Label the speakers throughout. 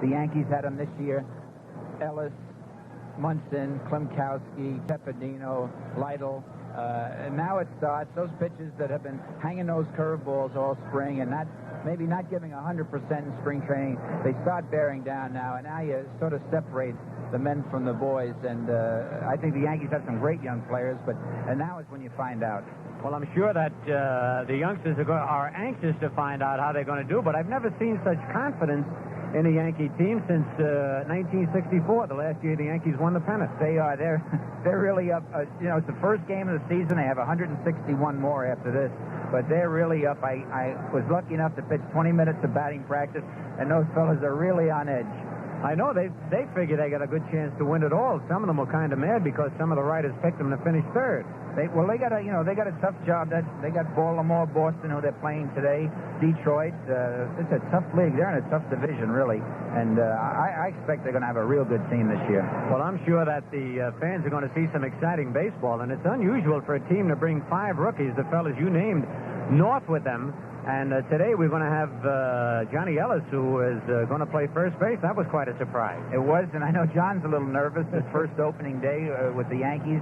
Speaker 1: The Yankees had them this year. Ellis, Munson, Klimkowski, Tepedino, Lytle. And now it starts. Those pitchers that have been hanging those curveballs all spring and maybe not giving 100% in spring training, they start bearing down now. And now you sort of separate the men from the boys. And I think the Yankees have some great young players, and now is when you find out.
Speaker 2: Well, I'm sure that the youngsters are anxious to find out how they're going to do, but I've never seen such confidence in a Yankee team since 1964, the last year the Yankees won the pennant.
Speaker 1: They are. They're really up. It's the first game of the season. They have 161 more after this, but they're really up. I was lucky enough to pitch 20 minutes of batting practice, and those fellas are really on edge.
Speaker 2: I know they figure they got a good chance to win it all. Some of them were kind of mad because some of the writers picked them to finish third.
Speaker 1: They got a tough job. They got Baltimore, Boston, who they're playing today, Detroit. It's a tough league. They're in a tough division, really, and I expect they're going to have a real good team this year.
Speaker 2: Well, I'm sure that the fans are going to see some exciting baseball, and it's unusual for a team to bring 5 rookies, the fellas you named, north with them. And today we're going to have Johnny Ellis, who is going to play first base. That was quite a surprise.
Speaker 1: It was, and I know John's a little nervous. His first opening day with the Yankees.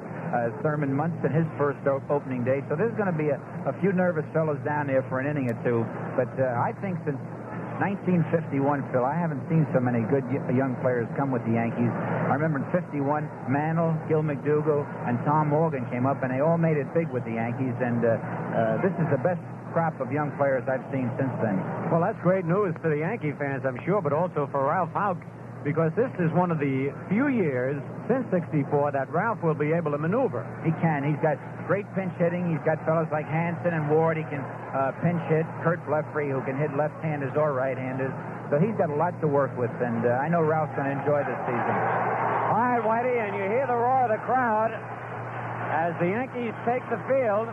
Speaker 1: Thurman Munson, his first opening day. So there's going to be a few nervous fellows down there for an inning or two. But I think since 1951, Phil, I haven't seen so many good young players come with the Yankees. I remember in 51, Mantle, Gil McDougall, and Tom Morgan came up, and they all made it big with the Yankees. And this is the best crop of young players I've seen since then.
Speaker 2: Well, that's great news for the Yankee fans, I'm sure, but also for Ralph Houck, because this is one of the few years since '64 that Ralph will be able to maneuver.
Speaker 1: He can. He's got great pinch hitting. He's got fellows like Hansen and Ward. He can pinch hit. Kurt Blefrey, who can hit left-handers or right-handers. So he's got a lot to work with, and I know Ralph's going to enjoy this season.
Speaker 2: All right, Whitey, and you hear the roar of the crowd as the Yankees take the field.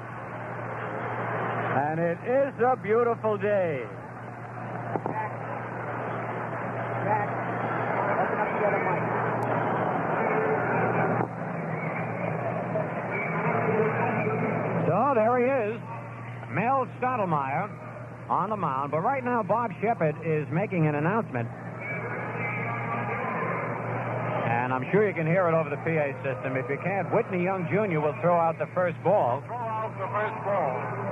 Speaker 2: And it is a beautiful day.
Speaker 1: Jack, open up the other mic.
Speaker 2: So there he is, Mel Stottlemyre on the mound. But right now, Bob Shepard is making an announcement. And I'm sure you can hear it over the PA system. If you can't, Whitney Young Jr. will throw out the first ball.
Speaker 3: Throw out the first ball.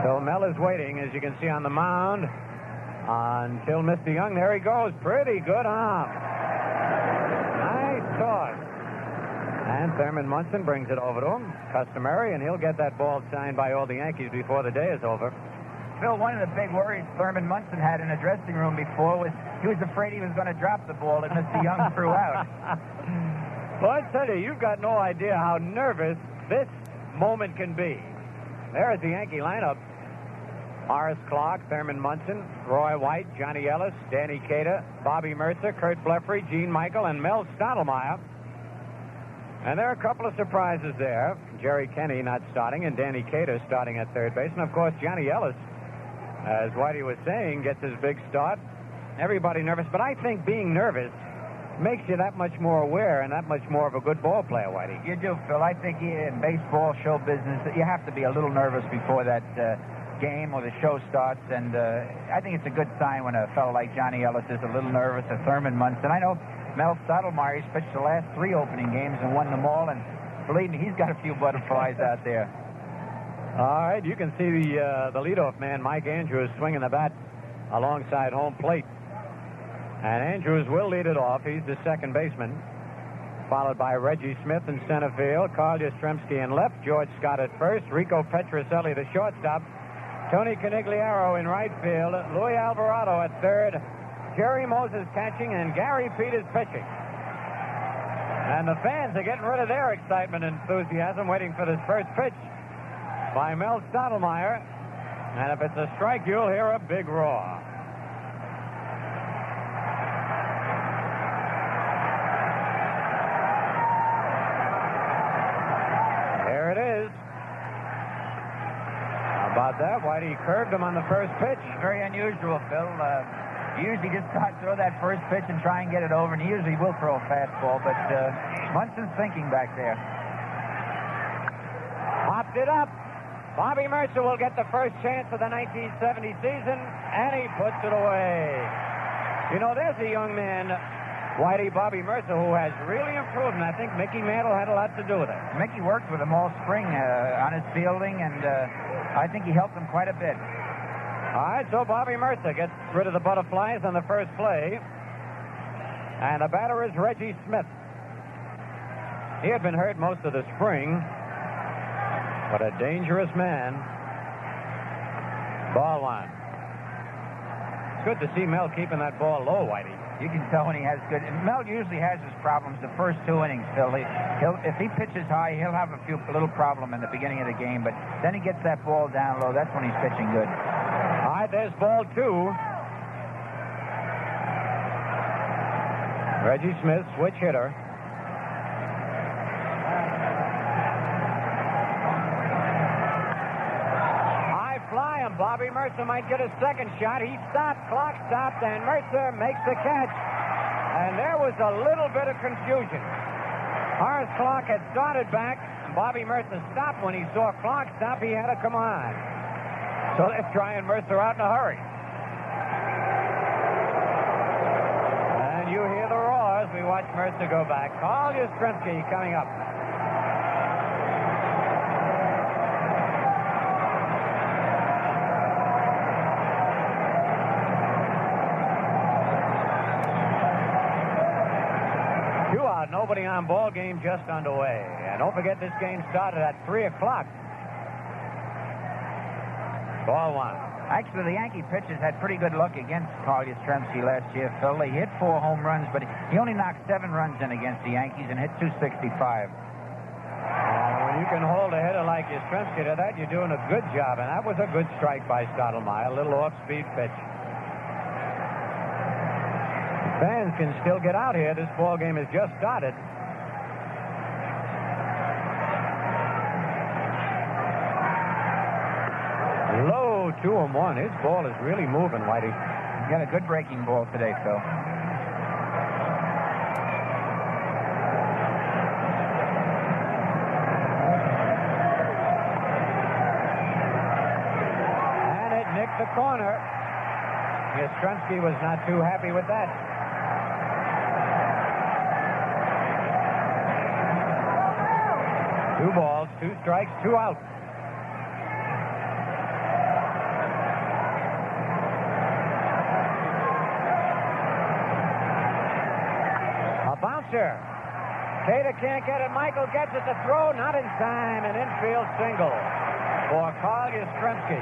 Speaker 2: So Mel is waiting, as you can see on the mound, until Mr. Young. There he goes. Pretty good arm. Nice toss. And Thurman Munson brings it over to him, customary, and he'll get that ball signed by all the Yankees before the day is over.
Speaker 1: Phil, one of the big worries Thurman Munson had in the dressing room before was he was afraid he was going to drop the ball that Mr. Young threw out.
Speaker 2: Well, I tell you, you've got no idea how nervous this moment can be. There's the Yankee lineup. Morris Clark, Thurman Munson, Roy White, Johnny Ellis, Danny Cater, Bobby Mercer, Kurt Blefrey, Gene Michael, and Mel Stottlemyre. And there are a couple of surprises there. Jerry Kenney not starting, and Danny Cater starting at third base. And, of course, Johnny Ellis, as Whitey was saying, gets his big start. Everybody nervous. But I think being nervous makes you that much more aware and that much more of a good ball player, Whitey.
Speaker 1: You do, Phil. I think in baseball, show business, you have to be a little nervous before that game or the show starts, and I think it's a good sign when a fellow like Johnny Ellis is a little nervous, or Thurman Munson. I know Mel Stottlemyre, he's pitched the last 3 opening games and won them all, and believe me, he's got a few butterflies out there.
Speaker 2: All right, you can see the leadoff man, Mike Andrews, swinging the bat alongside home plate. And Andrews will lead it off. He's the second baseman, followed by Reggie Smith in center field, Carl Yastrzemski in left, George Scott at first, Rico Petrocelli, the shortstop, Tony Conigliaro in right field, Louis Alvarado at third, Jerry Moses catching, and Gary Peters pitching. And the fans are getting rid of their excitement and enthusiasm, waiting for this first pitch by Mel Stottlemyre. And if it's a strike, you'll hear a big roar. There it is. How about that? Whitey curved him on the first pitch.
Speaker 1: Very unusual, Phil. He usually just throw that first pitch and try and get it over, and he usually will throw a fastball, but Munson's thinking back there.
Speaker 2: Popped it up. Bobby Mercer will get the first chance of the 1970 season, and he puts it away. You know, there's a young man, Whitey, Bobby Mercer, who has really improved, and I think Mickey Mantle had a lot to do with it.
Speaker 1: Mickey worked with him all spring on his fielding, and I think he helped him quite a bit.
Speaker 2: All right, so Bobby Mercer gets rid of the butterflies on the first play, and the batter is Reggie Smith. He had been hurt most of the spring, but a dangerous man. Ball one. It's good to see Mel keeping that ball low, Whitey.
Speaker 1: You can tell when he has good. And Mel usually has his problems the first 2 innings, Phil. If he pitches high, he'll have a little problem in the beginning of the game, but then he gets that ball down low. That's when he's pitching good.
Speaker 2: All right, there's ball 2. Reggie Smith, switch hitter. Bobby Mercer might get a second shot. He stopped, clock stopped, and Mercer makes the catch. And there was a little bit of confusion. Horace Clark had started back, and Bobby Mercer stopped when he saw Clark stop. He had to come on. So let's try and Mercer out in a hurry. And you hear the roar as we watch Mercer go back. Carl Yastrzemski coming up. Nobody on, ball game just underway. And don't forget, this game started at 3 o'clock. Ball one.
Speaker 1: Actually, the Yankee pitchers had pretty good luck against Carl Yastrzemski last year, Phil. He hit 4 home runs, but he only knocked 7 runs in against the Yankees and hit 265.
Speaker 2: When you can hold a hitter like Yastrzemski to that, you're doing a good job. And that was a good strike by Stottlemyre. A little off-speed pitch. Fans can still get out here. This ball game has just started. Low 2-1. His ball is really moving, Whitey.
Speaker 1: He got a good breaking ball today, Phil.
Speaker 2: And it nicked the corner. Yastrzemski was not too happy with that. 2 balls, 2 strikes, 2 outs. A bouncer. Cater can't get it. Michael gets it to throw. Not in time. An infield single for Carl Yastrzemski.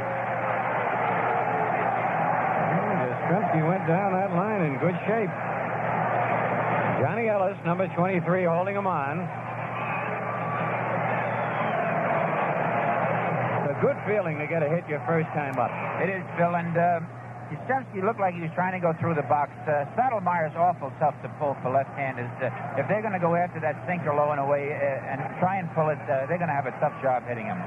Speaker 2: Yastrzemski went down that line in good shape. Johnny Ellis, number 23, holding him on. Good feeling to get a hit your first time up.
Speaker 1: It is, Phil, and Yastrzemski looked like he was trying to go through the box. Stottlemyre's awful tough to pull for left-handers. If they're going to go after that sinker low and away and try and pull it, they're going to have a tough job hitting him.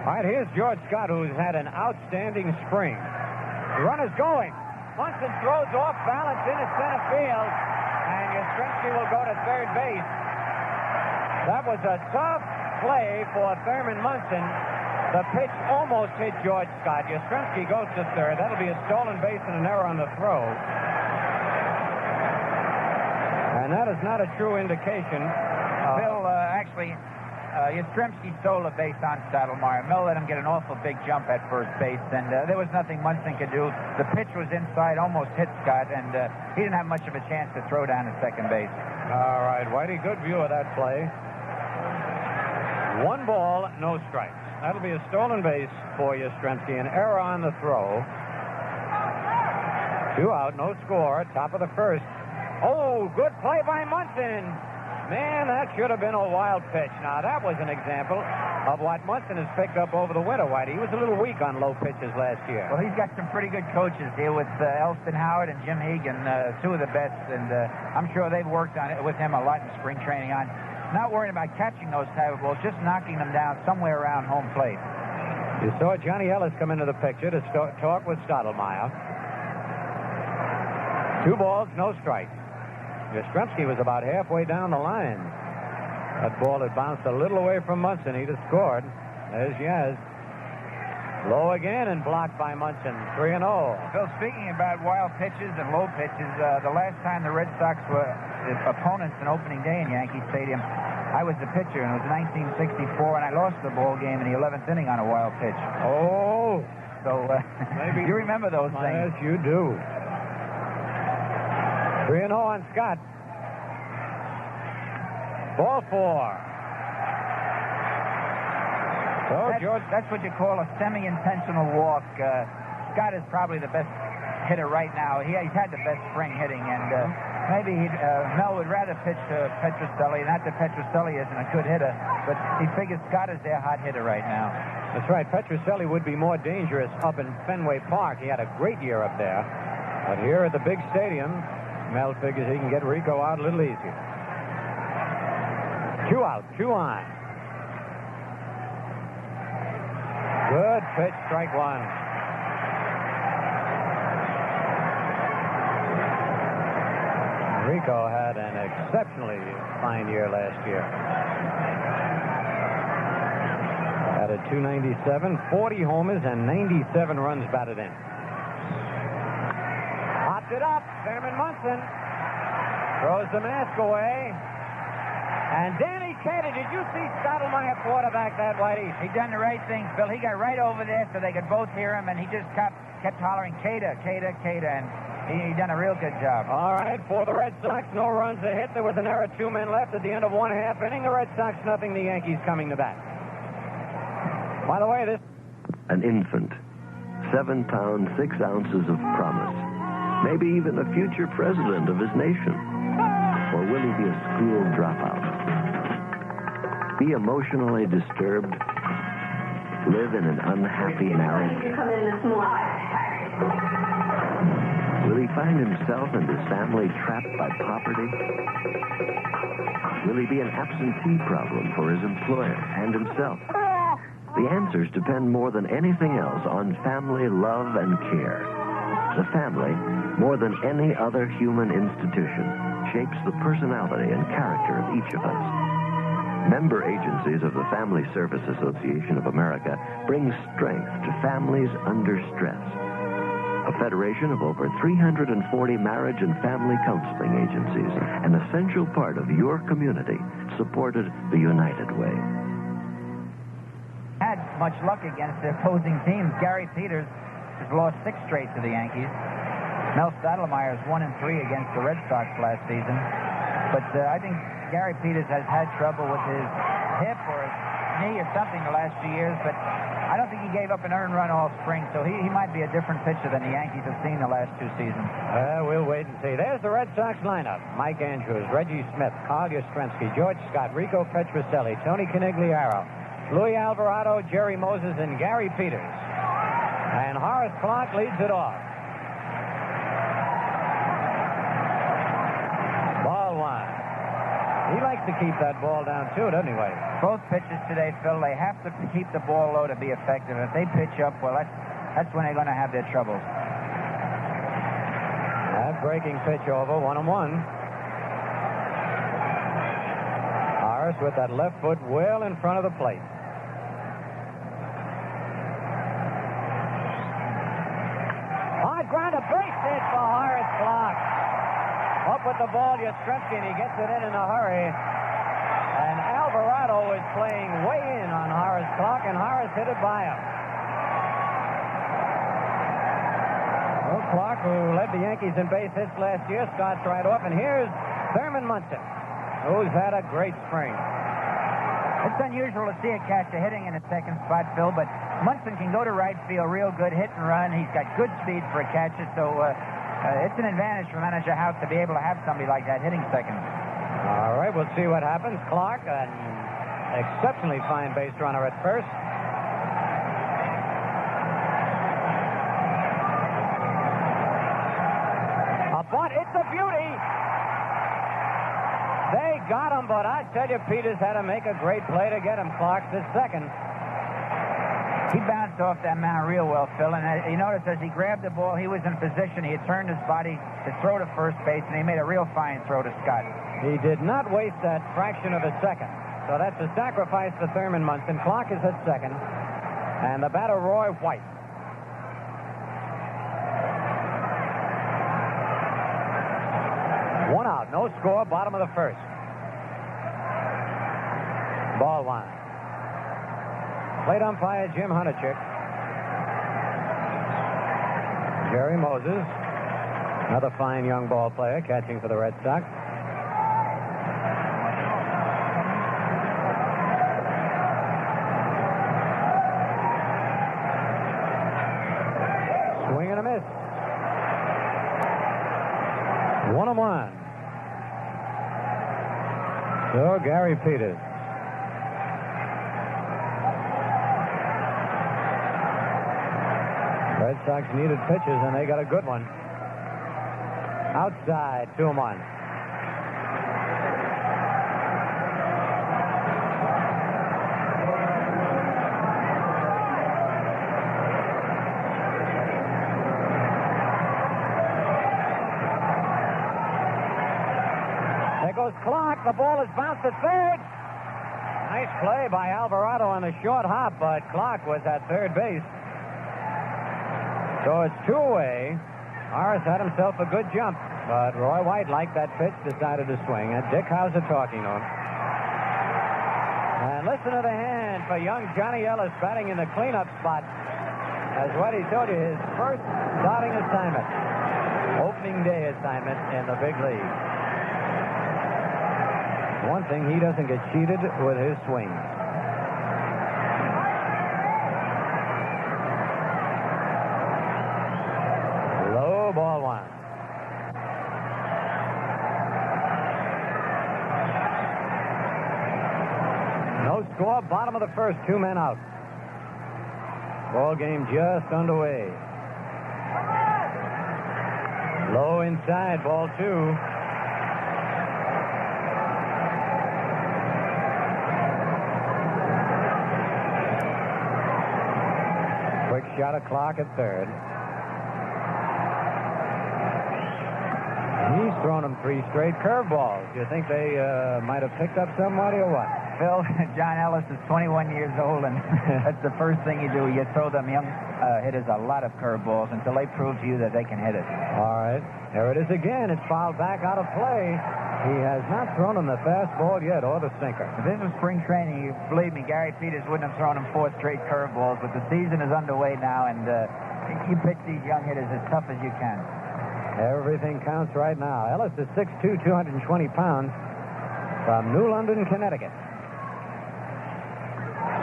Speaker 2: All right, here's George Scott, who's had an outstanding spring. The runner's going. Munson throws off balance into center field, and Yastrzemski will go to third base. That was a tough play for Thurman Munson. The pitch almost hit George Scott. Yastrzemski goes to third. That'll be a stolen base and an error on the throw. And that is not a true indication.
Speaker 1: Phil, Yastrzemski stole a base on Stottlemyre. Mel let him get an awful big jump at first base, and there was nothing Munson could do. The pitch was inside, almost hit Scott, and he didn't have much of a chance to throw down to second base.
Speaker 2: All right, Whitey, good view of that play. 1 ball, no strikes. That'll be a stolen base for Yastrzemski. An error on the throw. 2 out, no score. Top of the first. Oh, good play by Munson. Man, that should have been a wild pitch. Now, that was an example of what Munson has picked up over the winter, Whitey. He was a little weak on low pitches last year.
Speaker 1: Well, he's got some pretty good coaches here with Elston Howard and Jim Hegan, 2 of the best, and I'm sure they've worked on it with him a lot in spring training on not worrying about catching those type of balls, just knocking them down somewhere around home plate.
Speaker 2: You saw Johnny Ellis come into the picture to talk with Stottlemyre. 2 balls, no strikes. Yastrzemski was about halfway down the line. That ball had bounced a little away from Munson. He'd have scored. There's Yaz. Low again and blocked by Munson. 3-0.
Speaker 1: Phil, speaking about wild pitches and low pitches, the last time the Red Sox were opponents in opening day in Yankee Stadium, I was the pitcher, and it was 1964, and I lost the ball game in the 11th inning on a wild pitch.
Speaker 2: Oh.
Speaker 1: So maybe you remember those things.
Speaker 2: Yes, you do. 3-0 on Scott. Ball 4. So
Speaker 1: that's what you call a semi-intentional walk. Scott is probably the best hitter right now. He's had the best spring hitting, and maybe Mel would rather pitch to Petrucelli. Not that Petrucelli isn't a good hitter, but he figures Scott is their hot hitter right now.
Speaker 2: That's right. Petrucelli would be more dangerous up in Fenway Park. He had a great year up there. But here at the big stadium, Mel figures he can get Rico out a little easier. 2 out, 2 on. Good pitch, strike 1. Rico had an exceptionally fine year last year. Had a .297, 40 homers, and 97 runs batted in. Hopped it up, Thurman Munson throws the mask away. And Danny Cater, did you see Stottlemyre quarterback that, Whitey?
Speaker 1: He done the right thing, Phil. He got right over there so they could both hear him, and he just kept hollering, Cater, Cater, Cater, and he done a real good job.
Speaker 2: All right, for the Red Sox, no runs a hit. There was an error, 2 men left at the end of 1/2 inning. The Red Sox nothing, the Yankees coming to bat. By the way, this...
Speaker 4: An infant, 7 pounds, 6 ounces of promise. Maybe even a future president of his nation. Or will he be a school dropout? Be emotionally disturbed? Live in an unhappy marriage? Will he find himself and his family trapped by poverty? Will he be an absentee problem for his employer and himself? The answers depend more than anything else on family love and care. The family, more than any other human institution, shapes the personality and character of each of us. Member agencies of the Family Service Association of America bring strength to families under stress. A federation of over 340 marriage and family counseling agencies, an essential part of your community, supported the United Way.
Speaker 1: Had much luck against the opposing teams. Gary Peters has lost 6 straight to the Yankees. Mel Stottlemyre is 1-3 against the Red Sox last season. But I think Gary Peters has had trouble with his hip or his knee or something the last few years, but I don't think he gave up an earned run all spring, so he might be a different pitcher than the Yankees have seen the last 2 seasons.
Speaker 2: We'll wait and see. There's the Red Sox lineup. Mike Andrews, Reggie Smith, Carl Yastrzemski, George Scott, Rico Petrucelli, Tony Conigliaro, Luis Alvarado, Jerry Moses, and Gary Peters. And Horace Clarke leads it off. Ball 1. He likes to keep that ball down, too, doesn't he, Wade?
Speaker 1: Both pitchers today, Phil, they have to keep the ball low to be effective. If they pitch up, well, that's when they're going to have their troubles.
Speaker 2: That breaking pitch over, 1-1. Horace with that left foot well in front of the plate. Hard ground, a base hit for Horace Clarke. Up with the ball, Yastrzemski, and he gets it in a hurry. And Alvarado is playing way in on Horace Clarke, and Horace hit it by him. Well, Clarke, who led the Yankees in base hits last year, starts right off, and here's Thurman Munson, who's had a great spring.
Speaker 1: It's unusual to see a catcher hitting in a second spot, Phil, but Munson can go to right field real good, hit and run. He's got good speed for a catcher, so it's an advantage for manager House to be able to have somebody like that hitting second.
Speaker 2: All right, we'll see what happens. Clarke, an exceptionally fine base runner at first. A bunt, it's a beauty. They got him, but I tell you, Peters had to make a great play to get him. Clarke's his second.
Speaker 1: He bounced off that mound real well, Phil, and you notice as he grabbed the ball, he was in position. He had turned his body to throw to first base, and he made a real fine throw to Scott.
Speaker 2: He did not waste that fraction of a second. So that's a sacrifice to Thurman Munson. Clarke is at second. And the batter, Roy White. One out, no score, bottom of the first. Ball one. Plate umpire Jim Hunachik. Jerry Moses, another fine young ball player, catching for the Red Sox. Swing and a miss. 1-1. So Gary Peters. Red Sox needed pitches, and they got a good one. Outside, 2-1. There goes Clark. The ball is bounced at third. Nice play by Alvarado on the short hop, but Clark was at third base. So it's two-away. Morris had himself a good jump, but Roy White liked that pitch, decided to swing. And Dick Hauser talking to him. And listen to the hand for young Johnny Ellis batting in the cleanup spot. As what he told you, his first starting assignment. Opening day assignment in the big league. One thing, he doesn't get cheated with his swing. Ball one. No score, bottom of the first, 2 men out. Ball game just underway. Low inside, ball two. Quick shot of Clark at third. He's thrown them 3 straight curveballs. Do you think they might have picked up somebody or what?
Speaker 1: Phil, John Ellis is 21 years old, and that's the first thing you do. You throw them young hitters a lot of curveballs until they prove to you that they can hit it.
Speaker 2: All right. There it is again. It's fouled back out of play. He has not thrown him the fastball yet or the sinker.
Speaker 1: If this was spring training, believe me, Gary Peters wouldn't have thrown him 4 straight curveballs, but the season is underway now, and you pitch these young hitters as tough as you can.
Speaker 2: Everything counts right now. Ellis is 6'2", 220 pounds, from New London, Connecticut.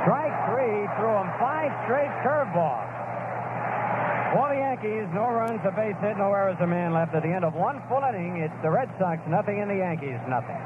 Speaker 2: Strike 3, threw him 5 straight curveballs. For the Yankees, no runs, a base hit, no errors, a man left. At the end of 1 full inning, it's the Red Sox nothing and the Yankees nothing.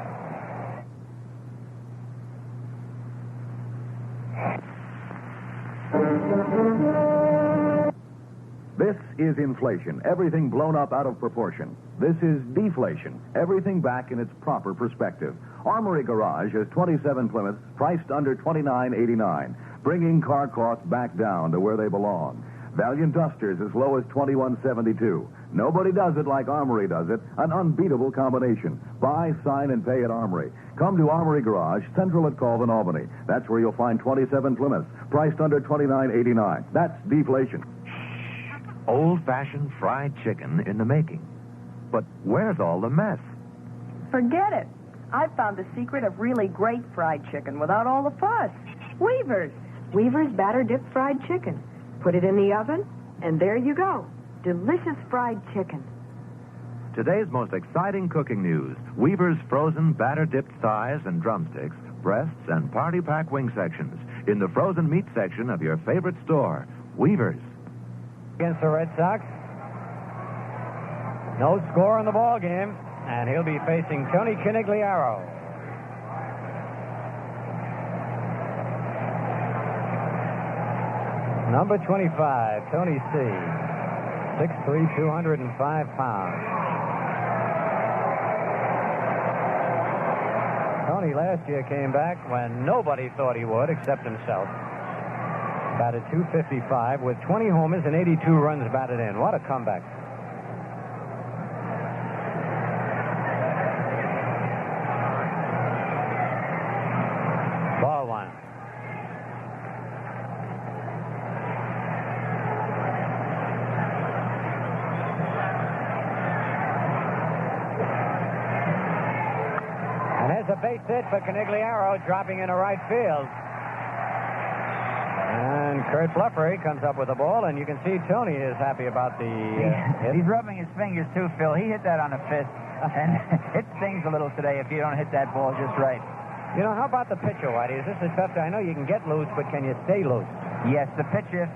Speaker 5: This is inflation, everything blown up out of proportion. This is deflation, everything back in its proper perspective. Armory Garage has 27 Plymouths priced under $29.89, bringing car costs back down to where they belong. Valiant Dusters as low as $21.72. Nobody does it like Armory does it, an unbeatable combination. Buy, sign, and pay at Armory. Come to Armory Garage, Central at Colvin, Albany. That's where you'll find 27 Plymouths priced under $29.89. That's deflation.
Speaker 6: Old-fashioned fried chicken in the making. But where's all the mess?
Speaker 7: Forget it. I've found the secret of really great fried chicken without all the fuss. Weaver's. Weaver's batter-dipped fried chicken. Put it in the oven, and there you go. Delicious fried chicken.
Speaker 6: Today's most exciting cooking news. Weaver's frozen batter-dipped thighs and drumsticks, breasts, and party pack wing sections in the frozen meat section of your favorite store, Weaver's.
Speaker 2: Against the Red Sox. No score in the ball game, and he'll be facing Tony Conigliaro. Number 25, Tony C. 6'3", 205 pounds. Tony last year came back when nobody thought he would except himself. Batted .255 with 20 homers and 82 runs batted in. What a comeback. Ball one. There's a base hit for Conigliaro, dropping into right field. And Kurt Fluffery comes up with the ball, and you can see Tony is happy about the hit.
Speaker 1: He's rubbing his fingers, too, Phil. He hit that on a fist, and it stings a little today if you don't hit that ball just right.
Speaker 2: You know, how about the pitcher, Whitey? Is this a tough day? I know you can get loose, but can you stay loose?
Speaker 1: Yes, the pitcher, if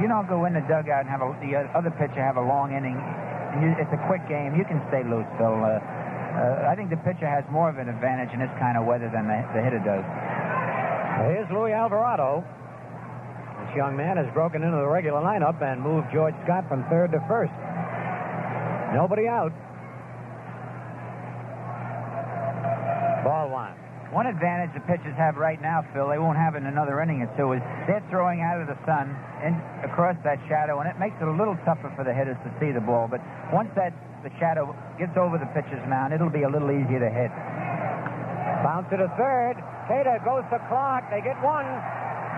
Speaker 1: you don't go in the dugout and have the other pitcher have a long inning, and it's a quick game, you can stay loose, Phil. I think the pitcher has more of an advantage in this kind of weather than the hitter does.
Speaker 2: Here's Louis Alvarado. This young man has broken into the regular lineup and moved George Scott from third to first. Nobody out. Ball one.
Speaker 1: One advantage the pitchers have right now, Phil, they won't have in another inning or two, is they're throwing out of the sun and across that shadow, and it makes it a little tougher for the hitters to see the ball. But once the shadow gets over the pitcher's mound, it'll be a little easier to hit.
Speaker 2: Bounce to the third. Cater goes to Clark. They get one.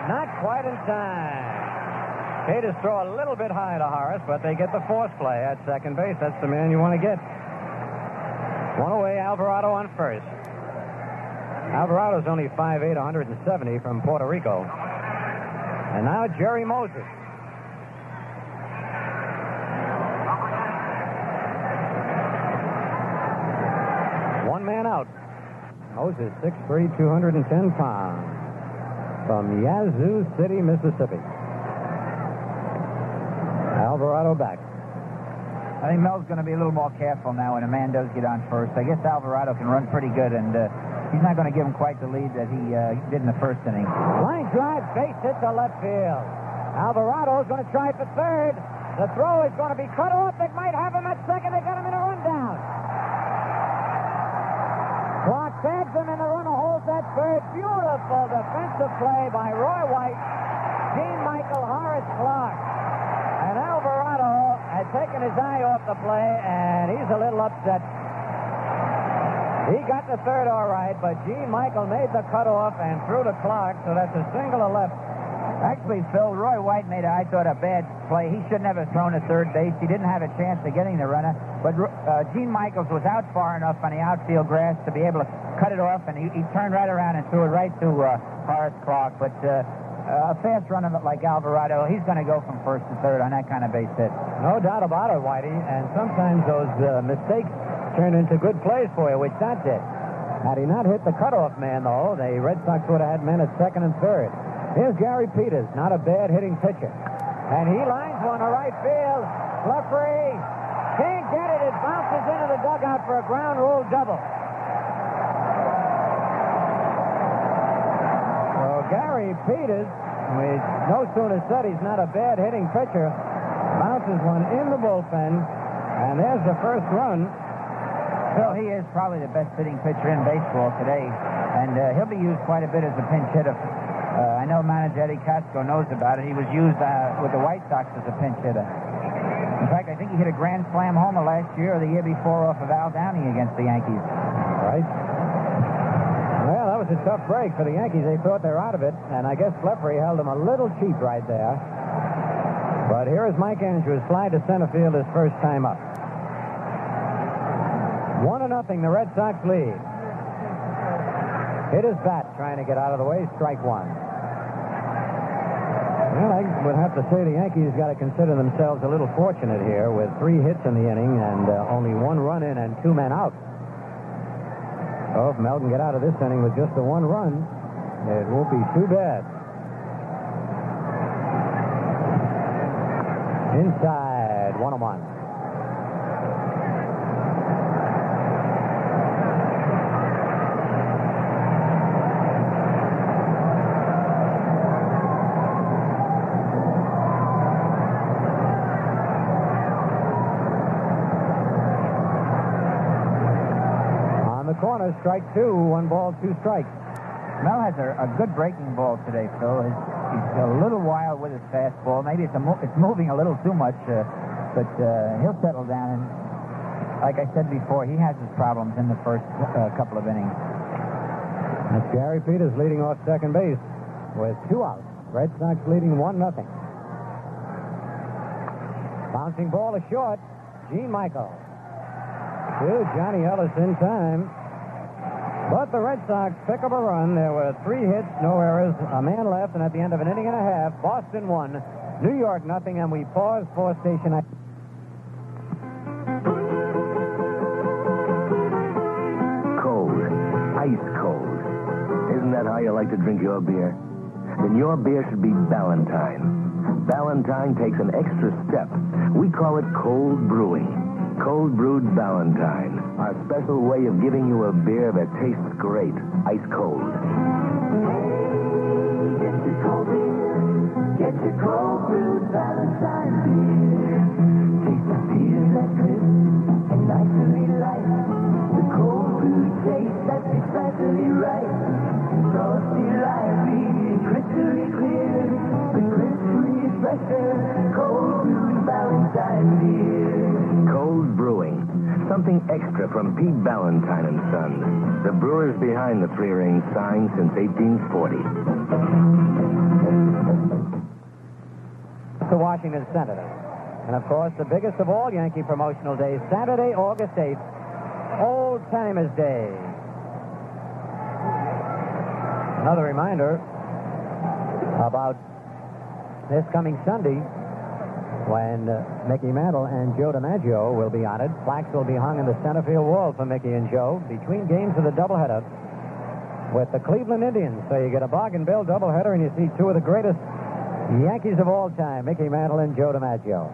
Speaker 2: Not quite in time. Cater's throw a little bit high to Horace, but they get the force play at second base. That's the man you want to get. One away, Alvarado on first. Alvarado's only 5'8", 170 from Puerto Rico. And now Jerry Moses. One man out. Moses, 6'3", 210 pounds. From Yazoo City, Mississippi. Alvarado back.
Speaker 1: I think Mel's going to be a little more careful now when a man does get on first. I guess Alvarado can run pretty good, and he's not going to give him quite the lead that he did in the first inning.
Speaker 2: Line drive, base hit to left field. Alvarado's going to try for third. The throw is going to be cut off. They might have him at second. They got him in a rundown. Clark bags him in the runner, holds that third. Beautiful defensive play by Roy White, Gene Michael, Horace Clark. And Alvarado had taken his eye off the play, and he's a little upset. He got the third all right, but Gene Michael made the cutoff and threw to Clark, so that's a single to left.
Speaker 1: Actually, Phil, Roy White made, I thought, a bad play. He shouldn't have thrown to third base. He didn't have a chance of getting the runner. But Gene Michaels was out far enough on the outfield grass to be able to cut it off, and he turned right around and threw it right to Horace Clark. But a fast runner like Alvarado, he's going to go from first to third on that kind of base hit.
Speaker 2: No doubt about it, Whitey. And sometimes those mistakes turn into good plays for you, which that did. Had he not hit the cutoff man, though, the Red Sox would have had men at second and third. Here's Gary Peters, not a bad hitting pitcher. And he lines one to right field. Fluffery can't get it. It bounces into the dugout for a ground rule double. So Gary Peters, we no sooner said he's not a bad hitting pitcher, bounces one in the bullpen, and there's the first run.
Speaker 1: Phil, he is probably the best hitting pitcher in baseball today, and he'll be used quite a bit as a pinch hitter. I know manager Eddie Castro knows about it. He was used with the White Sox as a pinch hitter. In fact, I think he hit a grand slam homer last year or the year before off of Al Downey against the Yankees.
Speaker 2: Right. Well, that was a tough break for the Yankees. They thought they were out of it, and I guess Fluffery held them a little cheap right there. But here is Mike Andrews, fly to center field his first time up. 1-0, the Red Sox lead. Hit his bat, trying to get out of the way, strike one. Well, I would have to say the Yankees got to consider themselves a little fortunate here with 3 hits in the inning and only 1 run in and 2 men out. So if Mel can get out of this inning with just the 1 run, it won't be too bad. Inside, 1-1. Corner, strike 2, 1 ball, 2 strikes.
Speaker 1: Mel has a good breaking ball today, Phil. He's a little wild with his fastball. Maybe it's moving a little too much, but he'll settle down. And like I said before, he has his problems in the first couple of innings.
Speaker 2: That's Gary Peters leading off second base with 2 outs. Red Sox leading 1-0. Bouncing ball is short. Gene Michael. To Johnny Ellis in time. But the Red Sox pick up a run. There were 3 hits, no errors, a man left, and at the end of an inning and a half, Boston won, New York nothing, and we pause for station.
Speaker 4: Cold. Ice cold. Isn't that how you like to drink your beer? Then your beer should be Ballantine. Ballantine takes an extra step. We call it cold brewing. Cold brewed Ballantine. Our special way of giving you a beer that tastes great. Ice cold.
Speaker 8: Get your cold beer. Get your cold brewed Ballantine beer. Taste the beer that's crisp and nicely light. The cold brewed taste that's especially right. Frosty, lively, crystally clear. The crisply fresher cold brewed Ballantine beer.
Speaker 4: Cold brewing. Something extra from Pete Ballantine and Sons. The brewers behind the 3-ring sign since 1840.
Speaker 2: The Washington Senators. And, of course, the biggest of all Yankee promotional days, Saturday, August 8th, Old Timers Day. Another reminder about this coming Sunday, when Mickey Mantle and Joe DiMaggio will be honored. Plaques will be hung in the center field wall for Mickey and Joe between games of the doubleheader with the Cleveland Indians. So you get a bargain bill doubleheader, and you see 2 of the greatest Yankees of all time, Mickey Mantle and Joe DiMaggio.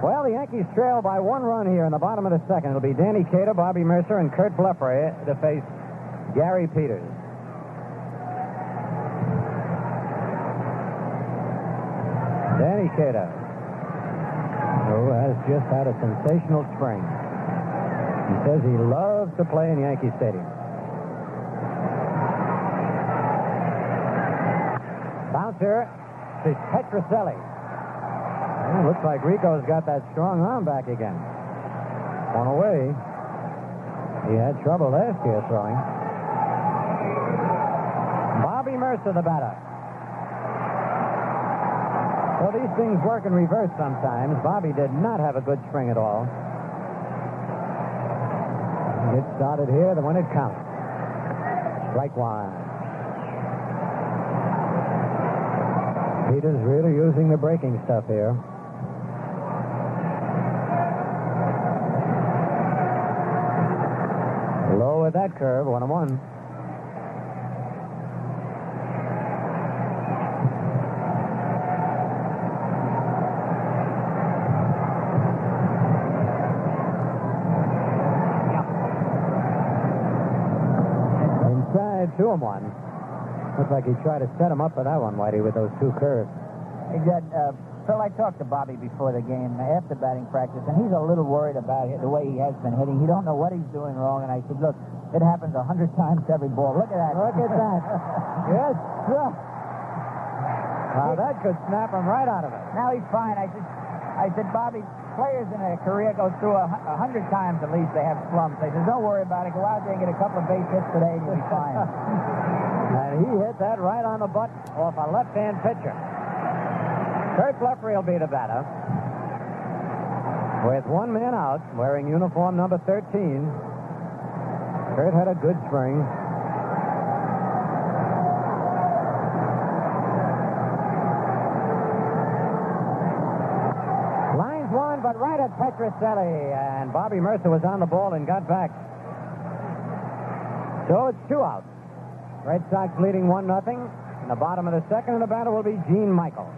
Speaker 2: Well, the Yankees trail by 1 run here in the bottom of the second. It'll be Danny Cater, Bobby Mercer, and Kurt Blefary to face Gary Peters. Danny Cater, who has just had a sensational spring. He says he loves to play in Yankee Stadium. Bouncer to Petrocelli. Well, looks like Rico's got that strong arm back again. On away. He had trouble last year throwing. Bobby Mercer, the batter. Well, these things work in reverse sometimes. Bobby did not have a good spring at all. It started here, the one it counts. Strike 1. Peters really using the breaking stuff here. Low with that curve, 1-1. Inside, 2-1. Looks like he tried to set him up for that one, Whitey, with those 2 curves.
Speaker 1: Phil, I talked to Bobby before the game after batting practice, and he's a little worried about the way he has been hitting. He don't know what he's doing wrong, and I said, look, it happens 100 times every ball. Look at that.
Speaker 2: Look at that. Yes, sir. Now, that could snap him right out of it.
Speaker 1: Now he's fine. I said, Bobby, players in a career go through 100 times at least they have slumps. I said, don't worry about it. Go out there and get a couple of base hits today, and you'll be fine.
Speaker 2: And he hit that right on the butt off a left-hand pitcher. Kurt Blefary will be the batter. With 1 man out, wearing uniform number 13. Kurt had a good spring. Lines 1, but right at Petrocelli. And Bobby Mercer was on the ball and got back. So it's 2 out. Red Sox leading 1-0. In the bottom of the second, and the batter will be Gene Michael.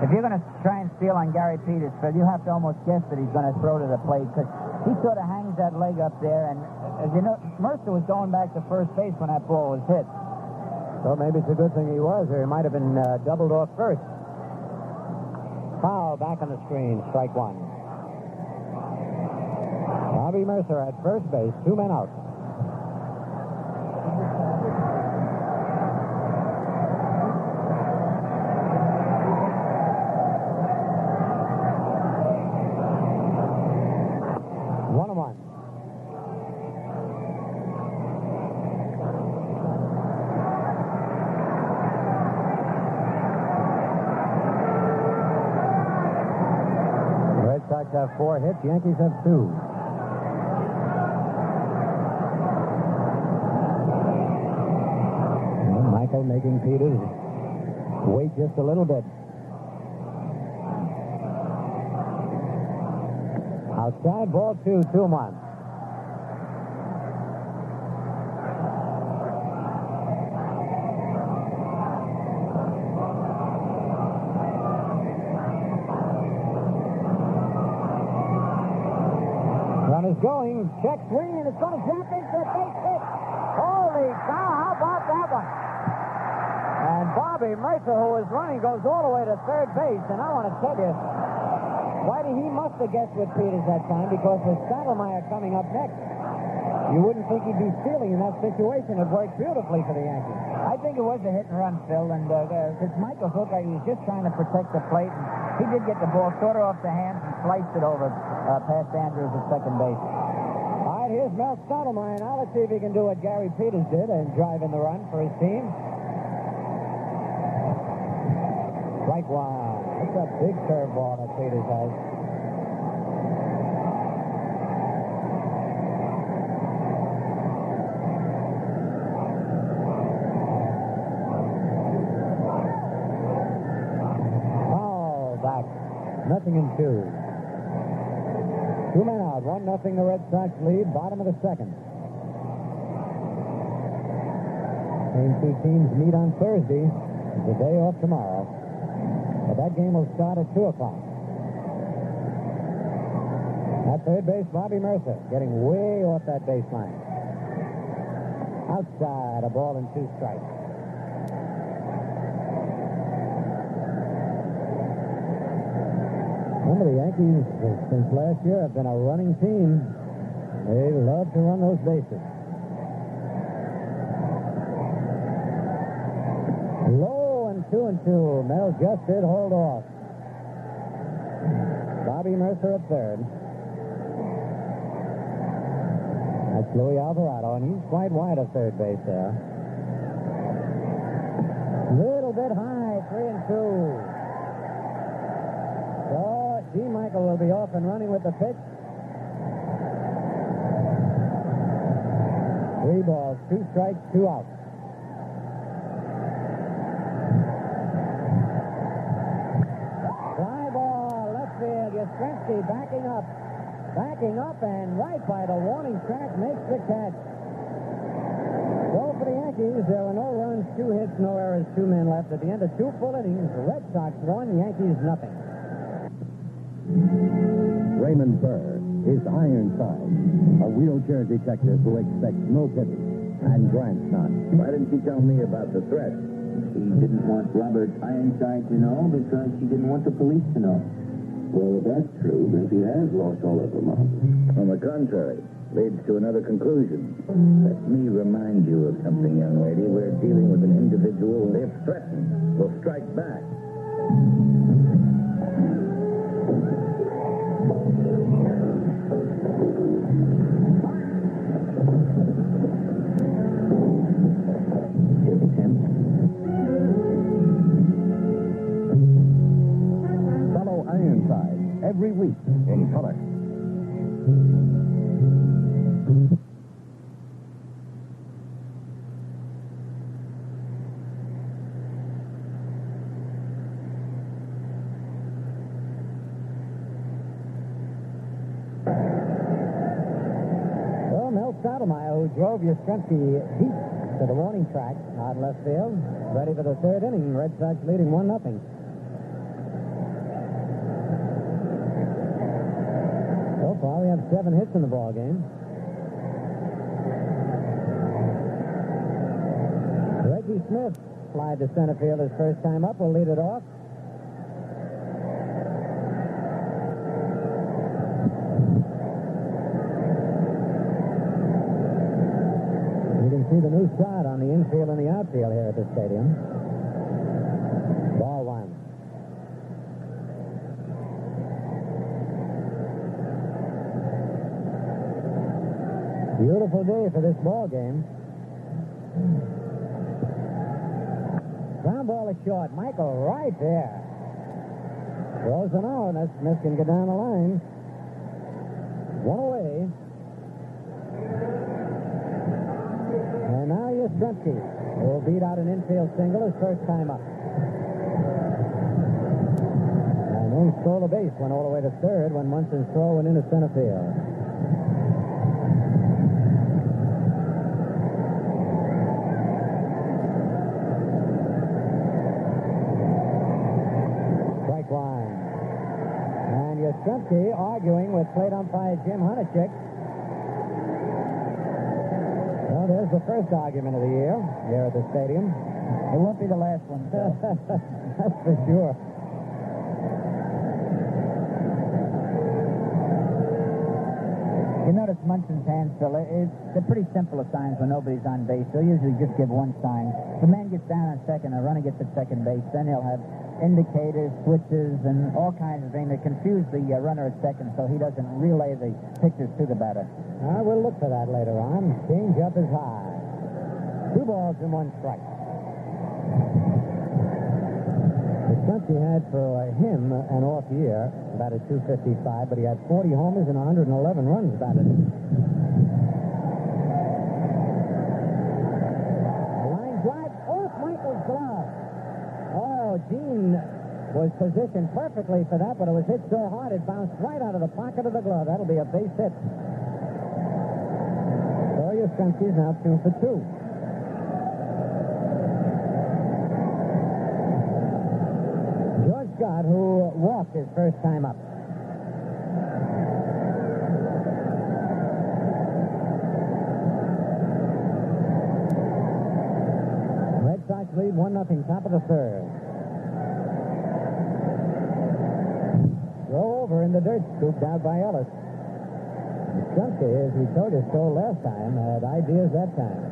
Speaker 1: If you're going to try and steal on Gary Peters, Phil, you have to almost guess that he's going to throw to the plate, because he sort of hangs that leg up there, and as you know, Mercer was going back to first base when that ball was hit.
Speaker 2: So maybe it's a good thing he was, or he might have been doubled off first. Foul back on the screen, strike 1. Bobby Mercer at first base, 2 men out. Have 4 hits. Yankees have 2.
Speaker 9: making Peters wait just a little bit. Outside, ball 2-1. Is going, check swing, and it's going to drop into a base hit. Holy cow, how about that one? And Bobby Mercer, who was running, goes all the way to third base. And I want to tell you, Whitey, he must have guessed with Peters that time, because with Stottlemyre coming up next, you wouldn't think he'd be stealing in that situation. It worked beautifully for the Yankees.
Speaker 1: I think it was a hit and run, Phil, and because Michael Hooker, he was just trying to protect the plate, and he did get the ball sort of off the hands and sliced it over past Andrews at second base.
Speaker 9: All right, here's Mel Stottlemyre. Now let's see if he can do what Gary Peters did and drive in the run for his team. Strike one. That's a big curveball that Peters has. Nothing in two. 2 men out. 1-0 the Red Sox lead. Bottom of the second. Same two teams meet on Thursday. It's a day off tomorrow. But that game will start at 2 o'clock. At third base, Bobby Mercer getting way off that baseline. Outside, a ball and 2 strikes. Remember, the Yankees, since last year, have been a running team. They love to run those bases. Low and 2-2. Mel just did hold off. Bobby Mercer at third. That's Louis Alvarado, and he's quite wide of third base there. Little bit high, 3-2. So, G. Michael will be off and running with the pitch. 3 balls, 2 strikes, 2 outs. Fly ball, left field. Yastrzemski backing up. Backing up, and right by the warning track makes the catch. So for the Yankees, there were no runs, 2 hits, no errors, 2 men left. At the end of 2 full innings, the Red Sox 1, Yankees nothing.
Speaker 10: Raymond Burr is Ironside, a wheelchair detective who expects no pity and grants none.
Speaker 11: Why didn't you tell me about the threat? She didn't want Robert Ironside to know because she didn't want the police to know. Well, if that's true, then she has lost all of her marbles. On the contrary, leads to another conclusion. Let me remind you of something, young lady. We're dealing with an individual, if threatened, will strike back.
Speaker 10: Follow Ironside every week in color.
Speaker 9: Stottlemyre, who drove Yastrzemski deep to the warning track out in left field, ready for the third inning. Red Sox leading 1-0. So far, we have 7 hits in the ball game. Reggie Smith flied to center field his first time up. Will lead it off. See the new side on the infield and the outfield here at the stadium. Ball 1. Beautiful day for this ball game. Ground ball is short. Michael right there. Throws an out, and Smith can get down the line. 1 away. And now Yastrzemski. who beat out an infield single his first time up. And Moon stole the base, went all the way to third when Munson's throw went into center field. Strike one. And Yastrzemski arguing with plate umpire Jim Hunachek. Well, there's the first argument of the year here at the stadium.
Speaker 1: It won't be the last one, Phil.
Speaker 9: That's for sure.
Speaker 1: You notice Munson's hands, Phil, they're pretty simple at times when nobody's on base. They'll usually just give one sign. If the man gets down on second, the runner gets at second base, then he'll have indicators, switches, and all kinds of things that confuse the runner at second so he doesn't relay the pitches to the batter.
Speaker 9: We'll look for that later on. Change up is high. 2 balls and 1 strike. Yastrzemski had for him an off year, about a .255, but he had 40 homers and 111 runs batted. A line drive off Michael's glove. Oh, Gene was positioned perfectly for that, but it was hit so hard it bounced right out of the pocket of the glove. That'll be a base hit. So Yastrzemski is now 2 for 2. Scott, who walked his first time up. Red Sox lead 1-0, top of the third. Throw over in the dirt, scooped out by Ellis. Yastrzemski, as we told you so last time, had ideas that time.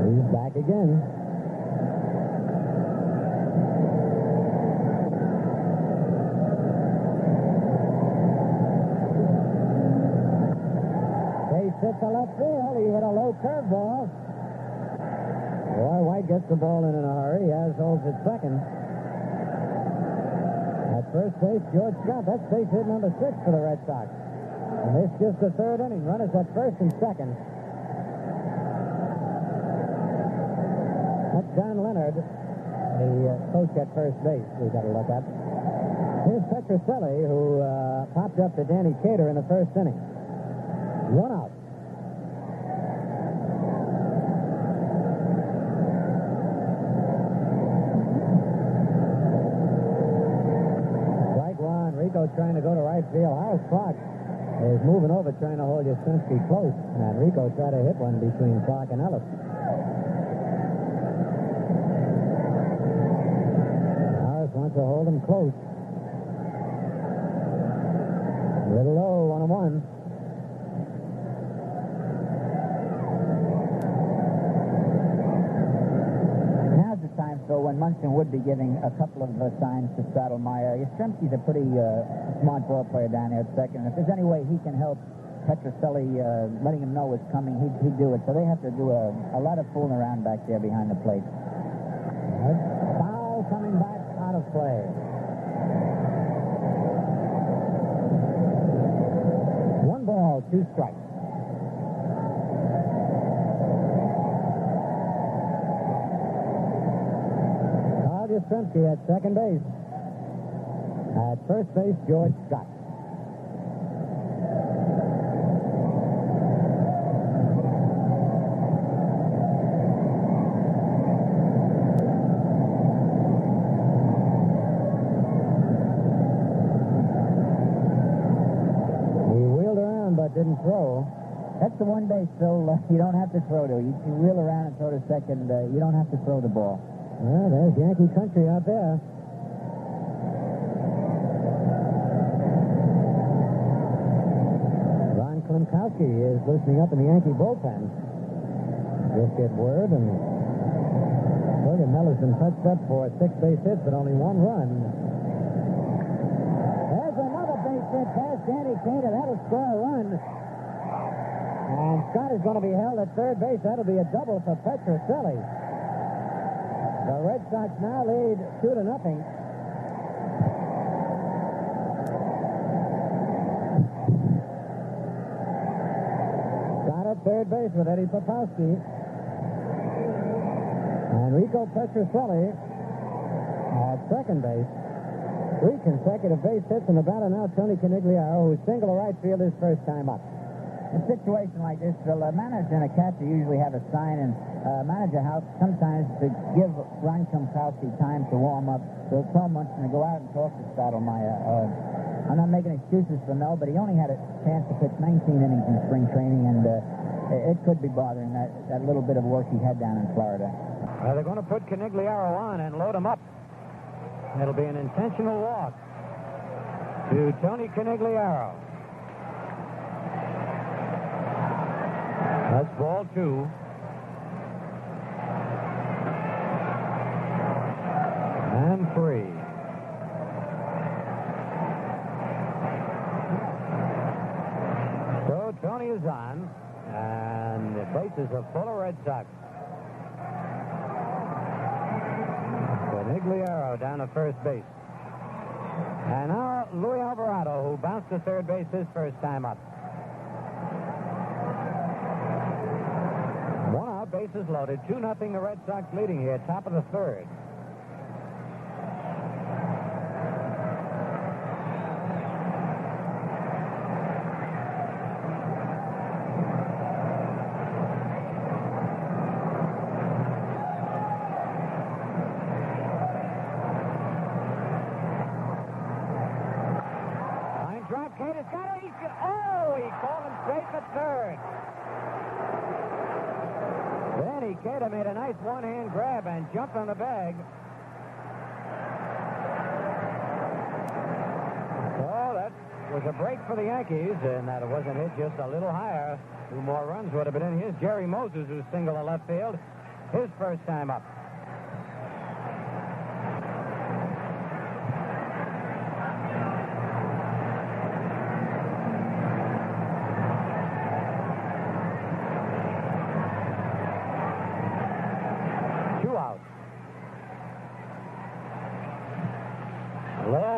Speaker 9: He's back again. Base hit to left field. He hit a low curveball. Roy White gets the ball in a hurry. As holds at second. At first base, George Scott. That's base hit number 6 for the Red Sox. And this just the third inning. Runners at first and second. That's John Leonard, the coach at first base we've got to look at. Here's Petrocelli, who popped up to Danny Cater in the first inning. 1 out. Strike one. Rico trying to go to right field. Horace Clark is moving over trying to hold Yastrzemski close. And Rico tried to hit one between Clark and Ellis. Wants to hold him close. A little low, 1-1.
Speaker 1: Now's the time, Phil, when Munson would be giving a couple of signs to Stottlemyre. Yastrzemski's a pretty smart ball player down there at second. If there's any way he can help Petrocelli, letting him know what's coming, he'd do it. So they have to do a lot of fooling around back there behind the plate.
Speaker 9: Foul coming back. Out of play. 1 ball, 2 strikes. Carl Yastrzemski at second base. At first base, George Scott. Didn't throw.
Speaker 1: That's the one base, Phil, you don't have to throw to. You wheel around and throw to second. You don't have to throw the ball.
Speaker 9: Well, there's Yankee country out there. Ron Klimkowski is loosening up in the Yankee bullpen. Just get word, and William Miller's been touched up for 6 base hits, but only 1 run. There's another base hit past Danny Cater. That'll score a run. And Scott is going to be held at third base. That'll be a double for Petrocelli. The Red Sox now lead 2-0. third base with Eddie Popowski. Enrico Petrocelli at second base. 3 consecutive base hits, and the batter now Tony Conigliaro, who's single to right field his first time up.
Speaker 1: In a situation like this, the manager and a catcher usually have a sign, and manager helps sometimes to give Ron Kompowski time to warm up. So Paul Munson to go out and talk to Stottlemyre. I'm not making excuses for Mel, but he only had a chance to pitch 19 innings in spring training, and it could be bothering that little bit of work he had down in Florida.
Speaker 2: Well, they're going to put Conigliaro on and load him up. It'll be an intentional walk to Tony Conigliaro. That's ball 2. And 3. So Tony is on, and the bases are full of Red Sox. Conigliaro down to first base. And now Luis Alvarado, who bounced to third base his first time up. 1 out, bases loaded. 2-0 the Red Sox leading here, top of the third. Ikeda made a nice one-hand grab and jumped on the bag. So that was a break for the Yankees, and that it wasn't hit just a little higher. 2 more runs would have been in. Here's Jerry Moses, who's single to left field. His first time up.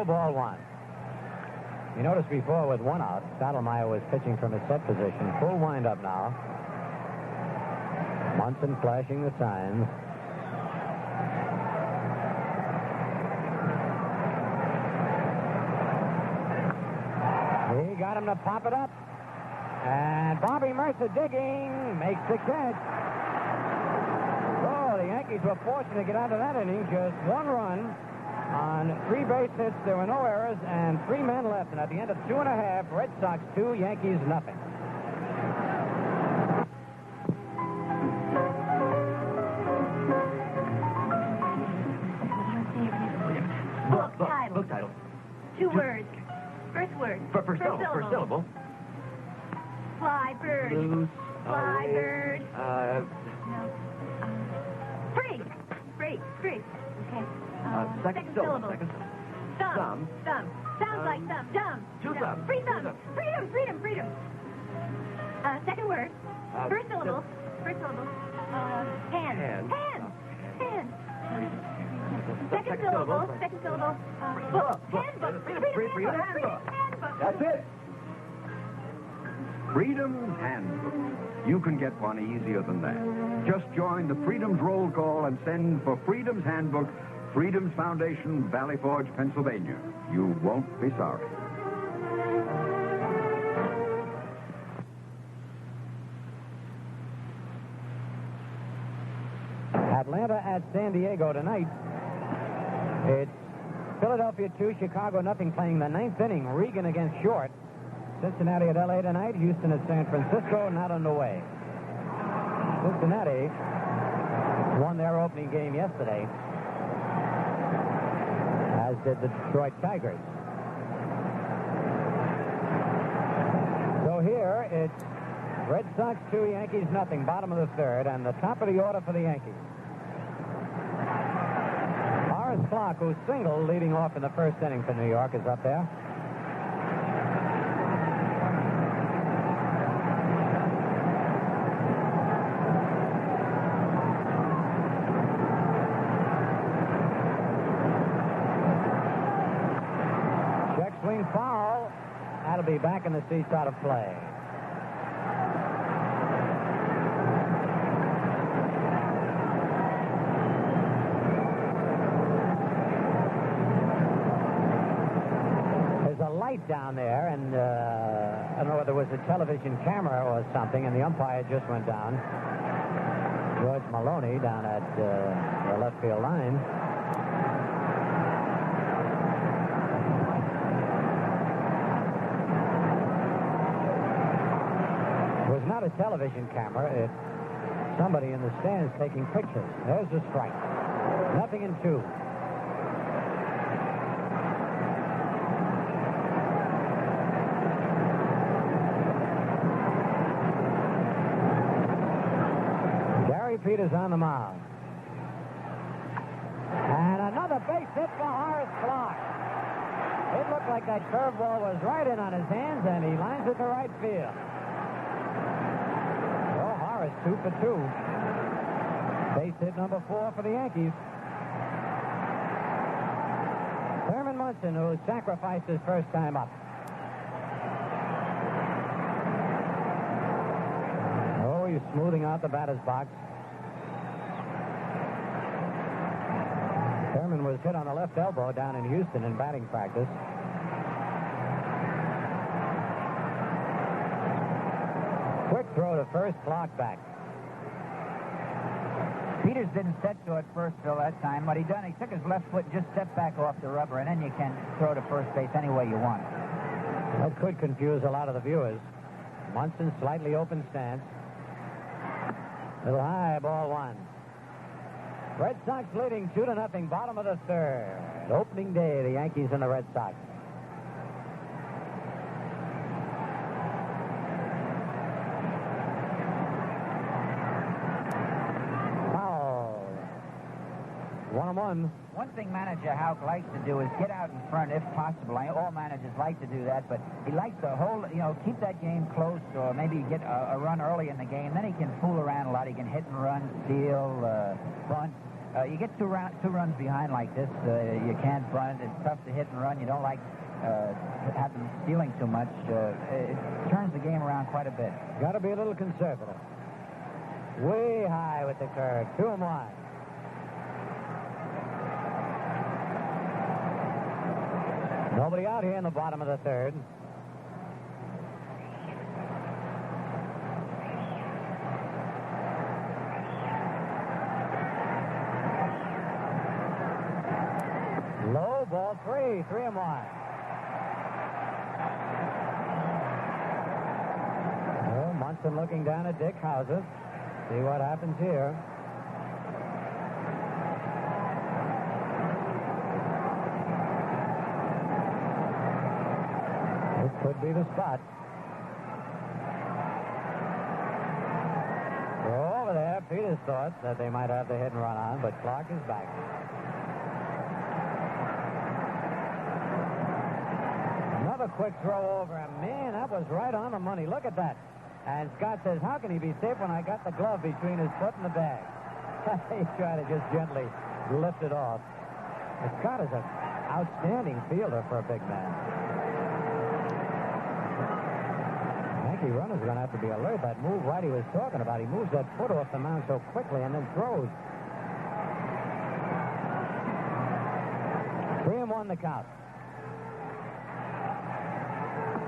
Speaker 2: Ball 1. You noticed before with 1 out, Stottlemyre was pitching from his set position. Full windup now. Munson flashing the signs. He got him to pop it up. And Bobby Mercer digging, makes the catch. Oh, the Yankees were fortunate to get out of that inning. Just 1 run. On 3 base hits, there were no errors, and 3 men left. And at the end of 2.5, Red Sox 2, Yankees nothing.
Speaker 12: Book title. 2 words. First word. First syllable. Fly bird.
Speaker 4: Blues.
Speaker 12: Fly bird.
Speaker 4: No.
Speaker 12: Free. Okay.
Speaker 4: Second syllable.
Speaker 12: Thumb. Sounds like thumb. Dumb.
Speaker 4: 2 thumbs.
Speaker 12: Free thumb. Freedom. Second word. First syllable. Hand. Second syllable. Book. Handbook.
Speaker 4: Freedom Handbook. That's it. Freedom's Handbook. You can get one easier than that. Just join the Freedom's roll call and send for Freedom's Handbook, Freedom's Foundation, Valley Forge, Pennsylvania. You won't be sorry.
Speaker 2: Atlanta at San Diego tonight. It's Philadelphia 2, Chicago nothing, playing the 9th inning. Regan against Short. Cincinnati at L.A. tonight. Houston at San Francisco, not underway. Cincinnati won their opening game yesterday, as did the Detroit Tigers. So here it's Red Sox 2, Yankees nothing, bottom of the third, and the top of the order for the Yankees. Horace Clark, who's single, leading off in the first inning for New York, is up there. Swing foul. That'll be back in the seats out of play. break down there, and I don't know whether it was a television camera or something, and the umpire just went down. George Maloney down at the left field line. It was not a television camera. It's somebody in the stands taking pictures. There's a strike. 0-2. Peters on the mound. And another base hit for Horace Clarke. It looked like that curveball was right in on his hands, and he lines it to right field. Oh, Horace 2 for 2. Base hit number 4 for the Yankees. Thurman Munson, who sacrificed his first time up. Oh, he's smoothing out the batter's box. Thurman was hit on the left elbow down in Houston in batting practice. Quick throw to first, Clarke back.
Speaker 1: Peters didn't set to it first, Phil, that time. What he done, he took his left foot and just stepped back off the rubber, and then you can throw to first base any way you want.
Speaker 2: That could confuse a lot of the viewers. Munson slightly open stance. Little high, ball 1. Red Sox leading 2-0, bottom of the third. Opening day, the Yankees and the Red Sox. Foul. 1-1.
Speaker 1: One thing manager Houck likes to do is get out in front if possible. All managers like to do that, but he likes to hold, keep that game close, or maybe get a run early in the game. Then he can fool around a lot. He can hit and run, steal, bunt. You get two runs behind like this, you can't bunt. It's tough to hit and run. You don't like having stealing too much. It turns the game around quite a bit.
Speaker 2: Got to be a little conservative. Way high with the curve. 2-1. Nobody out here in the bottom of the third. Low, ball 3, 3-1. Oh, Munson looking down at Dick Houser. See what happens here. This could be the spot. Over there, Peters thought that they might have the hit and run on, but Clarke is back. Another quick throw over him. Man, that was right on the money. Look at that. And Scott says, how can he be safe when I got the glove between his foot and the bag? He tried to just gently lift it off. But Scott is an outstanding fielder for a big man. Yankee runners are going to have to be alert. That move Whitey was talking about. He moves that foot off the mound so quickly and then throws. 3-1 the count.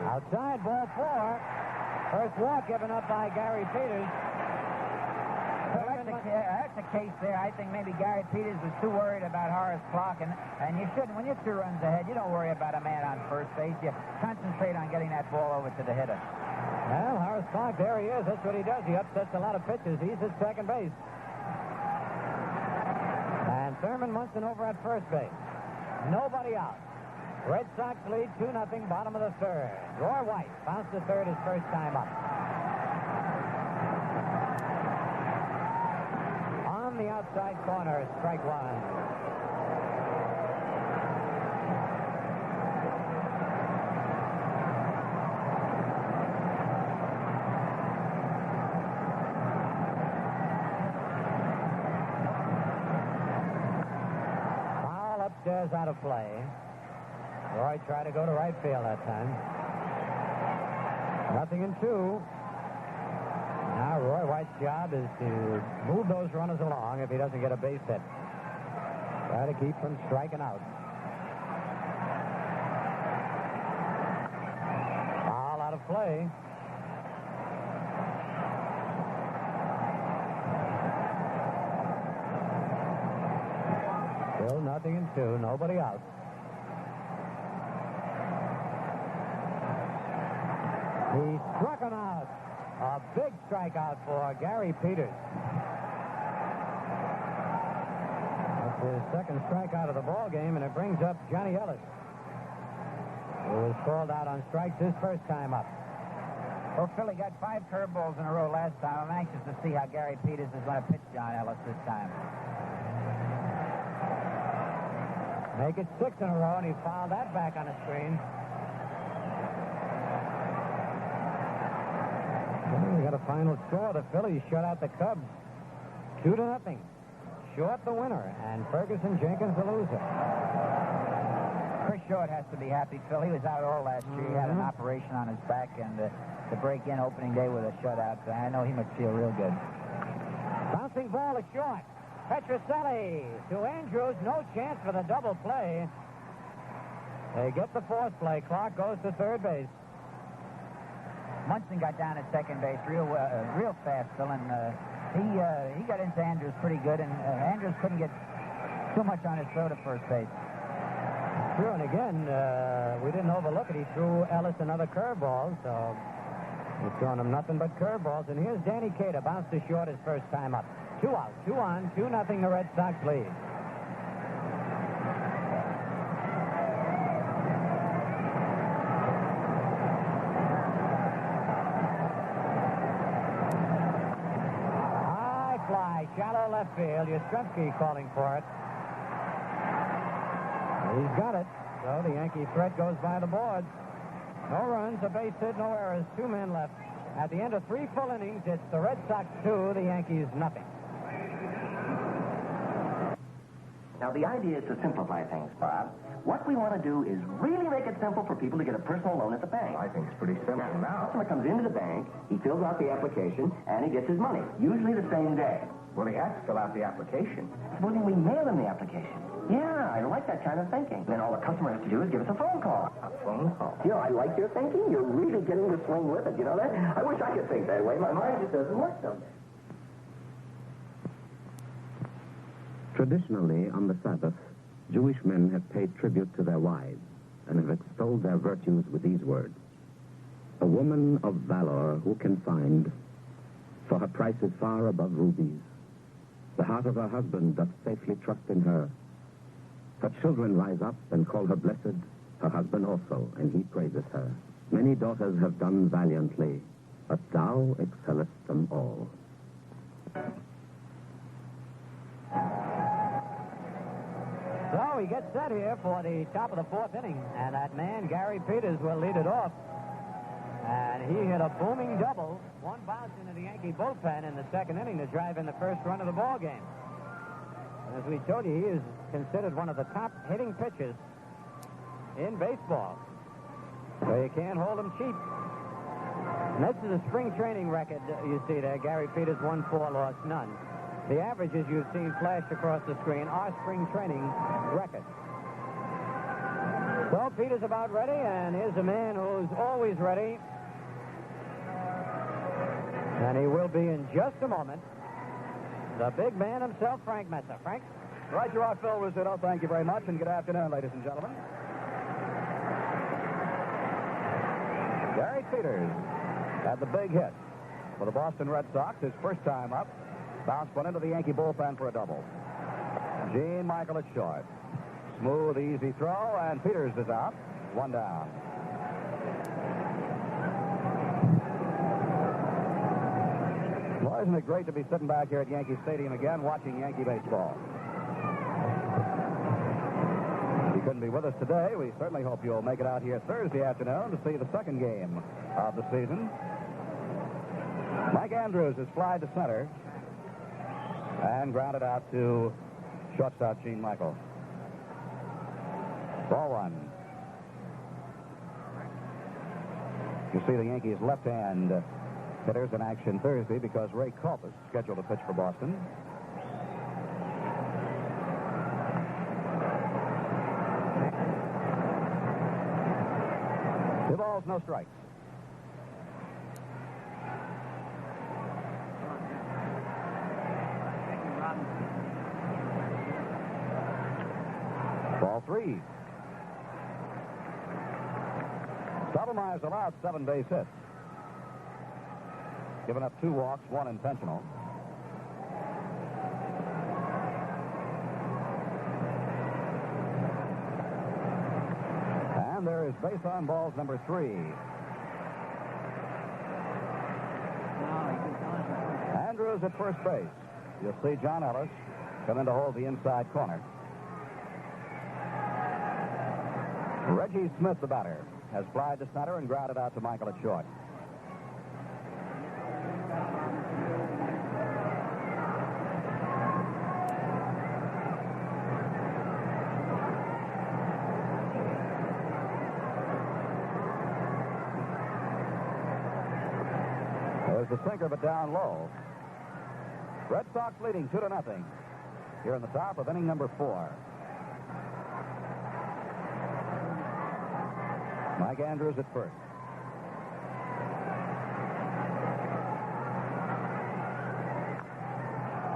Speaker 2: Outside, ball 4. First walk given up by Gary Peters.
Speaker 1: That's the case there. I think maybe Gary Peters was too worried about Horace Clarke, and you shouldn't. When you're 2 runs ahead, you don't worry about a man on first base. You concentrate on getting that ball over to the hitter.
Speaker 2: Well, Horace Clarke, there he is. That's what he does. He upsets a lot of pitches. He's at second base. And Thurman Munson over at first base. Nobody out. Red Sox lead 2-0, bottom of the third. Roy White bounced to third his first time up. On the outside corner, strike 1. Foul upstairs out of play. Roy tried to go to right field that time. 0-2. Now Roy White's job is to move those runners along if he doesn't get a base hit. Try to keep from striking out. play. Still 0-2, nobody out. He struck him out. A big strikeout for Gary Peters. That's his second strikeout of the ball game, and it brings up Johnny Ellis, who was called out on strikes his first time up.
Speaker 1: Well, Philly got 5 curveballs in a row last time. I'm anxious to see how Gary Peters is going to pitch John Ellis this time.
Speaker 2: Make it 6 in a row, and he fouled that back on the screen. We got a final score. The Phillies shut out the Cubs 2-0. Short the winner, and Ferguson Jenkins the loser.
Speaker 1: Chris Short has to be happy, Phil. He was out all last year. He had an operation on his back, and to break in opening day with a shutout, I know he must feel real good.
Speaker 2: Bouncing ball is short. Petrocelli to Andrews. No chance for the double play. They get the fourth play. Clark goes to third base.
Speaker 1: Munson got down at second base real fast, Phil, and he got into Andrews pretty good, and Andrews couldn't get too much on his throw to first base.
Speaker 2: True, and again, we didn't overlook it. He threw Ellis another curveball, so he's throwing him nothing but curveballs. And here's Danny Cater, bounced to short his first time up. 2 out, 2 on, 2-0 the Red Sox lead. High fly, shallow left field. Yastrzemski calling for it. He's got it. So the Yankee threat goes by the boards. No runs, a base hit, no errors, 2 men left. At the end of 3 full innings, it's the Red Sox 2, the Yankees nothing.
Speaker 13: Now, the idea is to simplify things, Bob. What we want to do is really make it simple for people to get a personal loan at the bank.
Speaker 11: I think it's pretty simple now.
Speaker 13: Customer comes into the bank, he fills out the application, and he gets his money, usually the same day.
Speaker 11: Well, he has to fill out the application.
Speaker 13: Supposing we mail him the application. Yeah, I like that kind of thinking. Then all the customer has to do is give us a phone call.
Speaker 11: A phone call?
Speaker 13: You know, I like your thinking. You're really getting the swing with it. You know that? I wish I could think that way. My mind just doesn't work some days.
Speaker 10: Traditionally, on the Sabbath, Jewish men have paid tribute to their wives and have extolled their virtues with these words. A woman of valor who can find, for her price is far above rubies. The heart of her husband doth safely trust in her. Her children rise up and call her blessed, her husband also, and he praises her. Many daughters have done valiantly, but thou excellest them all.
Speaker 2: So he gets set here for the top of the 4th inning, and that man, Gary Peters, will lead it off. And he hit a booming double, 1 bounce into the Yankee bullpen in the 2nd inning to drive in the first run of the ball game. As we told you, he is considered one of the top hitting pitchers in baseball. So you can't hold him cheap. And this is a spring training record you see there. Gary Peters 1-4, lost none. The averages you've seen flashed across the screen are spring training records. So Peters about ready, and here's a man who's always ready. And he will be in just a moment. The big man himself, Frank Messer. Frank?
Speaker 14: Right you are, Phil Rizzuto. Thank you very much, and good afternoon, ladies and gentlemen. Gary Peters had the big hit for the Boston Red Sox, his first time up. Bounce one into the Yankee bullpen for a double. Gene Michael at short. Smooth, easy throw, and Peters is out. 1 down. Well, isn't it great to be sitting back here at Yankee Stadium again watching Yankee baseball? If you couldn't be with us today, we certainly hope you'll make it out here Thursday afternoon to see the 2nd game of the season. Mike Andrews is fly to center and grounded out to shortstop Gene Michael. Ball 1. You see the Yankees' left-hand hitters in action Thursday because Ray Culp is scheduled to pitch for Boston. 2 balls, no strikes. Ball 3. Stottlemyre's allowed 7 base hits. Given up 2 walks, 1 intentional. And there is base on balls number 3. Andrews at first base. You'll see John Ellis come in to hold the inside corner. Reggie Smith, the batter, has flied to center and grounded out to Michael at short. There's the sinker, but down low. Red Sox leading 2-0 here in the top of inning number 4. Mike Andrews at first.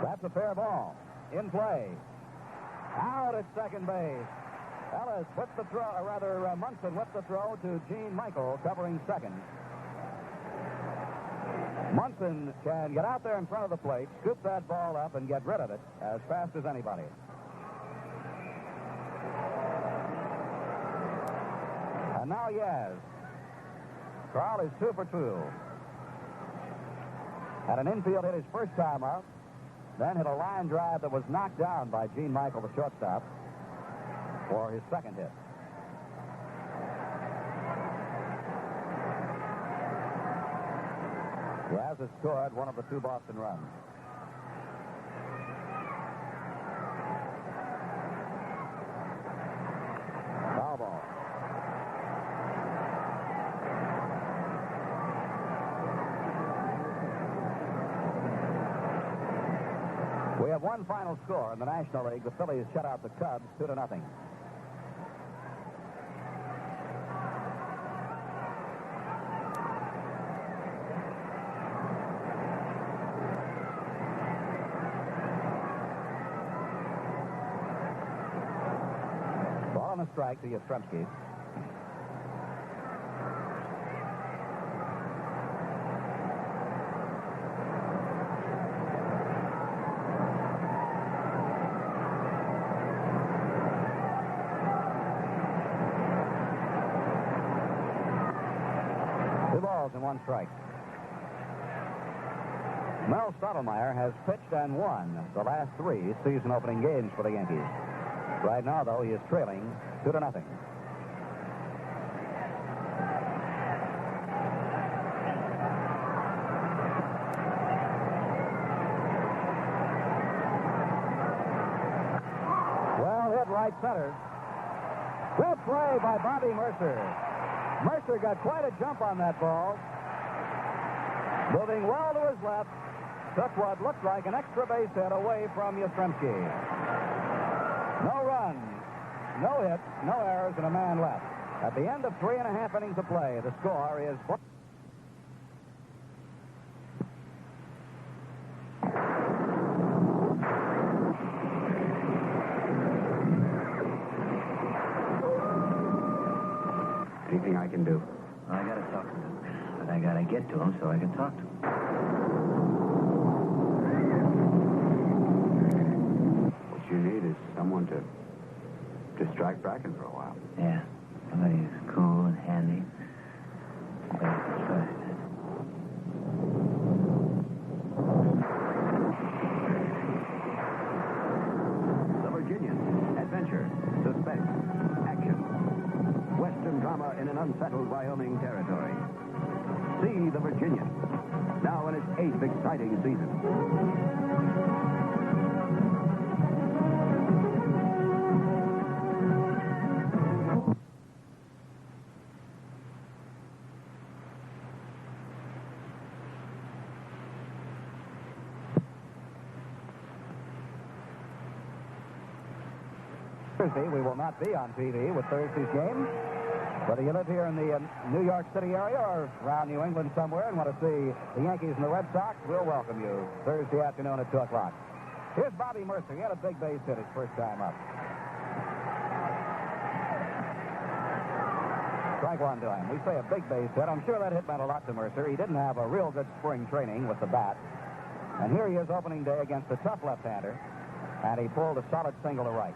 Speaker 14: That's a fair ball. In play. Out at second base. Ellis whipped the throw, or rather Munson whipped the throw to Gene Michael covering second. Munson can get out there in front of the plate, scoop that ball up, and get rid of it as fast as anybody. And now Yaz. Carl is 2 for 2. Had an infield hit his first time up, then hit a line drive that was knocked down by Gene Michael, the shortstop, for his second hit. Yaz has scored one of the 2 Boston runs. Foul ball. We have one final score in the National League. The Phillies shut out the Cubs 2-0. Ball on a strike to Yastrzemski. And 1 strike. Mel Stottlemyre has pitched and won the last 3 season opening games for the Yankees. Right now, though, he is trailing 2-0. Well hit right center. Good play by Bobby Mercer. Mercer got quite a jump on that ball. Moving well to his left. Took what looked like an extra base hit away from Yastrzemski. No runs, no hits, no errors, and a man left. At the end of 3.5 innings of play, the score is...
Speaker 10: Anything I can do?
Speaker 11: I got to talk to him. But I got to get to him so I can talk to him.
Speaker 10: What you need is someone to distract Bracken for a while.
Speaker 11: Yeah. Somebody who's cool and handy. Trust.
Speaker 4: The Virginian. Adventure. Suspense. Action. Western drama in an unsettled Wyoming territory. See The Virginian. Now in its 8th exciting season.
Speaker 14: Thursday, we will not be on TV with Thursday's game. Whether you live here in the New York City area or around New England somewhere and want to see the Yankees and the Red Sox, we'll welcome you Thursday afternoon at 2 o'clock. Here's Bobby Mercer. He had a big base hit his first time up. Strike one to him. We say a big base hit. I'm sure that hit meant a lot to Mercer. He didn't have a real good spring training with the bat. And here he is opening day against a tough left-hander. And he pulled a solid single to right.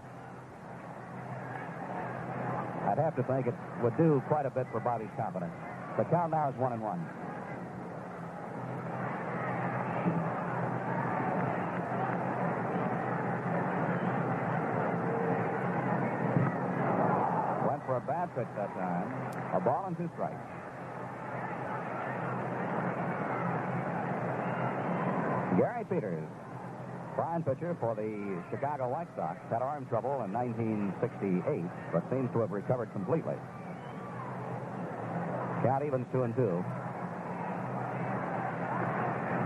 Speaker 14: I'd have to think it would do quite a bit for Bobby's confidence. The count now is 1-1. Went for a bad pitch that time. A ball and 2 strikes. Gary Peters, fine pitcher for the Chicago White Sox, had arm trouble in 1968, but seems to have recovered completely. Count evens 2-2.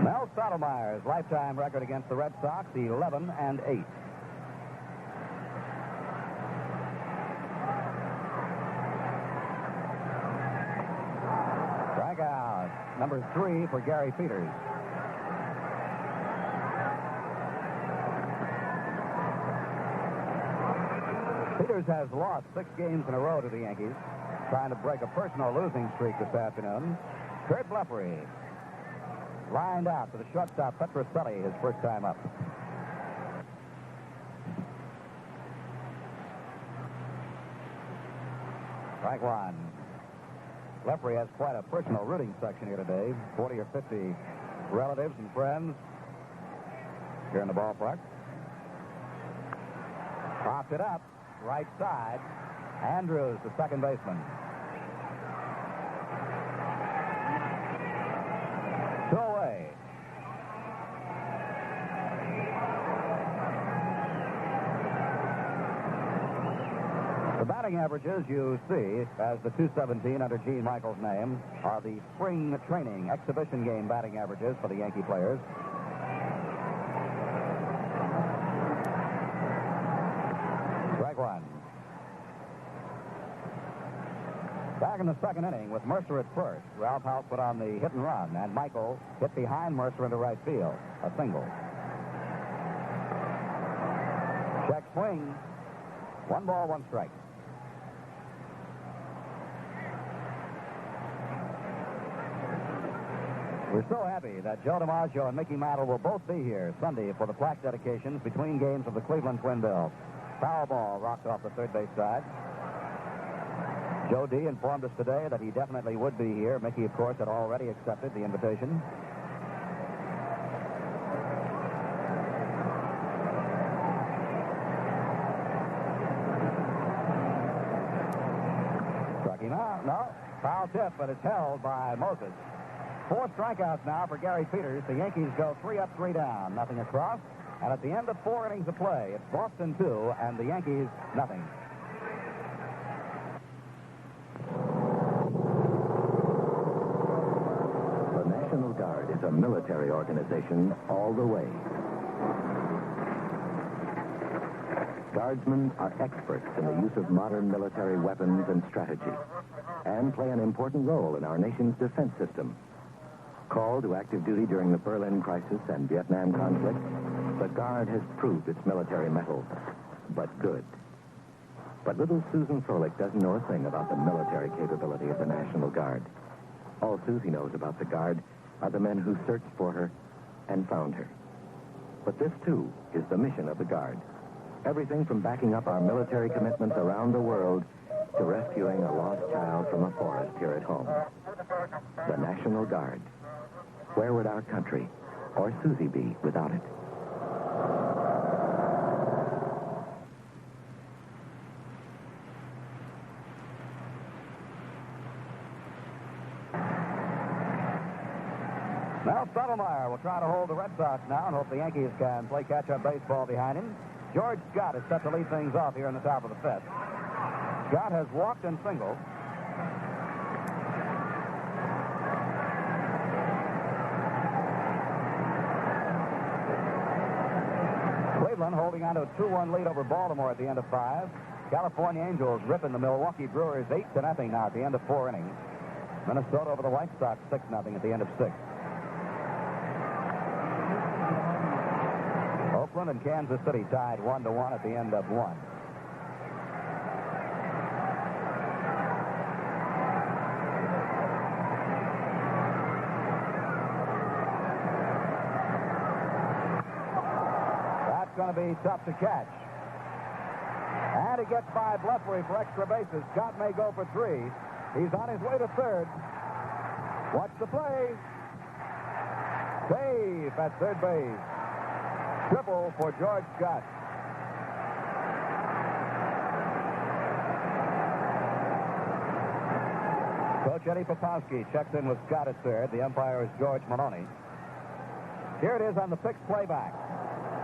Speaker 14: Mel Stottlemyre's lifetime record against the Red Sox, 11-8. Strikeout number 3 for Gary Peters. Peters has lost 6 games in a row to the Yankees, trying to break a personal losing streak this afternoon. Kurt Blefary lined out to the shortstop Petroselli his first time up. Strike one. Blefary has quite a personal rooting section here today. 40 or 50 relatives and friends here in the ballpark. Popped it up. Right side. Andrews, the second baseman. 2 away. The batting averages you see as the 217 under Gene Michael's name are the spring training exhibition game batting averages for the Yankee players. One. Back in the second inning with Mercer at first. Ralph House put on the hit and run, and Michael hit behind Mercer into right field. A single. Check swing. 1 ball, 1 strike. We're so happy that Joe DiMaggio and Mickey Mantle will both be here Sunday for the plaque dedications between games of the Cleveland Twin Bills. Foul ball rocked off the third base side. Joe D. informed us today that he definitely would be here. Mickey, of course, had already accepted the invitation. Struck him out. No. Foul tip, but it's held by Moses. 4 strikeouts now for Gary Peters. The Yankees go 3 up, 3 down. Nothing across. And at the end of 4 innings of play, it's Boston 2 and the Yankees nothing.
Speaker 4: The National Guard is a military organization all the way. Guardsmen are experts in the use of modern military weapons and strategy, and play an important role in our nation's defense system. Called to active duty during the Berlin crisis and Vietnam conflict, the Guard has proved its military mettle, but good. But little Susan Froelich doesn't know a thing about the military capability of the National Guard. All Susie knows about the Guard are the men who searched for her and found her. But this, too, is the mission of the Guard. Everything from backing up our military commitments around the world to rescuing a lost child from a forest here at home. The National Guard. Where would our country or Susie be without it?
Speaker 14: Now Stottlemyre will try to hold the Red Sox now and hope the Yankees can play catch-up baseball behind him. George Scott is set to lead things off here in the top of the 5th. Scott has walked and singled. Cleveland holding on to a 2-1 lead over Baltimore at the end of 5. California Angels ripping the Milwaukee Brewers 8-0 now at the end of 4 innings. Minnesota over the White Sox 6-0 at the end of 6. Oakland and Kansas City tied 1-1 at the end of 1. going to be tough to catch. And he gets by Blefary for extra bases. Scott may go for 3. He's on his way to third. Watch the play. Safe at third base. Triple for George Scott. Coach Eddie Popowski checks in with Scott at third. The umpire is George Maloney. Here it is on the fixed playback.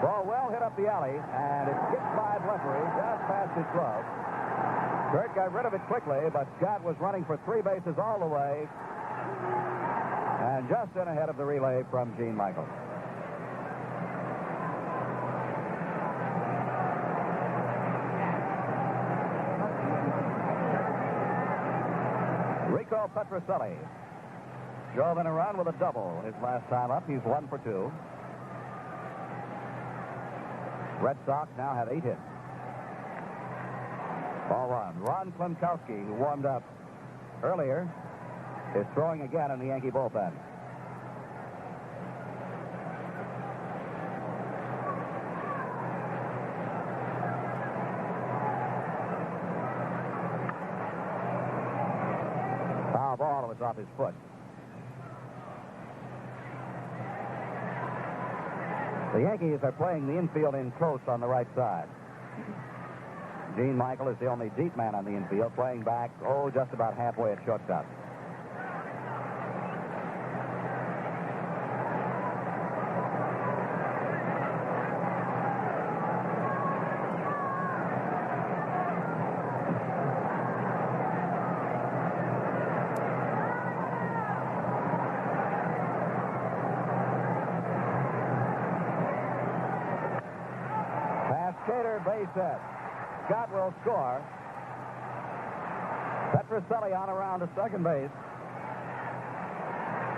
Speaker 14: Ball well hit up the alley, and it skipped by Blefary just past his glove. Kurt got rid of it quickly, but Scott was running for 3 bases all the way, and just in ahead of the relay from Gene Michael. Rico Petroselli drove in a run with a double his last time up. He's 1 for 2. Red Sox now have 8 hits. Ball 1. Ron Klimkowski, who warmed up earlier, is throwing again in the Yankee bullpen. Foul ball was off his foot. The Yankees are playing the infield in close on the right side. Gene Michael is the only deep man on the infield, playing back, just about halfway at shortstop. Base hit. Scott will score. Petroselli on around to second base.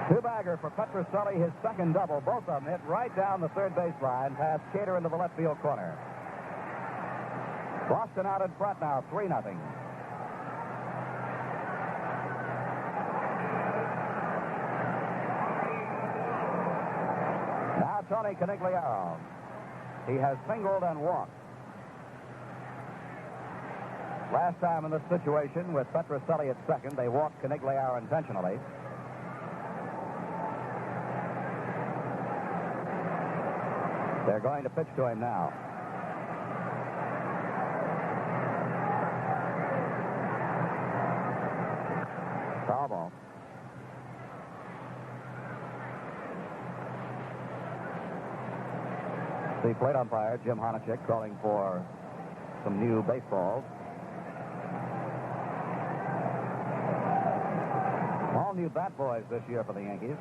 Speaker 14: 2-bagger for Petroselli, his second double. Both of them hit right down the third base line past Cater into the left field corner. Boston out in front now, 3-0. Now Tony Canigliaro. He has singled and walked. Last time in this situation with Petroselli at second, they walked Canigliaro intentionally. They're going to pitch to him now. Foul ball. The plate umpire, Jim Honachek, calling for some new baseballs. All new bat boys this year for the Yankees.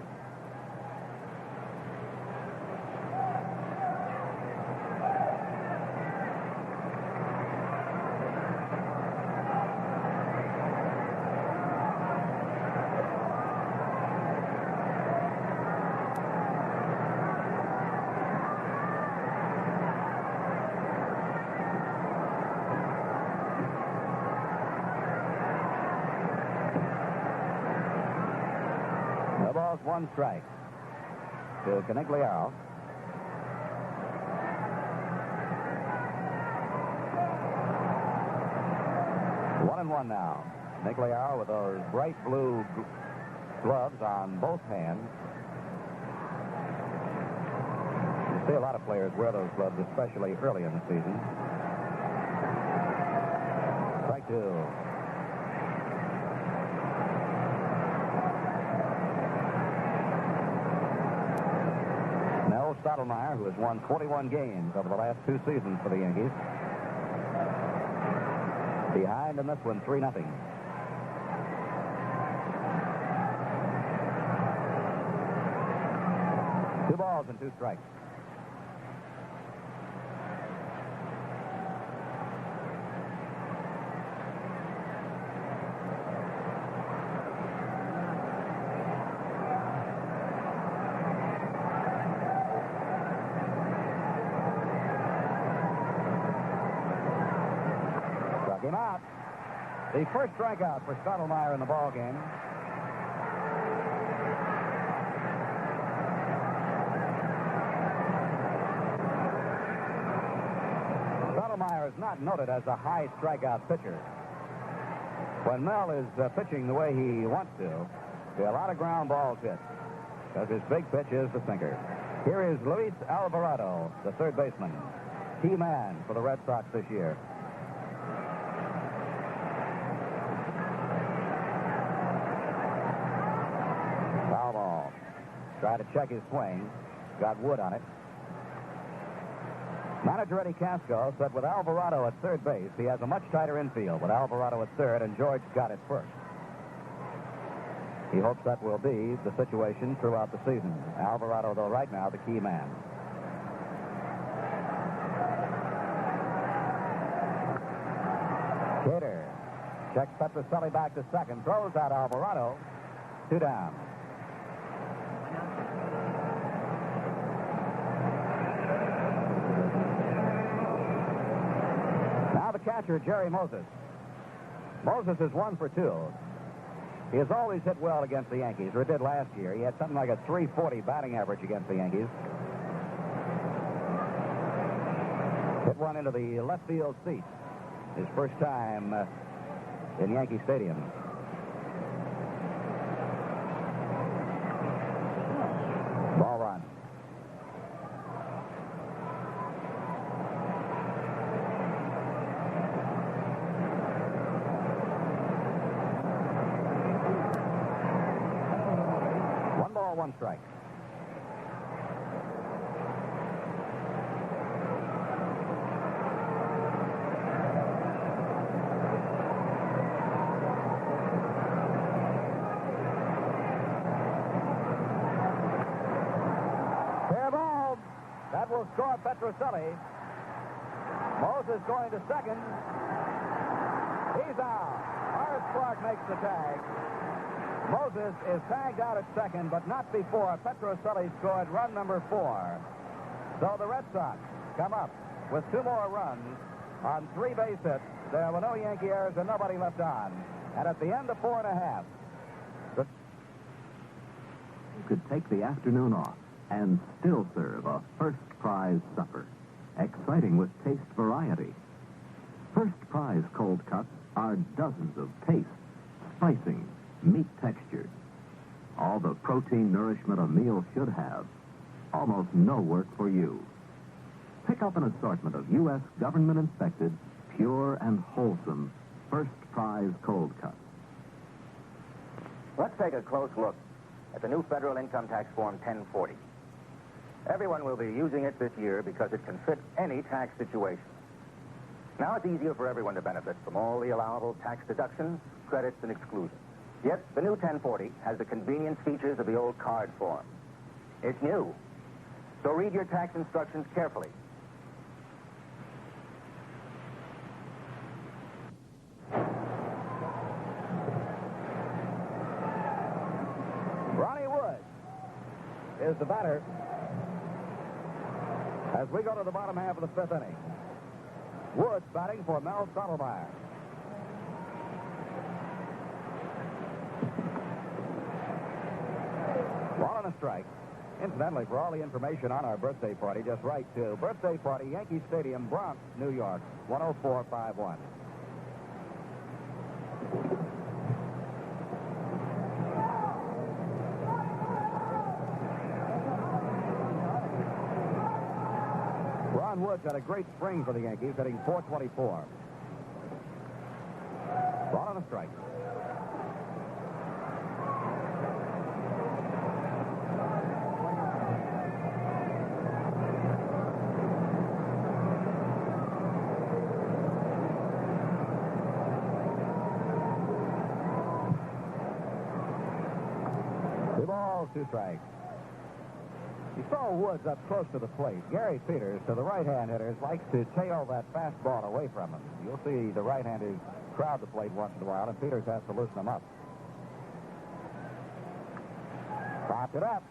Speaker 14: One strike to Canigliaro. One and one now. Canigliaro with those bright blue gloves on both hands. You see a lot of players wear those gloves, especially early in the season. Strike 2. Stottlemyre, who has won 41 games over the last 2 seasons for the Yankees. Behind in this one, 3-0. Two balls and 2 strikes. Him out. The first strikeout for Stottlemyre in the ball game. Stottlemyre is not noted as a high strikeout pitcher. When Mel is pitching the way he wants to, there are a lot of ground balls hit, because his big pitch is the sinker. Here is Luis Alvarado, the third baseman, key man for the Red Sox this year. Foul ball. Tried to check his swing. Got wood on it. Manager Eddie Casco said with Alvarado at third base, he has a much tighter infield with Alvarado at third, and George got it first. He hopes that will be the situation throughout the season. Alvarado, though, right now, the key man. Cater checks Petroselli back to second, throws out Alvarado. 2 down. Now the catcher, Jerry Moses. Moses is 1 for 2. He has always hit well against the Yankees, or did last year. He had something like a .340 batting average against the Yankees. Hit one into the left field seat. His first time in Yankee Stadium. Ball run. One strike. Fair ball. That will score Petroselli. Moses going to second. He's out. Horace Clark makes the tag. Moses is tagged out at second, but not before Petroselli scored run number 4. So the Red Sox come up with 2 more runs on 3 base hits. There were no Yankee errors and nobody left on. And at the end of 4 1/2,
Speaker 5: you could take the afternoon off and still serve a first prize supper. Exciting with taste variety. First prize cold cuts are dozens of taste, spicing, meat textures. All the protein nourishment a meal should have. Almost no work for you. Pick up an assortment of U.S. government-inspected, pure and wholesome first prize cold cuts.
Speaker 13: Let's take a close look at the new federal income tax form 1040. Everyone will be using it this year because it can fit any tax situation. Now it's easier for everyone to benefit from all the allowable tax deductions, credits, and exclusions. Yet, the new 1040 has the convenience features of the old card form. It's new. So read your tax instructions carefully.
Speaker 14: Ronnie Wood is the batter as we go to the bottom half of the 5th inning. Woods batting for Mel Stottlemyre. Ball and a strike. Incidentally, for all the information on our birthday party, just write to Birthday Party, Yankee Stadium, Bronx, New York, 10451. Ron Woods had a great spring for the Yankees, hitting .424. Ball and a strike. Balls, 2 strikes. You saw Woods up close to the plate. Gary Peters, to the right-hand hitters, likes to tail that fastball away from him. You'll see the right-handers crowd the plate once in a while, and Peters has to loosen them up. Popped it up.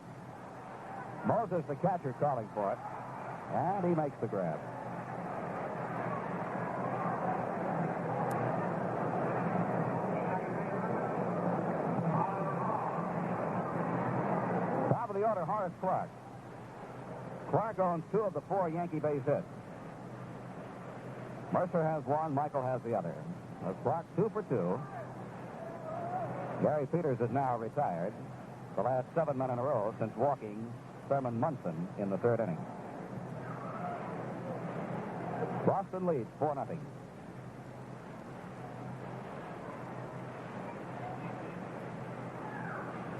Speaker 14: Moses, the catcher, calling for it, and he makes the grab. Top of the order, Horace Clark. Clark owns 2 of the 4 Yankee base hits. Mercer has one, Michael has the other. The clock 2 for 2. Gary Peters is now retired. The last 7 men in a row since walking Thurman Munson in the 3rd inning. Boston leads 4-0.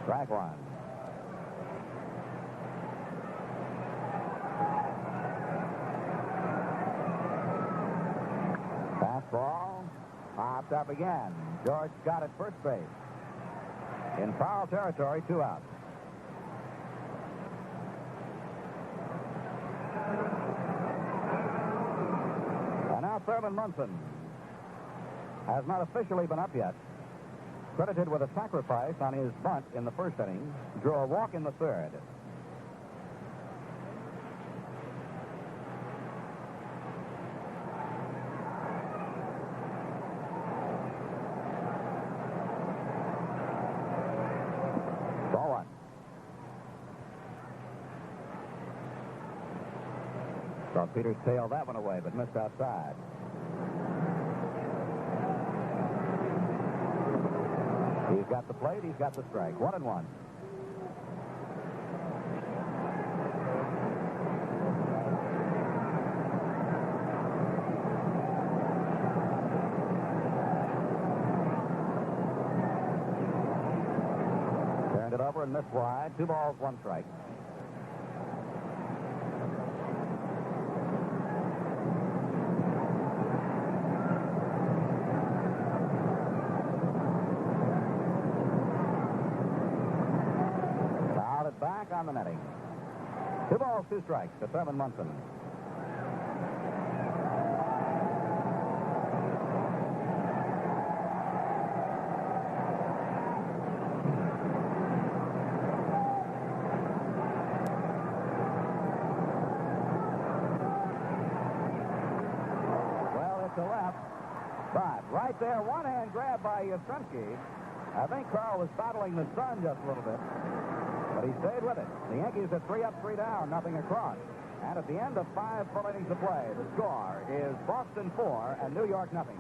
Speaker 14: Strike one. Fastball. Popped up again. George Scott at first base. In foul territory, 2 outs. And now Thurman Munson has not officially been up yet. Credited with a sacrifice on his bunt in the 1st inning. Drew a walk in the 3rd. Ball 1. Thought Peters tailed that one away, but missed outside. He's got the plate, he's got the strike. 1-1. Turned it over and missed wide. 2 balls, 1 strike. Back on the netting. 2 balls, 2 strikes to Thurman Munson. Well, it's a left, but right there, one-hand grab by Yastrzemski. I think Carl was battling the sun just a little bit. But he stayed with it. The Yankees are 3 up, 3 down, nothing across. And at the end of 5 full innings of play, the score is Boston 4 and New York nothing.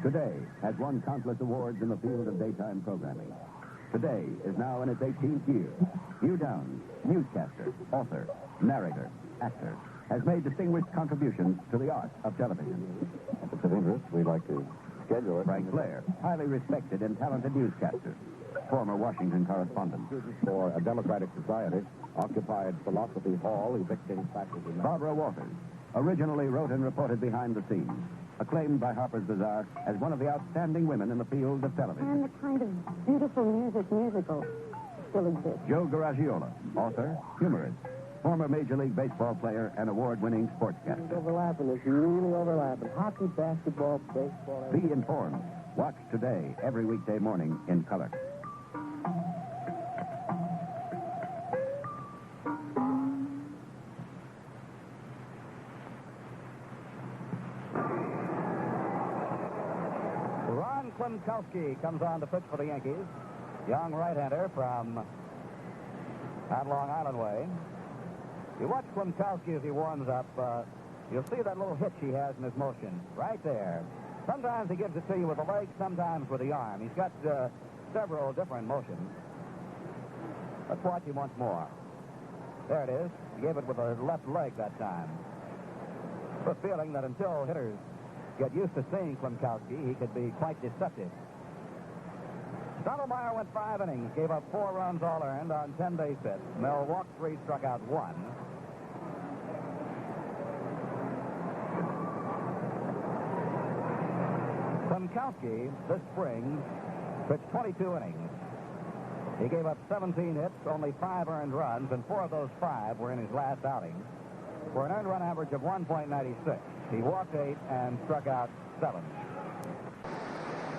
Speaker 15: Today has won countless awards in the field of daytime programming. Today is now in its 18th year. Hugh Downs, newscaster, author, narrator, actor, has made distinguished contributions to the art of television.
Speaker 16: If it's of interest, we'd like to schedule it.
Speaker 15: Frank Blair, highly respected and talented newscaster. Former Washington correspondent.
Speaker 16: For a democratic society, occupied Philosophy Hall, evicting faculty.
Speaker 15: Barbara Walters, originally wrote and reported behind the scenes. Acclaimed by Harper's Bazaar as one of the outstanding women in the field of television.
Speaker 17: And the kind of beautiful musical still exists.
Speaker 15: Joe Garagiola, author, humorist, former Major League Baseball player, and award-winning sportscaster.
Speaker 16: It's overlapping. It's really overlapping. Hockey, basketball, baseball.
Speaker 15: Be informed. Watch Today every weekday morning in color.
Speaker 14: Ron Klimkowski comes on to pitch for the Yankees. Young right-hander from on Long Island way. You watch Klimkowski as he warms up, you'll see that little hitch he has in his motion right there. Sometimes he gives it to you with the leg, sometimes with the arm. He's got several different motions. Let's watch him once more. There it is. He gave it with the left leg that time. The feeling that until hitters get used to seeing Klimkowski, he could be quite deceptive. Stottlemyre went 5 innings, gave up 4 runs all earned on 10 base hits. Mel walked 3, struck out 1. Klimkowski this spring pitched 22 innings. He gave up 17 hits, only 5 earned runs, and 4 of those 5 were in his last outing for an earned run average of 1.96. He walked 8 and struck out 7.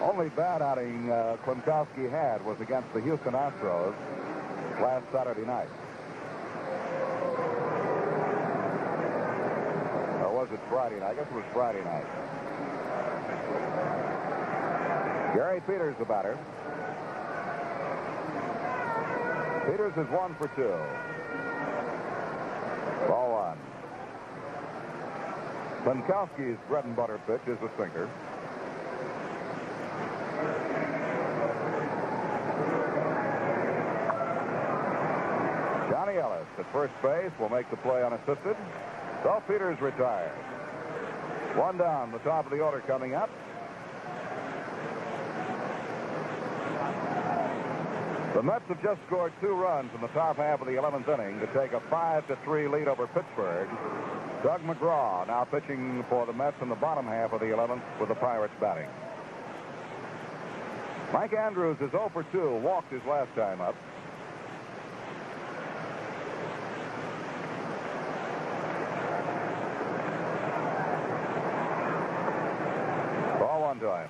Speaker 18: Only bad outing Klimkowski had was against the Houston Astros last Saturday night. Or was it Friday night? I guess it was Friday night. Gary Peters, the batter. Peters is 1 for 2. Ball 1. Kwiatkowski's bread and butter pitch is a sinker. Johnny Ellis at first base will make the play unassisted. So Peters retires. One down, the top of the order coming up. The Mets have just scored 2 runs in the top half of the 11th inning to take a 5-3 lead over Pittsburgh. Doug McGraw now pitching for the Mets in the bottom half of the 11th with the Pirates batting. Mike Andrews is 0 for 2, walked his last time up. Ball 1 to him.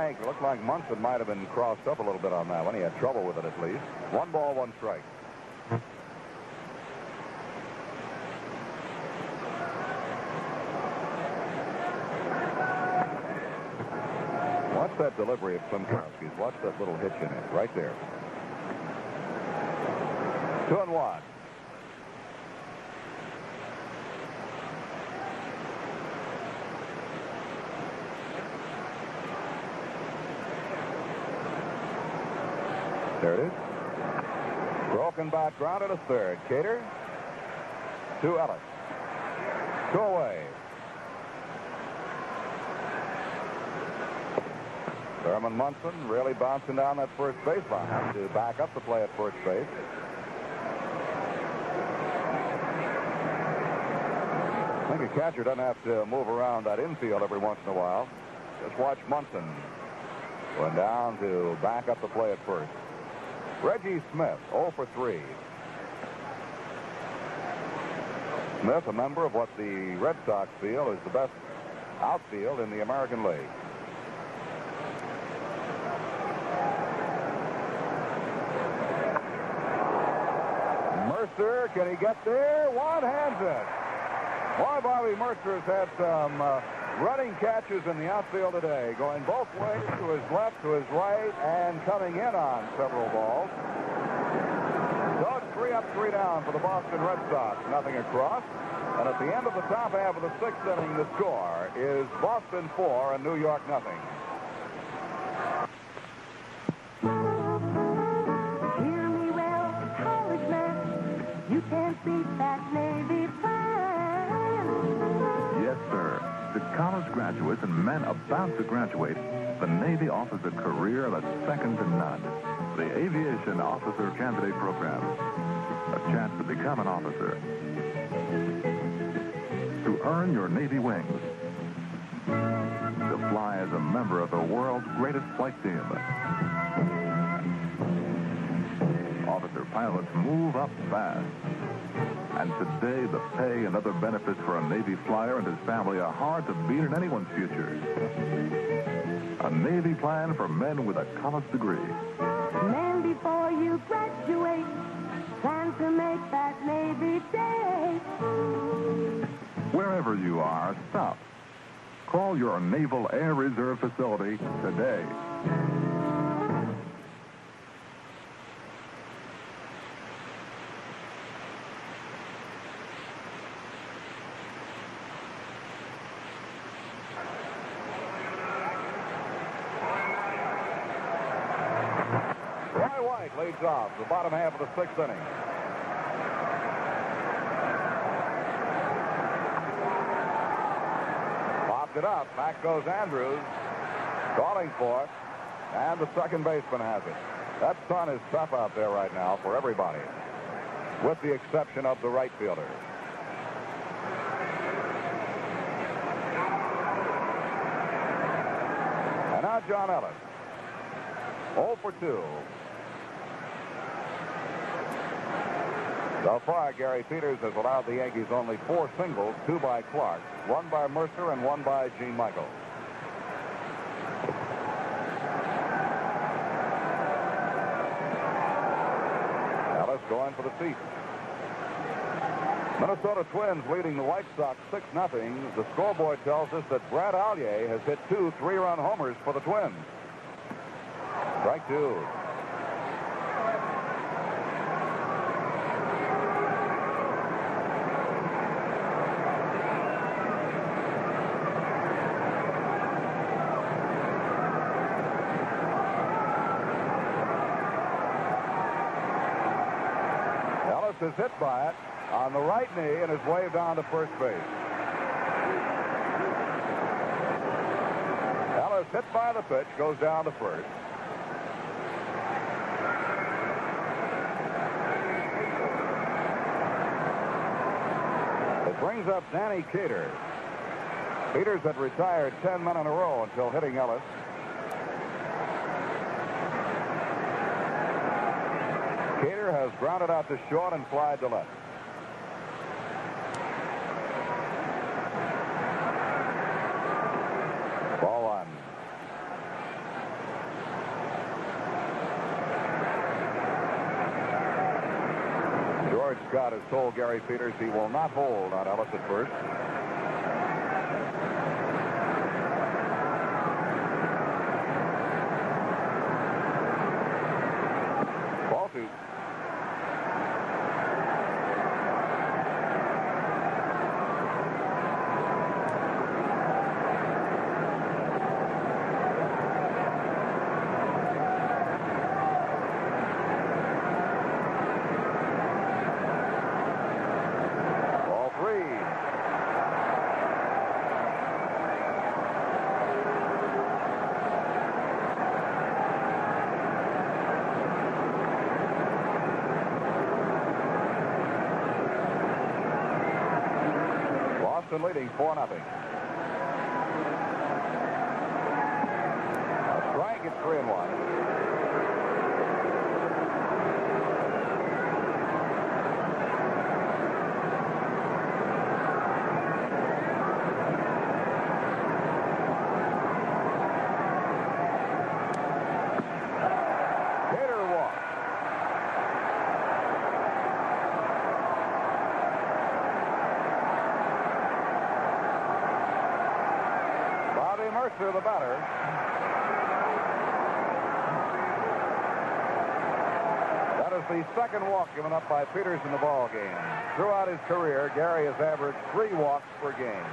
Speaker 18: It looked like Munson might have been crossed up a little bit on that one. He had trouble with it at least. 1 ball, 1 strike. Watch that delivery of Kwiatkowski's. Watch that little hitch in it right there. 2-1. There it is. Broken bat, grounded to third. Cater to Ellis. 2 away. Thurman Munson really bouncing down that first baseline to back up the play at first base. I think a catcher doesn't have to move around that infield every once in a while. Just watch Munson going down to back up the play at first. Reggie Smith, 0 for 3. Smith, a member of what the Red Sox feel is the best outfield in the American League. Mercer, can he get there? One-hands it. Boy, Bobby Mercer has had some running catches in the outfield today, going both ways, to his left, to his right, and coming in on several balls. So it's 3 up, 3 down for the Boston Red Sox. Nothing across. And at the end of the top half of the 6th inning, the score is Boston 4 and New York nothing.
Speaker 8: Hear me well, college man. You can't beat that Navy plan.
Speaker 6: Yes, sir. To college graduates and men about to graduate, the Navy offers a career that's second to none. The Aviation Officer Candidate Program. A chance to become an officer. To earn your Navy wings. To fly as a member of the world's greatest flight team. Officer pilots move up fast. And today, the pay and other benefits for a Navy flyer and his family are hard to beat in anyone's future. A Navy plan for men with a college degree.
Speaker 8: Men, before you graduate, plan to make that Navy day.
Speaker 6: Wherever you are, stop. Call your Naval Air Reserve facility today.
Speaker 18: Leads off the bottom half of the 6th inning. Popped it up. Back goes Andrews. Calling for it. And the second baseman has it. That sun is tough out there right now for everybody, with the exception of the right fielder. And now John Ellis. 0 for 2. So far, Gary Peters has allowed the Yankees only 4 singles, 2 by Clark, 1 by Mercer, and 1 by Gene Michael. Ellis going for the seat. Minnesota Twins leading the White Sox 6-0. The scoreboard tells us that Brad Allier has hit 2 3-run homers for the Twins. Strike 2. Ellis is hit by it on the right knee and is waved down to first base. Ellis hit by the pitch, goes down to first. It brings up Danny Cater. Peters had retired 10 men in a row until hitting Ellis. Cater has grounded out to short and flied to left. Ball 1. George Scott has told Gary Peters he will not hold on Ellis at first. Ball 2. Leading 4-0. A strike at 3-1. Cater walks. Mercer, the batter. That is the second walk given up by Peters in the ball game. Throughout his career, Gary has averaged 3 walks per game.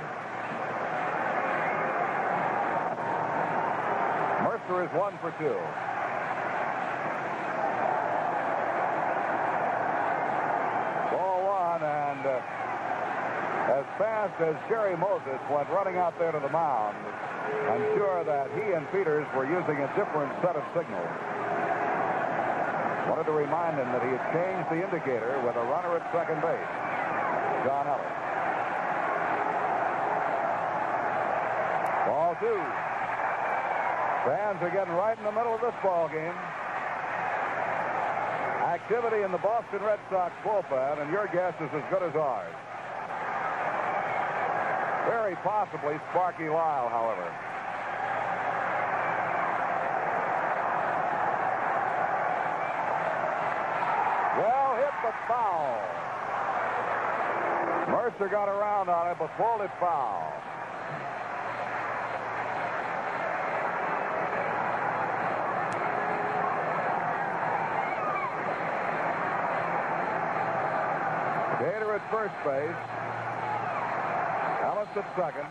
Speaker 18: Mercer is 1 for 2. Ball 1, and as fast as Jerry Moses went running out there to the mound, I'm sure that he and Peters were using a different set of signals. Wanted to remind him that he had changed the indicator with a runner at second base, John Ellis. Ball 2. Fans are getting right in the middle of this ball game. Activity in the Boston Red Sox bullpen, and your guess is as good as ours. Very possibly Sparky Lyle, however. Well hit, but foul. Mercer got around on it, but pulled it foul. Cater at first base. Ellis at second.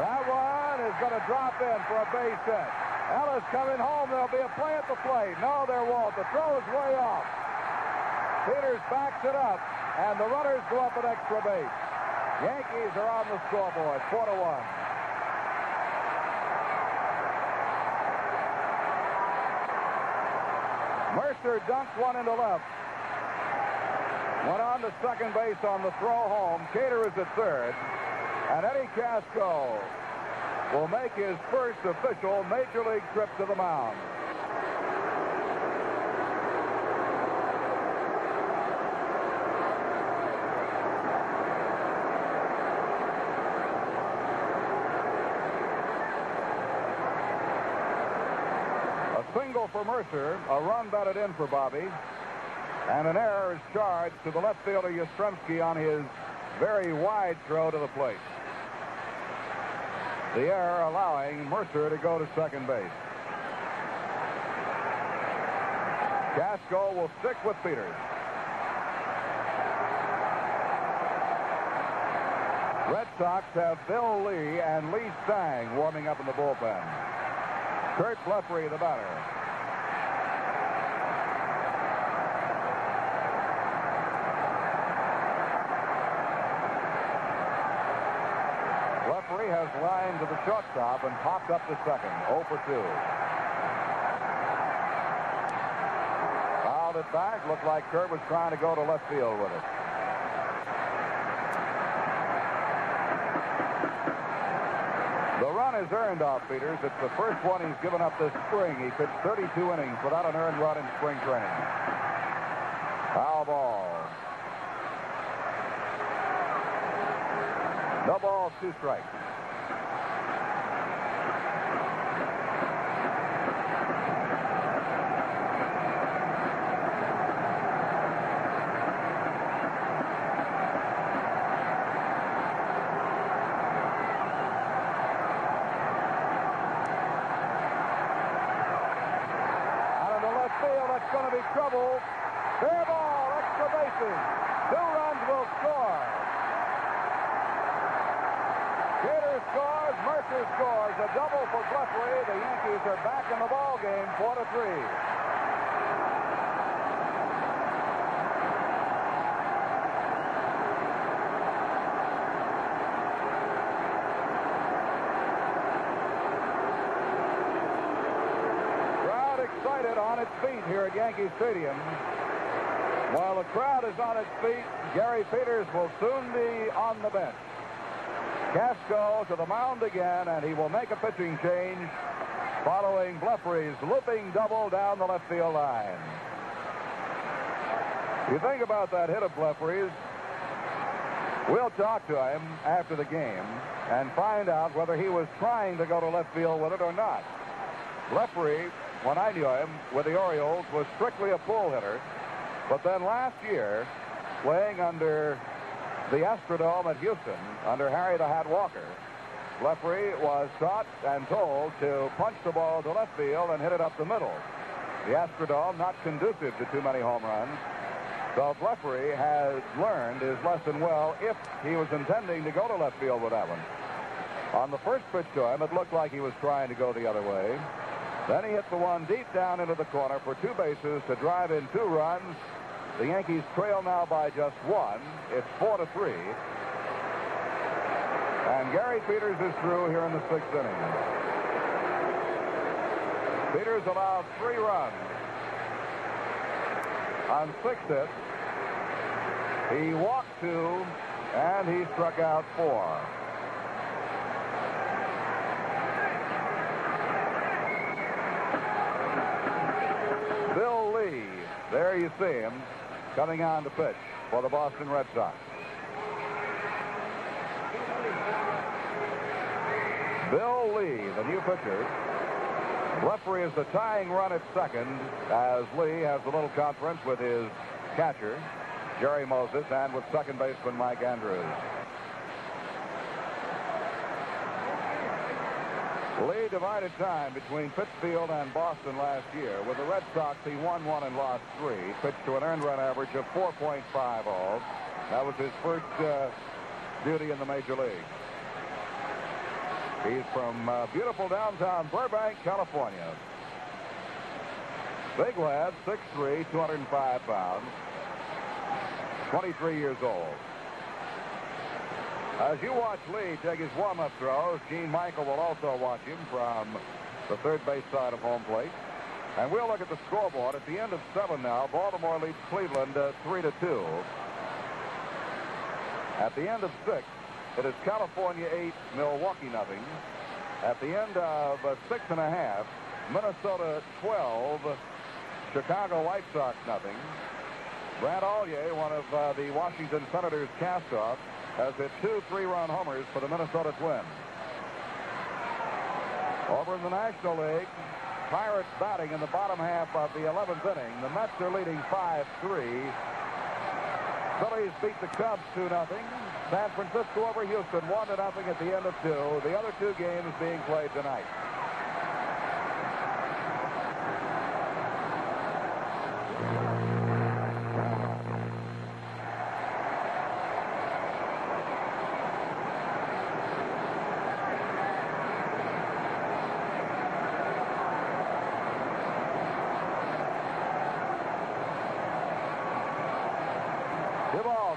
Speaker 18: That one is going to drop in for a base hit. Ellis coming home. There'll be a play at the plate. No, there won't. The throw is way off. Peters backs it up, and the runners go up at extra base. Yankees are on the scoreboard, 4-1. Mercer dunked one into left. Went on to second base on the throw home. Cater is at third. And Eddie Casco will make his first official Major League trip to the mound. A single for Mercer, a run batted in for Bobby. And an error is charged to the left fielder Yastrzemski on his very wide throw to the plate. The error allowing Mercer to go to second base. Casco will stick with Peters. Red Sox have Bill Lee and Lee Stang warming up in the bullpen. Kurt Blefary, the batter. Blefary has lined to the shortstop and popped up to second. 0 for 2. Fouled it back. Looked like Kurt was trying to go to left field with it. The run is earned off Peters. It's the first one he's given up this spring. He pitched 32 innings without an earned run in spring training. Foul ball. No balls, 2 strikes. Going to be trouble. Fair ball, extra bases. 2 runs will score. Peters scores, Mercer scores. A double for Blefary. The Yankees are back in the ball game, 4-3. Excited on its feet here at Yankee Stadium. While the crowd is on its feet, Gary Peters will soon be on the bench. Casco to the mound again, and he will make a pitching change following Blefary's looping double down the left field line. You think about that hit of Blefary's. We'll talk to him after the game and find out whether he was trying to go to left field with it or not. Blefary, when I knew him with the Orioles, was strictly a pull hitter. But then last year, playing under the Astrodome at Houston, under Harry the Hat Walker, Blefary was taught and told to punch the ball to left field and hit it up the middle. The Astrodome not conducive to too many home runs. So Blefary has learned his lesson well if he was intending to go to left field with that one. On the first pitch to him, it looked like he was trying to go the other way. Then he hit the one deep down into the corner for 2 bases to drive in 2 runs. The Yankees trail now by just 1. It's 4-3. And Gary Peters is through here in the 6th inning. Peters allowed 3 runs on 6 hits. He walked 2, and he struck out 4. Bill Lee, there you see him, coming on to pitch for the Boston Red Sox. Bill Lee, the new pitcher. Blefary is the tying run at second as Lee has a little conference with his catcher, Jerry Moses, and with second baseman Mike Andrews. Lee divided time between Pittsfield and Boston last year. With the Red Sox, he won 1 and lost 3. Pitched to an earned run average of 4.5 all. That was his first duty in the major league. He's from beautiful downtown Burbank, California. Big lad, 6'3", 205 pounds, 23 years old. As you watch Lee take his warm-up throws, Gene Michael will also watch him from the third base side of home plate. And we'll look at the scoreboard. At the end of 7 now, Baltimore leads Cleveland 3-2. At the end of 6, it is California 8, Milwaukee nothing. At the end of 6.5, Minnesota 12, Chicago White Sox nothing. Brant Ollier, one of the Washington Senators' cast-offs, has hit 2 3-run homers for the Minnesota Twins. Over in the National League, Pirates batting in the bottom half of the 11th inning. The Mets are leading 5-3. Phillies beat the Cubs 2-0. San Francisco over Houston 1-0 at the end of 2. The other 2 games being played tonight.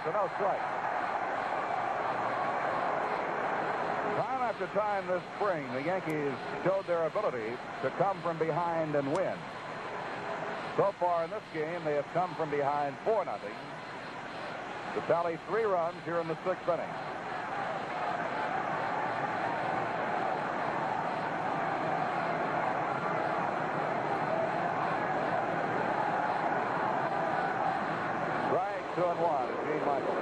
Speaker 18: No strike. Time after time this spring, the Yankees showed their ability to come from behind and win. So far in this game, they have come from behind 4-0 to tally 3 runs here in the 6th inning. Strike 2-1. Gene Michael.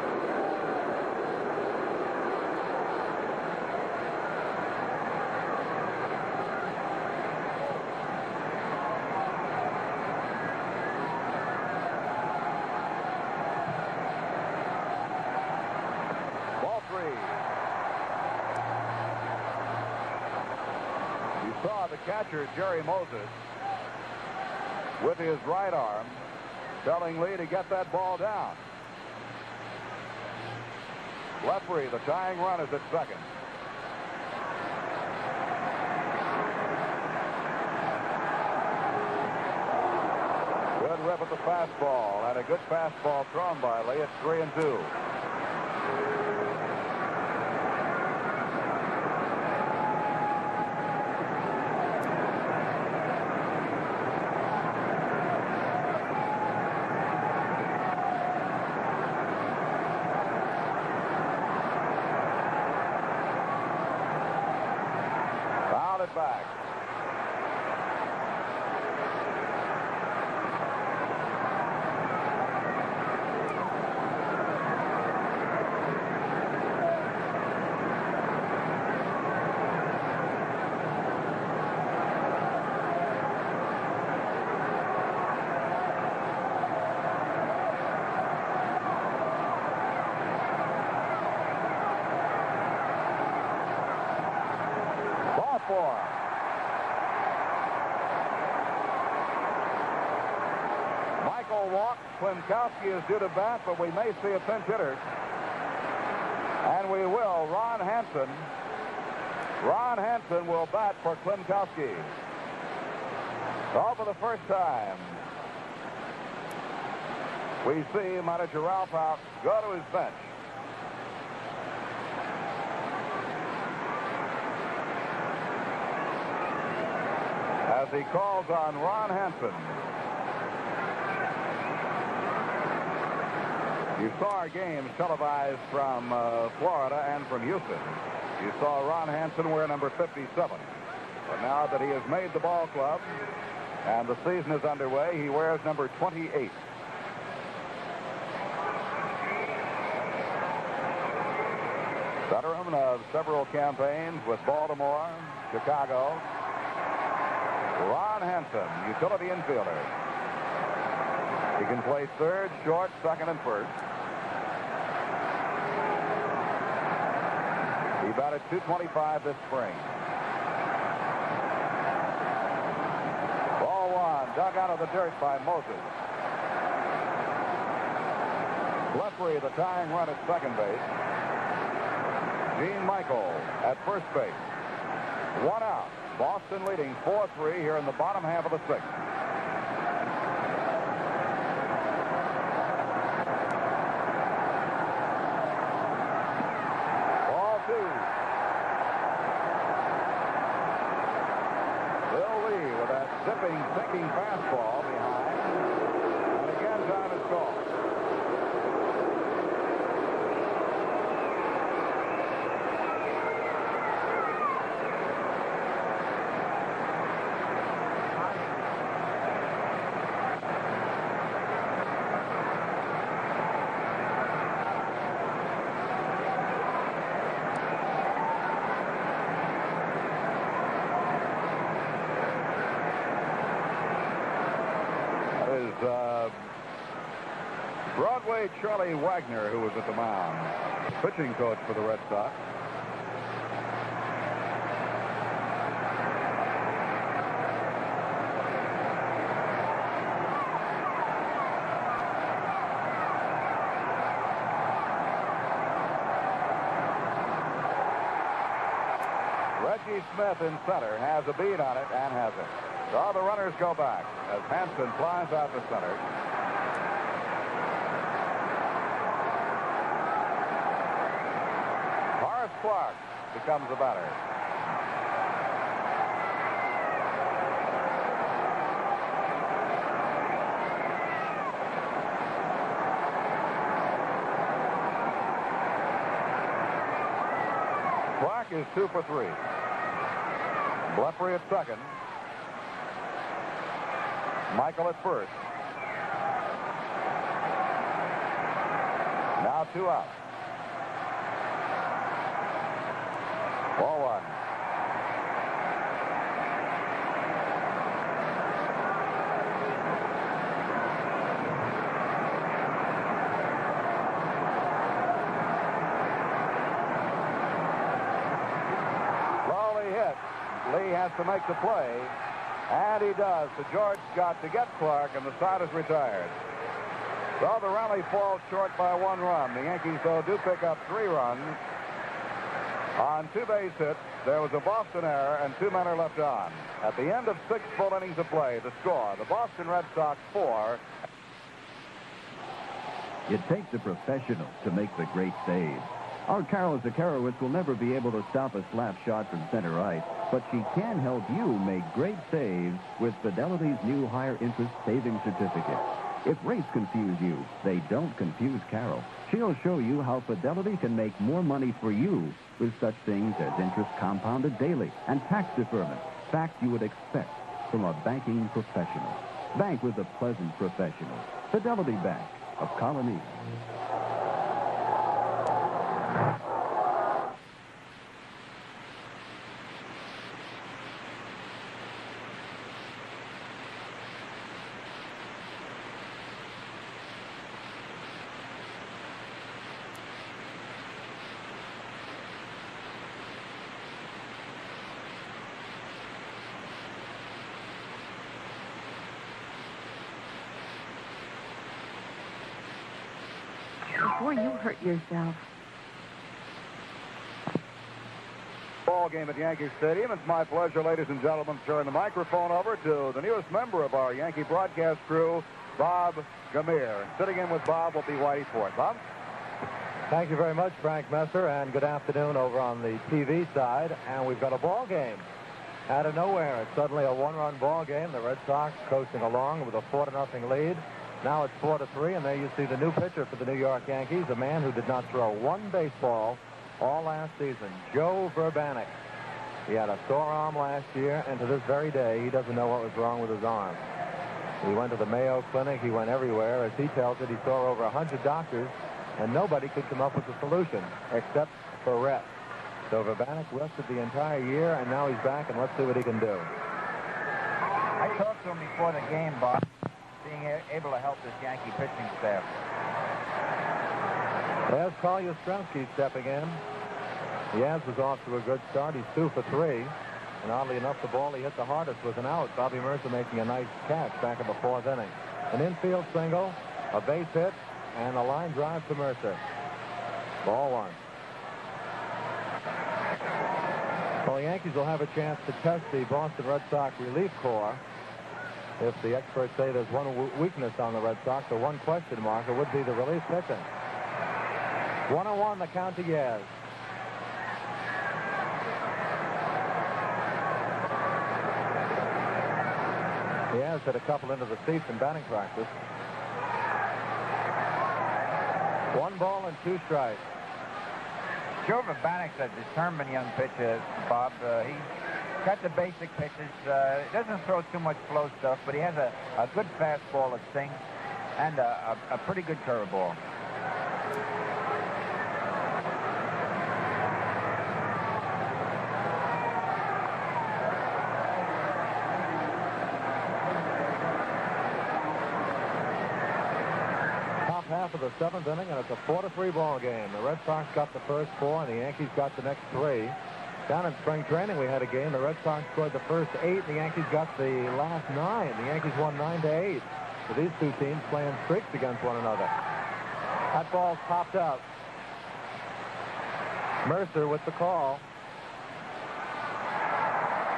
Speaker 18: Ball 3. You saw the catcher, Jerry Moses, with his right arm, telling Lee to get that ball down. Leffery, the tying run, is at second. Good rip at the fastball, and a good fastball thrown by Lee at 3-2. Back. Ball 4. Michael walks. Klimkowski is due to bat, but we may see a pinch hitter. And we will. Ron Hansen. Ron Hansen will bat for Klimkowski. So for the first time, we see manager Ralph Houk go to his bench. As he calls on Ron Hansen. You saw our games televised from Florida and from Houston. You saw Ron Hansen wear number 57. But now that he has made the ball club and the season is underway, he wears number 28. Veteran of several campaigns with Baltimore, Chicago, Ron Hansen, utility infielder. He can play third, short, second, and first. He batted .225 this spring. Ball 1, dug out of the dirt by Moses. Leffery, the tying run at second base. Gene Michael at first base. 1 out. Boston leading 4-3 here in the bottom half of the 6th. Ball 2. Bill Lee with that zipping, sinking fastball behind. And again, time is called. Broadway Charlie Wagner, who was at the mound, pitching coach for the Red Sox. Reggie Smith in center has a beat on it and has it. So the runners go back as Hanson flies out to center. Horace Clark becomes the batter. Clark is 2 for 3. Bleppery at second. Michael at first. Now 2 out. Ball 1. Slowly hit. Lee has to make the play, and he does. So George got to get Clark, and the side is retired. So the rally falls short by 1 run. The Yankees, though, do pick up 3 runs. On 2 base hits, there was a Boston error, and 2 men are left on. At the end of 6 full innings of play, the score, the Boston Red Sox 4.
Speaker 15: It takes a professional to make the great save. Our Carol Zakarowicz will never be able to stop a slap shot from center ice, but she can help you make great saves with Fidelity's new higher interest savings certificate. If rates confuse you, they don't confuse Carol. She'll show you how Fidelity can make more money for you with such things as interest compounded daily and tax deferment, facts you would expect from a banking professional. Bank with a pleasant professional. Fidelity Bank of Colony.
Speaker 7: Before you hurt yourself.
Speaker 18: Ball game at Yankee Stadium. It's my pleasure, ladies and gentlemen, to turn the microphone over to the newest member of our Yankee broadcast crew, Bob Gamere. Sitting in with Bob will be Whitey Ford. Bob?
Speaker 2: Thank you very much, Frank Messer, and good afternoon over on the TV side. And we've got a ball game. Out of nowhere, it's suddenly a 1-run ball game. The Red Sox coasting along with a 4-0 lead. Now it's 4-3, and there you see the new pitcher for the New York Yankees, a man who did not throw one baseball all last season, Joe Verbanek. He had a sore arm last year, and to this very day, he doesn't know what was wrong with his arm. He went to the Mayo Clinic. He went everywhere. As he tells it, he saw over 100 doctors, and nobody could come up with a solution except for rest. So Verbanek rested the entire year, and now he's back, and let's see what he can do.
Speaker 1: I talked to him before the game, Bob, being able to help this Yankee pitching staff.
Speaker 2: There's Carl Yastrzemski stepping in. Yaz was off to a good start. He's 2 for 3. And oddly enough, the ball he hit the hardest was an out. Bobby Mercer making a nice catch back in the 4th inning. An infield single, a base hit, and a line drive to Mercer. Ball 1. Well, the Yankees will have a chance to test the Boston Red Sox relief corps. If the experts say there's one weakness on the Red Sox, or one question mark, it would be the relief pitching. 1-1, the count to Yaz. Yaz hit a couple into the seats in batting practice. 1 ball and 2 strikes.
Speaker 1: Joe Verbanek's a determined young pitcher, Bob. He's got the basic pitches. Doesn't throw too much flow stuff, but he has a good fastball that sings and a pretty good curveball.
Speaker 19: of the 7th inning, and it's a 4-3 ball game. The Red Sox got the first 4, and the Yankees got the next 3. Down in spring training, we had a game. The Red Sox scored the first 8, and the Yankees got the last 9. The Yankees won 9-8. So these two teams playing streaks against one another. That ball's popped up. Mercer with the call.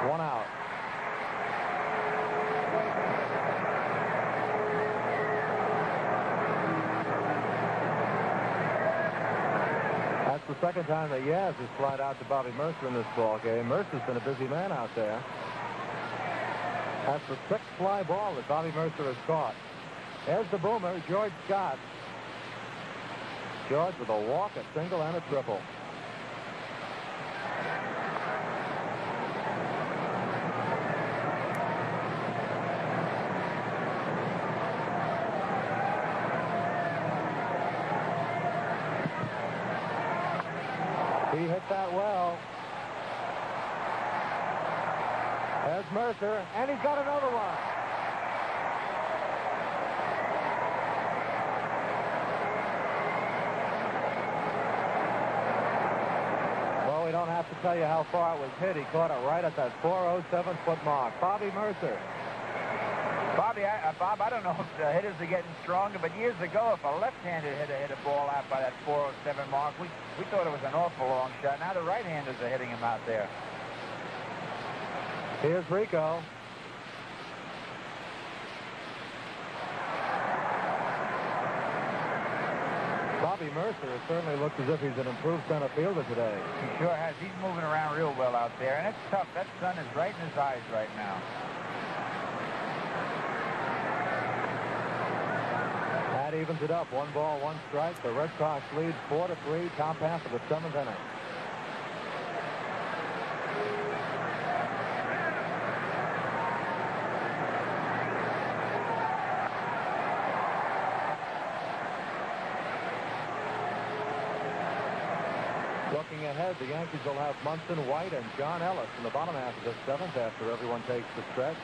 Speaker 19: 1 out. That's the second time that Yaz has flied out to Bobby Mercer in this ball game. Mercer's been a busy man out there. That's the 6th fly ball that Bobby Mercer has caught. There's the boomer, George Scott. George with a walk, a single, and a triple. He hit that well. There's Mercer, and he's got another one. Well, we don't have to tell you how far it was hit. He caught it right at that 407-foot mark. Bobby Mercer.
Speaker 1: Bob, I don't know if the hitters are getting stronger, but years ago, if a left-handed hitter hit a ball out by that 407 mark, we thought it was an awful long shot. Now the right-handers are hitting him out there.
Speaker 19: Here's Rico. Bobby Mercer certainly looks as if he's an improved center fielder today.
Speaker 1: He sure has. He's moving around real well out there, and it's tough. That sun is right in his eyes right now.
Speaker 19: That evens it up. 1 ball, 1 strike. The Red Sox lead 4-3, top half of the 7th inning. Looking ahead, the Yankees will have Munson, White, and John Ellis in the bottom half of the 7th after everyone takes the stretch.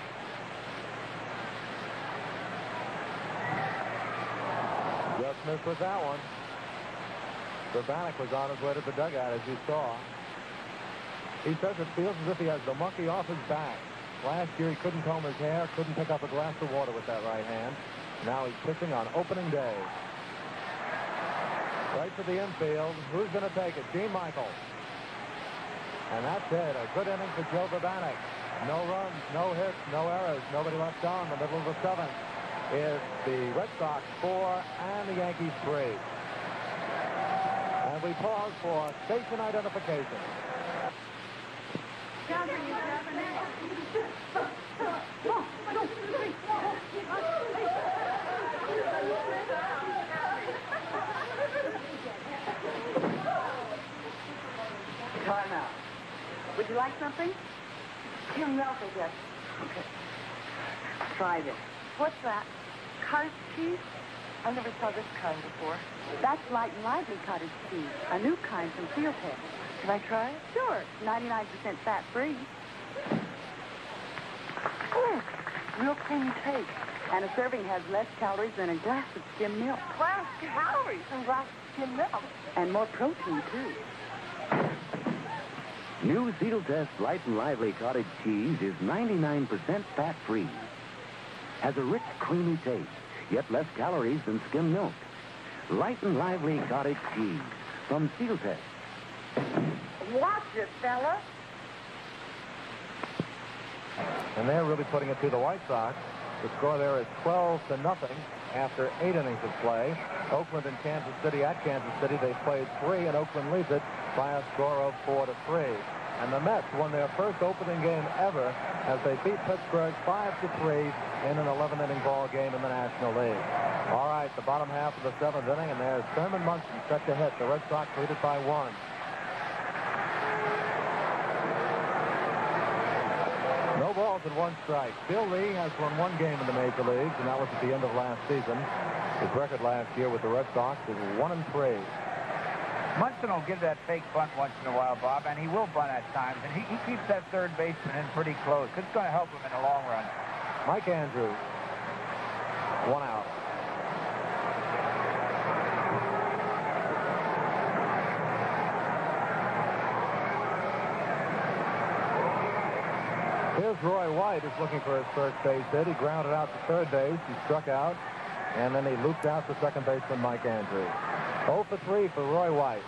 Speaker 19: Just missed with that one. Urbanek was on his way to the dugout, as you saw. He says it feels as if he has the monkey off his back. Last year, he couldn't comb his hair, couldn't pick up a glass of water with that right hand. Now he's pitching on opening day. Right to the infield. Who's going to take it? Gene Michael. And that's it. A good inning for Joe Urbanek. No runs, no hits, no errors. Nobody left on. The middle of the 7th is the Red Sox 4 and the Yankees 3. And we pause for station identification.
Speaker 7: Time out. Would you like something? Your milk, I guess. Okay. Try this. What's that? Cottage cheese? I never saw this kind before. That's Light and Lively cottage cheese, a new kind from Field Head. Can I try it? Sure. 99% fat-free. Real creamy taste. And a serving has less calories than a glass of skim milk. Less calories than a glass of skim milk? And more protein, too.
Speaker 4: New Seal Test Light and Lively cottage cheese is 99% fat-free. Has a rich, creamy taste, yet less calories than skim milk. Light and Lively cottage cheese from Seal Test.
Speaker 7: Watch it, fella.
Speaker 19: And they're really putting it to the White Sox. The score there is 12-0 after 8 innings of play. Oakland and Kansas City at Kansas City. They played 3, and Oakland leads it by a score of 4-3. And the Mets won their first opening game ever as they beat Pittsburgh 5-3 in an 11-inning ball game in the National League. All right, the bottom half of the 7th inning, and there's Thurman Munson set to hit. The Red Sox lead it by 1. No balls and 1 strike. Bill Lee has won 1 game in the major leagues, and that was at the end of last season. His record last year with the Red Sox is 1-3.
Speaker 1: Munson will give that fake bunt once in a while, Bob, and he will bunt at times. And he keeps that third baseman in pretty close. It's going to help him in the long run.
Speaker 19: Mike Andrews, 1 out. Here's Roy White, who's looking for his first base hit. He grounded out to third base. He struck out, and then he looped out to second baseman Mike Andrews. 0 for 3 for Roy White.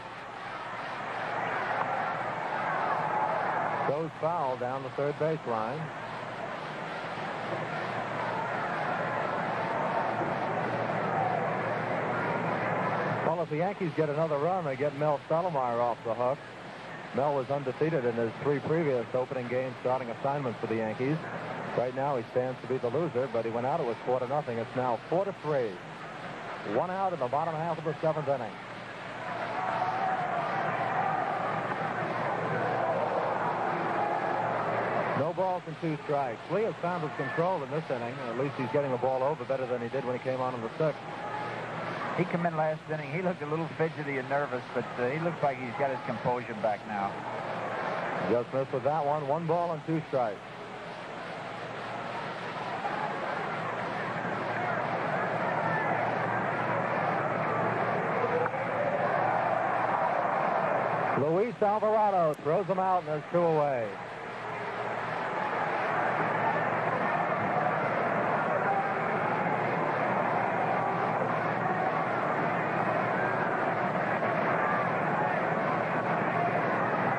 Speaker 19: Goes foul down the third baseline. Well, if the Yankees get another run, they get Mel Stottlemyre off the hook. Mel was undefeated in his 3 previous opening game starting assignments for the Yankees. Right now he stands to be the loser, but he went out. It was 4-0. It's now 4-3. 1 out in the bottom half of the 7th inning. No balls and 2 strikes. Lee has found his control in this inning. At least he's getting the ball over better than he did when he came on in the 6th.
Speaker 1: He came in last inning. He looked a little fidgety and nervous, but he looks like he's got his composure back now.
Speaker 19: Just missed with that one. 1 ball and 2 strikes. Luis Alvarado throws him out, and there's 2 away.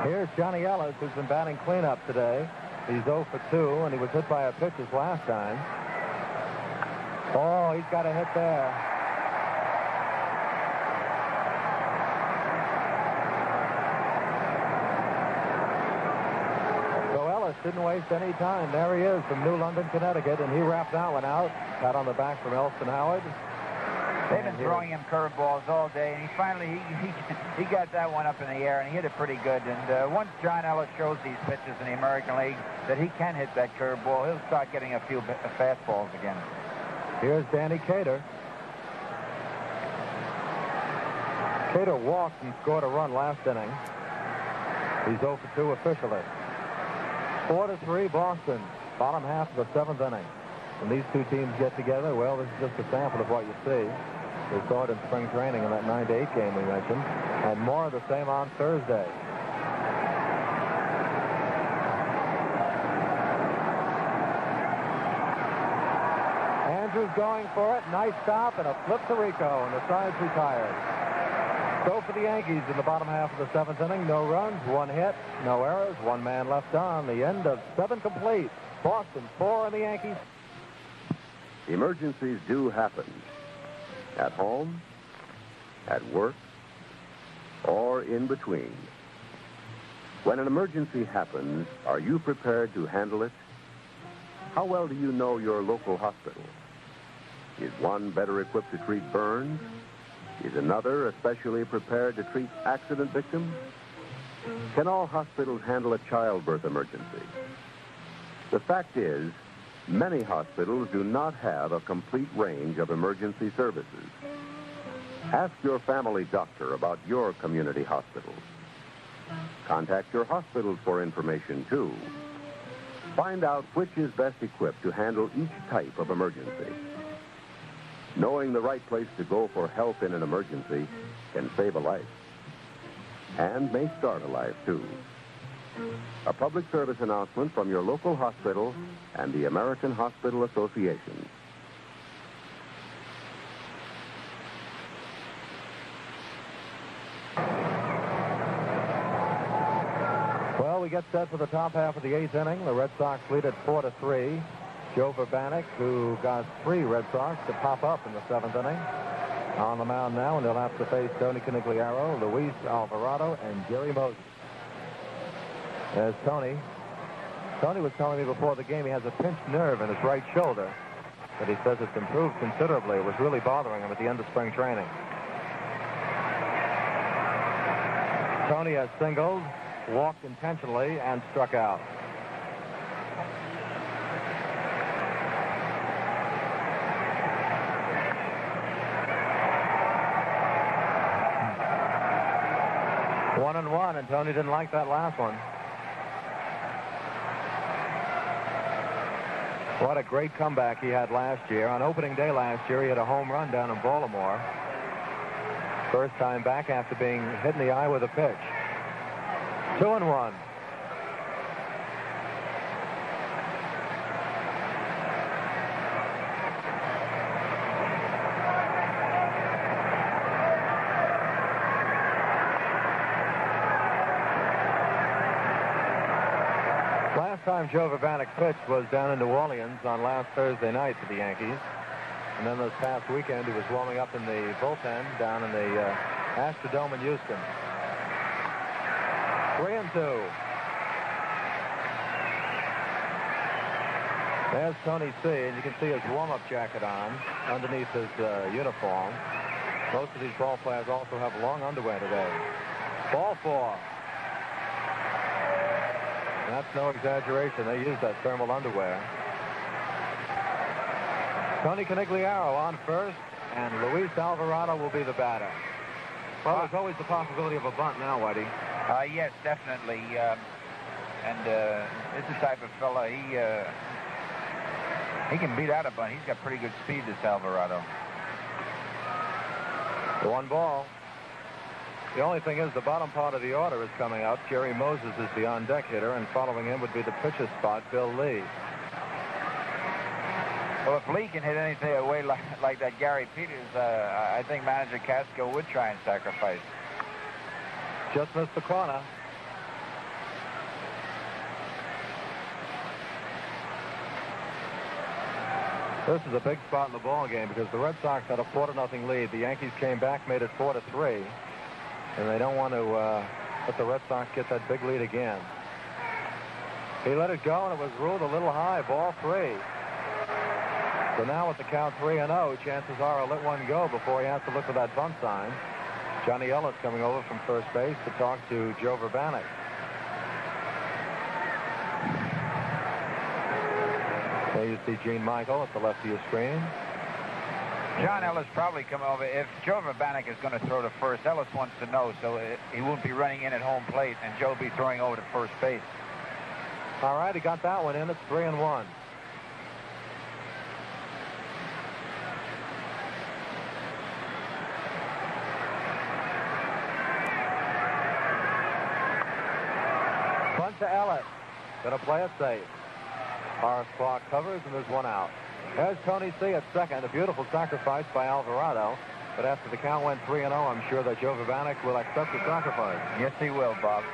Speaker 19: Here's Johnny Ellis, who's been batting cleanup today. He's 0 for 2, and he was hit by a pitch his last time. Oh, he's got a hit there. So Ellis didn't waste any time. There he is from New London, Connecticut, and he wrapped that one out. Pat on the back from Elston Howard.
Speaker 1: They've been throwing him curveballs all day, and he finally he got that one up in the air, and he hit it pretty good. And once John Ellis shows these pitchers in the American League that he can hit that curveball, he'll start getting a few fastballs again.
Speaker 19: Here's Danny Cater. Cater walked and scored a run last inning. He's 0 for 2 officially. 4-3 Boston, bottom half of the 7th inning. When these 2 teams get together, well, this is just a sample of what you see. We saw it in spring training in that 9-8 game we mentioned, and more of the same on Thursday. Andrews going for it. Nice stop and a flip to Rico, and the side's retired. So for the Yankees in the bottom half of the 7th inning, no runs, 1 hit, no errors, 1 man left on. The end of 7 complete. Boston 4 and the Yankees.
Speaker 15: Emergencies do happen. At home, at work, or in between. When an emergency happens, are you prepared to handle it? How well do you know your local hospital? Is one better equipped to treat burns? Is another especially prepared to treat accident victims? Can all hospitals handle a childbirth emergency? The fact is, many hospitals do not have a complete range of emergency services. Ask your family doctor about your community hospitals. Contact your hospitals for information, too. Find out which is best equipped to handle each type of emergency. Knowing the right place to go for help in an emergency can save a life. And may start a life, too. A public service announcement from your local hospital and the American Hospital Association.
Speaker 19: Well, we get set for the top half of the 8th inning. The Red Sox lead at 4-3. Joe Verbanek, who got 3 Red Sox to pop up in the 7th inning, on the mound now, and they'll have to face Tony Conigliaro, Luis Alvarado, and Jerry Moses. There's Tony. Tony was telling me before the game he has a pinched nerve in his right shoulder, but he says it's improved considerably. It was really bothering him at the end of spring training. Tony has singled, walked intentionally, and struck out. One and one, and Tony didn't like that last one. What a great comeback he had last year. On opening day last year, he had a home run down in Baltimore. First time back after being hit in the eye with a pitch. 2-1. Last time Joe Vabanek pitched was down in New Orleans on last Thursday night for the Yankees. And then this past weekend, he was warming up in the bullpen down in the Astrodome in Houston. 3-2. There's Tony C., and you can see his warm-up jacket on underneath his uniform. Most of these ball players also have long underwear today. Ball 4. That's no exaggeration. They use that thermal underwear. Tony Conigliaro on first, and Luis Alvarado will be the batter. Well, there's always the possibility of a bunt now, Whitey.
Speaker 1: Yes, definitely. It's the type of fella, he can beat out a bunt. He's got pretty good speed, this Alvarado.
Speaker 19: 1 ball. The only thing is the bottom part of the order is coming up. Jerry Moses is the on-deck hitter, and following him would be the pitcher's spot, Bill Lee.
Speaker 1: Well, if Lee can hit anything away like that Gary Peters, I think manager Catskill would try and sacrifice.
Speaker 19: Just missed the corner. This is a big spot in the ball game because the Red Sox had a 4-0 lead. The Yankees came back, made it 4-3. And they don't want to let the Red Sox get that big lead again. He let it go, and it was ruled a little high. Ball 3. So now with the count 3-0, chances are he'll let one go before he has to look for that bunt sign. Johnny Ellis coming over from first base to talk to Joe Vabanek. There you see Gene Michael at the left of your screen.
Speaker 1: John Ellis probably come over. If Joe Vabanek is going to throw to first, Ellis wants to know, so he won't be running in at home plate, and Joe be throwing over to first base.
Speaker 19: All right, he got that one in. It's 3-1. Bunt to Ellis. Going to play it safe. Horace Clark covers, and there's 1 out. There's Tony C. at second. A beautiful sacrifice by Alvarado. But after the count went 3-0, I'm sure that Joe Vabanek will accept the sacrifice.
Speaker 1: Yes, he will, Bob.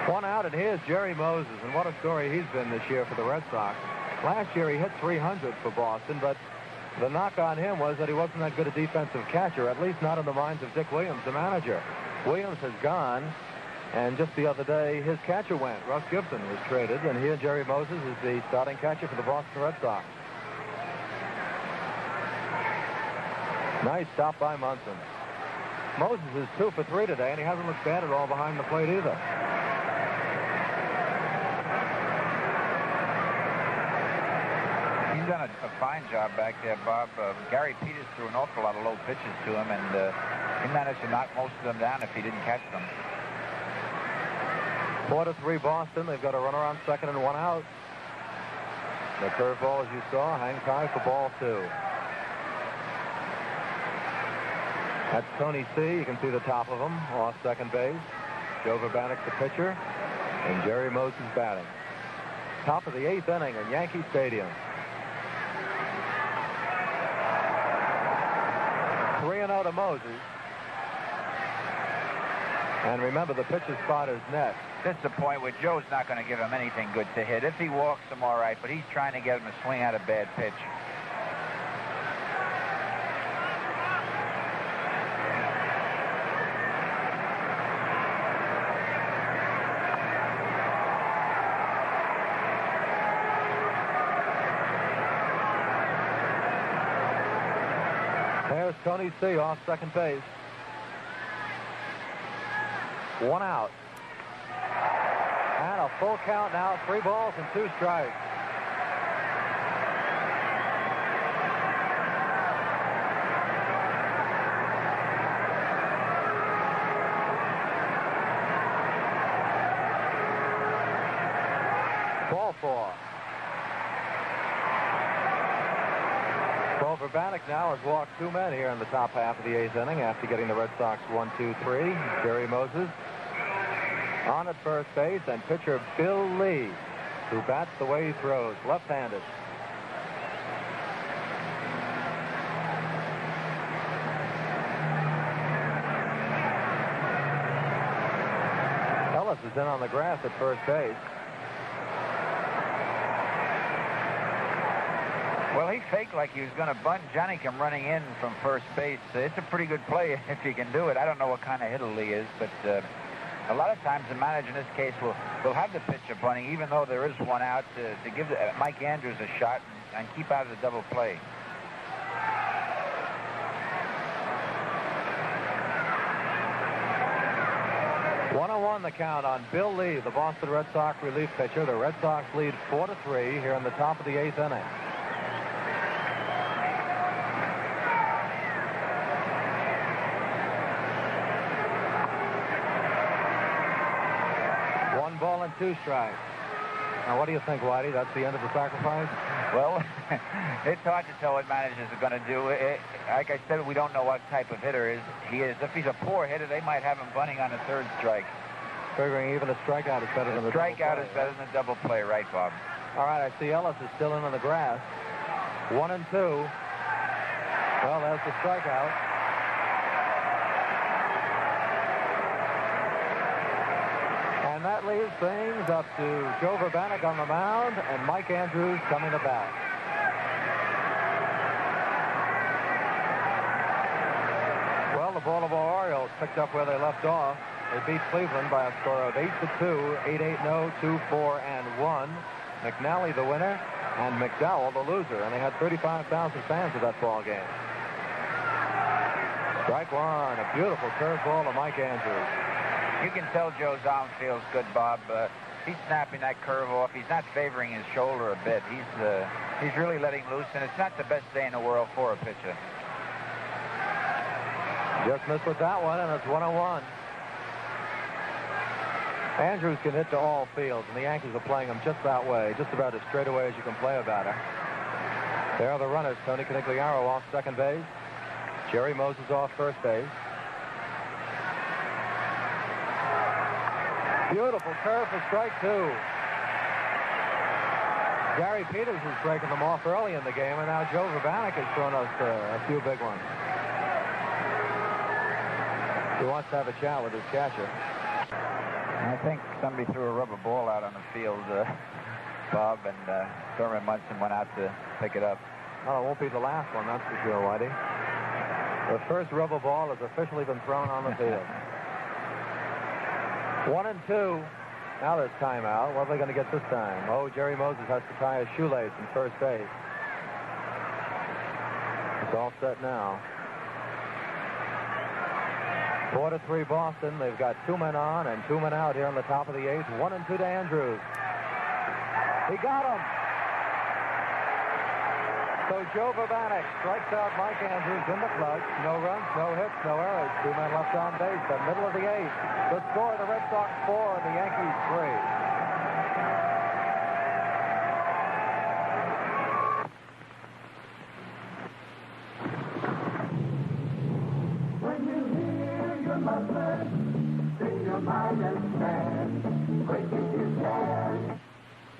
Speaker 19: One out, and here's Jerry Moses. And what a story he's been this year for the Red Sox. Last year he hit 300 for Boston, but the knock on him was that he wasn't that good a defensive catcher, at least not in the minds of Dick Williams, the manager. Williams has gone. And just the other day, his catcher went. Russ Gibson was traded, and here Jerry Moses is the starting catcher for the Boston Red Sox. Nice stop by Munson. Moses is 2 for 3 today, and he hasn't looked bad at all behind the plate either.
Speaker 1: He's done a fine job back there, Bob. Gary Peters threw an awful lot of low pitches to him, and he managed to knock most of them down if he didn't catch them.
Speaker 19: 4-3 Boston. They've got a runner on second and 1 out. The curveball, as you saw, hangs high for ball 2. That's Tony C. You can see the top of him off second base. Joe Vabanek, the pitcher, and Jerry Moses batting. Top of the 8th inning in Yankee Stadium. 3-0 to Moses. And remember, the pitcher's spot is net.
Speaker 1: This is the point where Joe's not going to give him anything good to hit. If he walks him, all right, but he's trying to get him to swing out a bad pitch.
Speaker 19: There's Tony C. off second base. 1 out. And a full count now, 3 balls and 2 strikes. Ball 4. Well, Vabanek now has walked 2 men here in the top half of the 8th inning after getting the Red Sox 1-2-3. Jerry Moses on at first base, and pitcher Bill Lee, who bats the way he throws, left-handed. Ellis is in on the grass at first base.
Speaker 1: Well, he faked like he was going to bunt. Johnny came running in from first base. It's a pretty good play if he can do it. I don't know what kind of hitter Lee is, but a lot of times the manager in this case will have the pitcher bunting, even though there is one out, to give Mike Andrews a shot and keep out of the double play.
Speaker 19: One the count on Bill Lee, the Boston Red Sox relief pitcher. The Red Sox lead 4-3 here in the top of the 8th inning. One ball and 2 strikes. Now, what do you think, Whitey? That's the end of the sacrifice?
Speaker 1: Well, it's hard to tell what managers are going to do. Like I said, we don't know what type of hitter he is. If he's a poor hitter, they might have him bunting on the 3rd strike.
Speaker 19: Figuring even a strikeout is better than a
Speaker 1: strikeout is better than a double play, right, Bob?
Speaker 19: All right, I see Ellis is still in on the grass. 1 and 2. Well, there's the strikeout. And that leaves things up to Joe Vrbanek on the mound and Mike Andrews coming to bat. Well, the Baltimore Orioles picked up where they left off. They beat Cleveland by a score of 8-2, 8-8-0, 2-4 and 1. McNally the winner, and McDowell the loser, and they had 35,000 fans at that ball game. Strike one, a beautiful curveball to Mike Andrews.
Speaker 1: You can tell Joe's arm feels good, Bob. He's snapping that curve off. He's not favoring his shoulder a bit. He's really letting loose, and it's not the best day in the world for a pitcher.
Speaker 19: Just missed with that one, and it's 1-1. Andrews can hit to all fields, and the Yankees are playing him just that way, just about as straight away as you can play a batter. There are the runners. Tony Conigliaro off second base. Jerry Moses off first base. Beautiful curve for strike 2. Gary Peters was breaking them off early in the game, and now Joe Vrbanek has thrown us a few big ones. He wants to have a chat with his catcher.
Speaker 1: I think somebody threw a rubber ball out on the field, Bob, and Thurman Munson went out to pick it up.
Speaker 19: Well, it won't be the last one, that's for sure, Whitey. The first rubber ball has officially been thrown on the field. 1 and 2. Now there's timeout. What are they going to get this time? Oh, Jerry Moses has to tie his shoelace in first base. It's all set now. 4-3 Boston. They've got 2 men on and 2 men out here on the top of the 8th. 1 and 2 to Andrews. He got him. So Joe Vrbanek strikes out Mike Andrews in the clutch. No runs, no hits, no errors. 2 men left on base. The middle of the 8th. The score: the Red Sox 4 and the Yankees 3.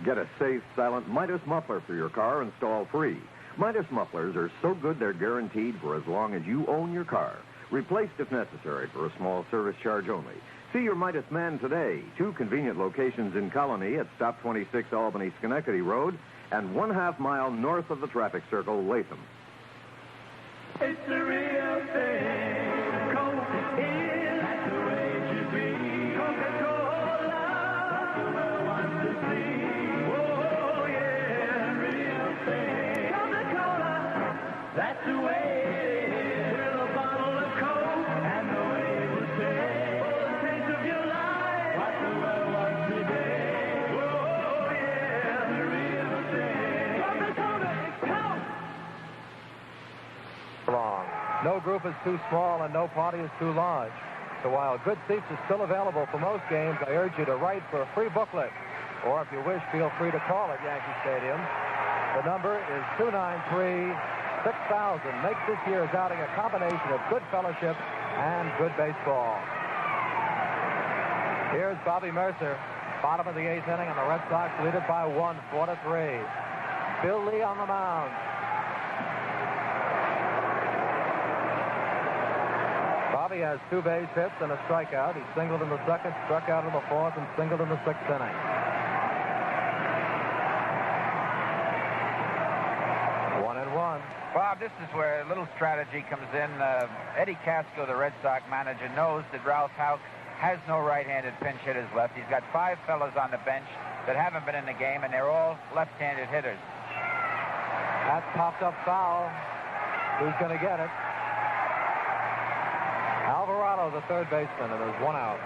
Speaker 5: Get a safe, silent Midas muffler for your car installed free. Midas mufflers are so good they're guaranteed for as long as you own your car. Replaced if necessary for a small service charge only. See your Midas man today. 2 convenient locations in Colony at Stop 26 Albany Schenectady Road and 1/2 mile north of the traffic circle, Latham.
Speaker 8: It's the real thing. Coke is that's the way it should be. Coca-Cola, that's the way I want to see. Oh yeah, real thing. Coca-Cola, that's the way it is. With a bottle of Coke and the way it will stay. For the taste of your life, that's the way I want today. Oh yeah, the real thing. Coca-Cola, Coke.
Speaker 19: Long. No group is too small and no party is too large. So while good seats are still available for most games, I urge you to write for a free booklet. Or if you wish, feel free to call at Yankee Stadium. The number is 293-6000. Make this year's outing a combination of good fellowship and good baseball. Here's Bobby Mercer, bottom of the 8th inning, and the Red Sox lead it by 1, 4-3. Bill Lee on the mound. Bobby has 2 base hits and a strikeout. He singled in the second, struck out in the fourth, and singled in the 6th inning. 1-1.
Speaker 20: Bob, this is where a little strategy comes in. Eddie Casco, the Red Sox manager, knows that Ralph Houck has no right-handed pinch hitters left. He's got 5 fellas on the bench that haven't been in the game, and they're all left-handed hitters.
Speaker 19: That popped up foul. Who's going to get it? Alvarado, the third baseman, and there's 1 out.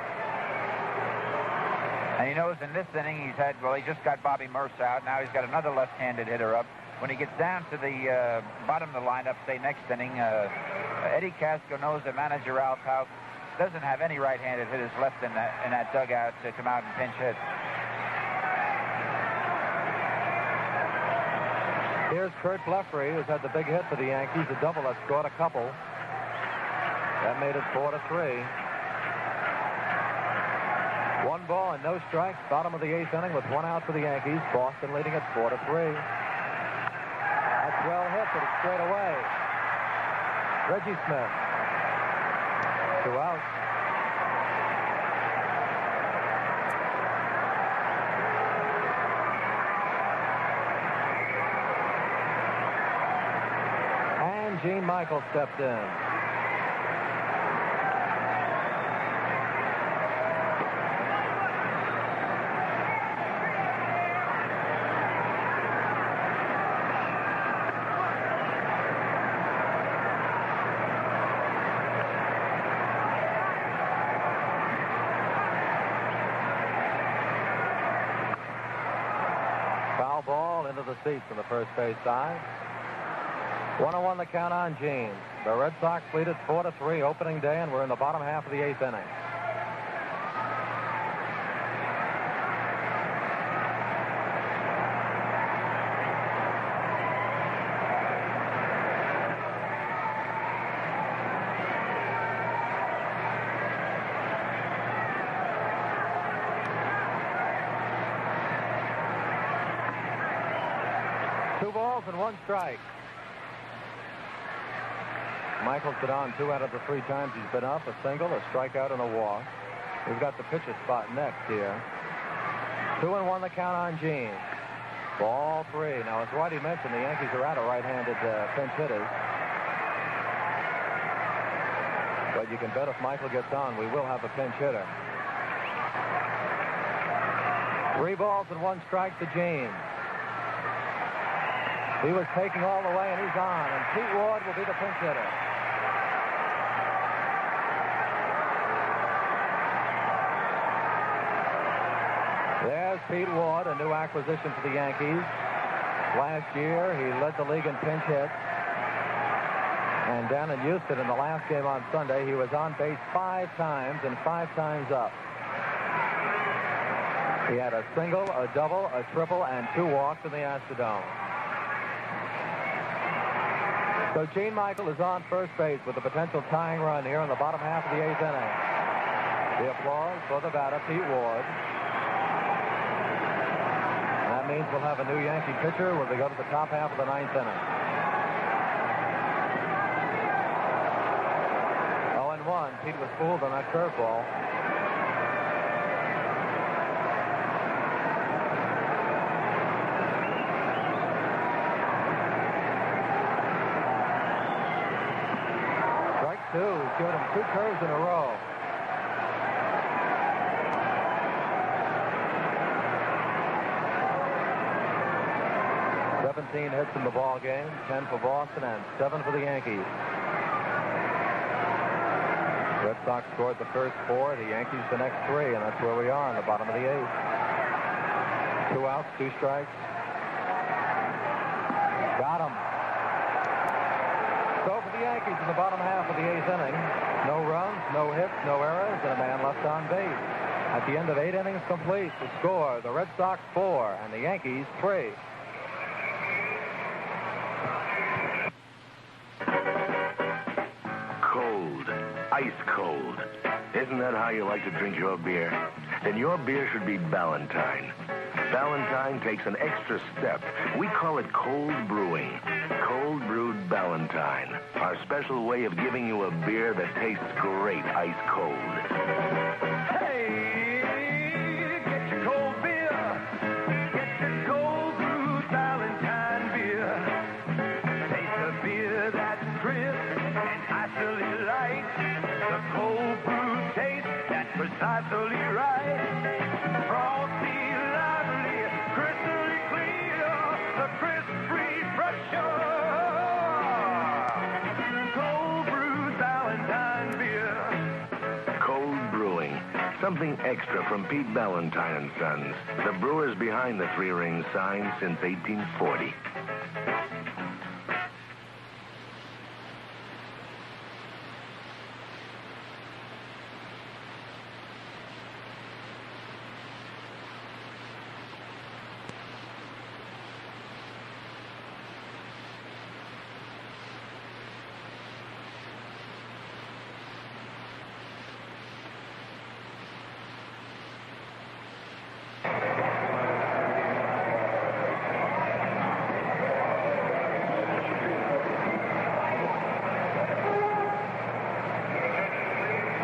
Speaker 20: And he knows in this inning he just got Bobby Merce out. Now he's got another left-handed hitter up. When he gets down to the bottom of the lineup, say next inning, Eddie Casco knows that manager Ralph Houck doesn't have any right-handed hitters left in that dugout to come out and pinch hit.
Speaker 19: Here's Kurt Blefary, who's had the big hit for the Yankees, a double that scored a couple. That made it 4-3. 1 ball and no strikes, bottom of the 8th inning with 1 out for the Yankees. Boston leading it 4-3. That's well hit, but it's straight away. Reggie Smith. 2 outs. And Gene Michael stepped in. Into the seats on the first base side. 1-1 the count on Gene. The Red Sox lead it 4-3 opening day, and we're in the bottom half of the 8th inning. And 1 strike. Michael's been on 2 out of the 3 times he's been up. A single, a strikeout, and a walk. We've got the pitcher spot next here. 2-1 the count on Gene. Ball 3. Now, as Whitey mentioned, the Yankees are out of right-handed pinch hitters. But you can bet if Michael gets on, we will have a pinch hitter. 3 balls and 1 strike to Gene. He was taking all the way, and he's on. And Pete Ward will be the pinch hitter. There's Pete Ward, a new acquisition for the Yankees. Last year, he led the league in pinch hits. And down in Houston in the last game on Sunday, he was on base 5 times and 5 times up. He had a single, a double, a triple, and 2 walks in the Astrodome. So Gene Michael is on first base with a potential tying run here in the bottom half of the 8th inning. The applause for the batter, Pete Ward. And that means we'll have a new Yankee pitcher when they go to the top half of the 9th inning. 0-1. Pete was fooled on that curveball. He's given him 2 curves in a row. "17 hits in the ball game, 10 for Boston and 7 for the Yankees. Red Sox scored the first 4, the Yankees the next 3, and that's where we are in the bottom of the 8th. 2 outs, 2 strikes. Got him. So for the Yankees in the bottom half of the 8th inning, no runs, no hits, no errors, and a man left on base. At the end of 8 innings complete, the score, the Red Sox 4 and the Yankees 3.
Speaker 21: Cold, ice cold. Isn't that how you like to drink your beer? Then your beer should be Ballantine. Ballantine takes an extra step. We call it cold brewing. Cold Brewed Ballantine, our special way of giving you a beer that tastes great ice cold.
Speaker 8: Get your cold beer. Get your cold brewed Ballantine beer. Taste a beer that's crisp and icily light. The cold brewed taste that's precisely right. Frosty, lively, crystally clear. The crisp refresher. Cold brewed Ballantine beer.
Speaker 21: Cold Brewing. Something extra from Pete Ballantine and Sons, the brewers behind the three-ring sign since 1840.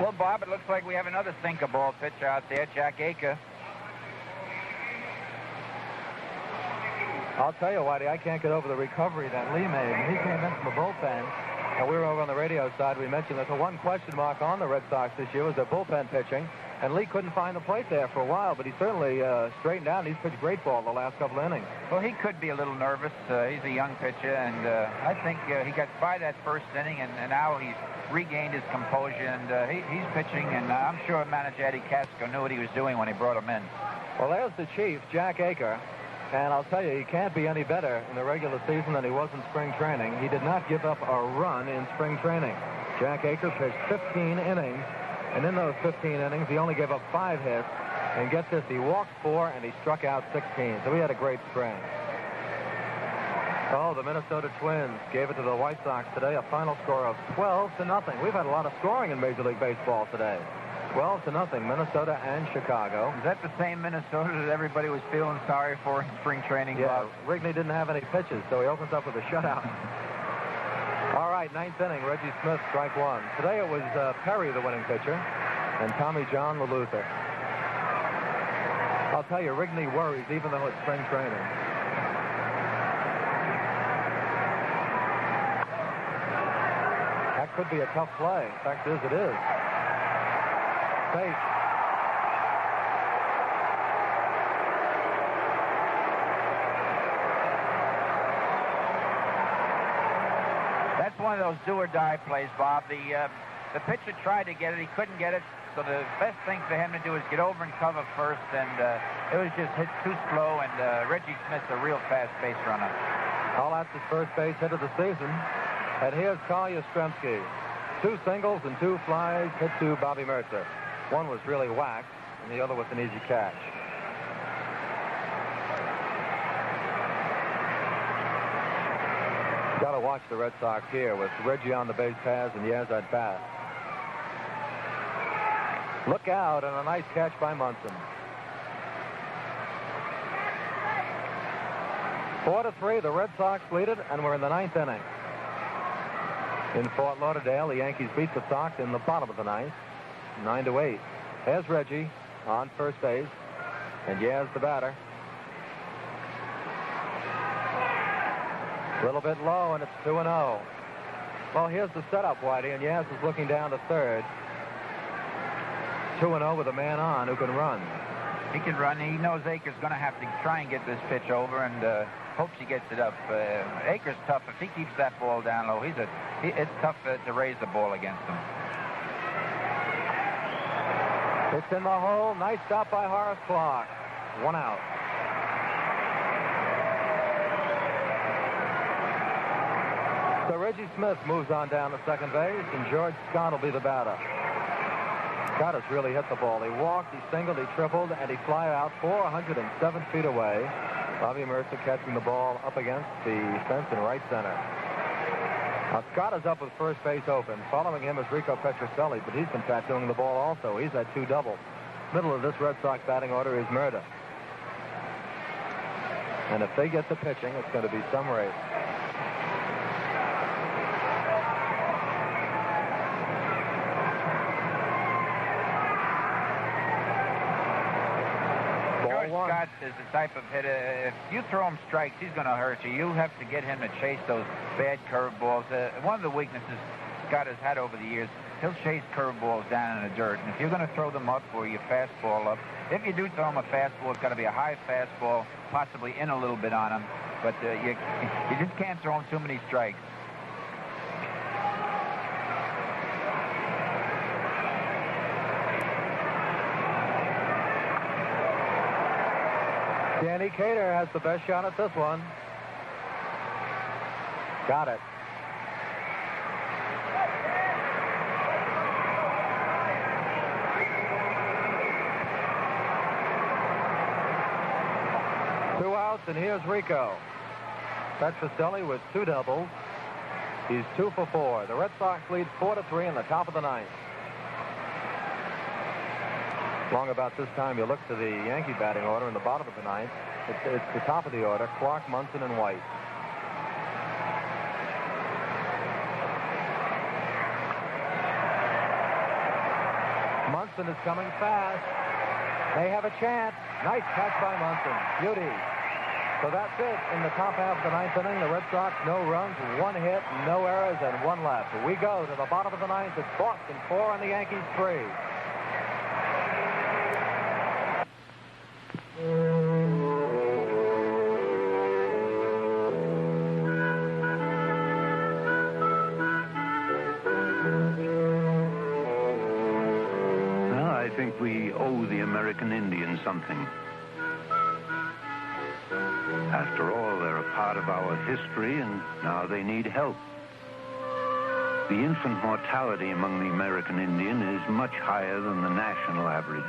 Speaker 20: Well, Bob, it looks like we have another sinker ball pitcher out there, Jack Aker.
Speaker 19: I'll tell you, Whitey, I can't get over the recovery that Lee made. He came in from the bullpen, and we were over on the radio side. We mentioned that the one question mark on the Red Sox this year was their bullpen pitching, and Lee couldn't find the plate there for a while, but he certainly straightened out. He's pitched great ball the last couple innings.
Speaker 20: Well, he could be a little nervous. He's a young pitcher, and I think he got by that first inning, and now he's regained his composure, and he's pitching, and I'm sure manager Eddie Casco knew what he was doing when he brought him in.
Speaker 19: Well, there's the chief, Jack Aker. And I'll tell you, he can't be any better in the regular season than he was in spring training. He did not give up a run in spring training. Jack Aker pitched 15 innings, and in those 15 innings, he only gave up 5 hits. And get this, he walked 4, and he struck out 16. So he had a great spring. Oh, the Minnesota Twins gave it to the White Sox today, a final score of 12-0. We've had a lot of scoring in Major League Baseball today. 12-0, Minnesota and Chicago.
Speaker 20: Is that the same Minnesota that everybody was feeling sorry for in spring training?
Speaker 19: Yeah, Wrigley didn't have any pitches, so he opens up with a shutout. All right, 9th inning, Reggie Smith, strike 1. Today it was Perry, the winning pitcher, and Tommy John, the loser. I'll tell you, Wrigley worries even though it's spring training. That could be a tough play. Fact is, it is. Fake.
Speaker 20: That's one of those do-or-die plays, Bob. The pitcher tried to get it. He couldn't get it. So the best thing for him to do is get over and cover first, and it was just hit too slow, and Reggie Smith's a real fast base runner.
Speaker 19: All that's his first base hit of the season. And here's Carl Yastrzemski. 2 singles and 2 flies hit to Bobby Mercer. One was really whacked, and the other was an easy catch. Got to watch the Red Sox here with Reggie on the base paths and Yaz at bat. Look out, and a nice catch by Munson. 4-3, the Red Sox lead it, and we're in the 9th inning. In Fort Lauderdale, the Yankees beat the Sox in the bottom of the 9th. 9-8. There's Reggie on first base, and Yaz the batter. A little bit low, and it's 2-0. Well, here's the setup, Whitey, and Yaz is looking down to third. 2-0 with a man on who can run.
Speaker 20: He can run. He knows Aker's going to have to try and get this pitch over, and hopes he gets it up. Aker's tough. If he keeps that ball down low, it's tough to raise the ball against him.
Speaker 19: It's in the hole. Nice stop by Horace Clarke. 1 out. So Reggie Smith moves on down to second base, and George Scott will be the batter. Scott has really hit the ball. He walked, he singled, he tripled, and he fly out 407 feet away. Bobby Mercer catching the ball up against the fence in right center. Now, Scott is up with first base open. Following him is Rico Petrocelli, but he's been tattooing the ball also. He's at 2 double. Middle of this Red Sox batting order is Murda. And if they get the pitching, it's going to be some race.
Speaker 20: Scott is the type of hitter, if you throw him strikes, he's going to hurt you. You have to get him to chase those bad curveballs. One of the weaknesses Scott has had over the years, he'll chase curveballs down in the dirt. And if you're going to throw them up or your fastball up, if you do throw him a fastball, it's got to be a high fastball, possibly in a little bit on him. But you just can't throw him too many strikes.
Speaker 19: Danny Cater has the best shot at this one. Got it. Two outs, and here's Rico. Petrocelli with 2 doubles. He's 2 for 4. The Red Sox lead 4-3 in the top of the 9th. Long about this time, you look to the Yankee batting order in the bottom of the 9th. It's the top of the order: Clark, Munson, and White. Munson is coming fast. They have a chance. Nice catch by Munson. Beauty. So that's it in the top half of the 9th inning. The Red Sox, no runs, 1 hit, no errors, and 1 left. We go to the bottom of the 9th. It's Boston 4 and the Yankees 3.
Speaker 3: Well, I think we owe the American Indian something. After all, they're a part of our history, and now they need help. The infant mortality among the American Indian is much higher than the national average.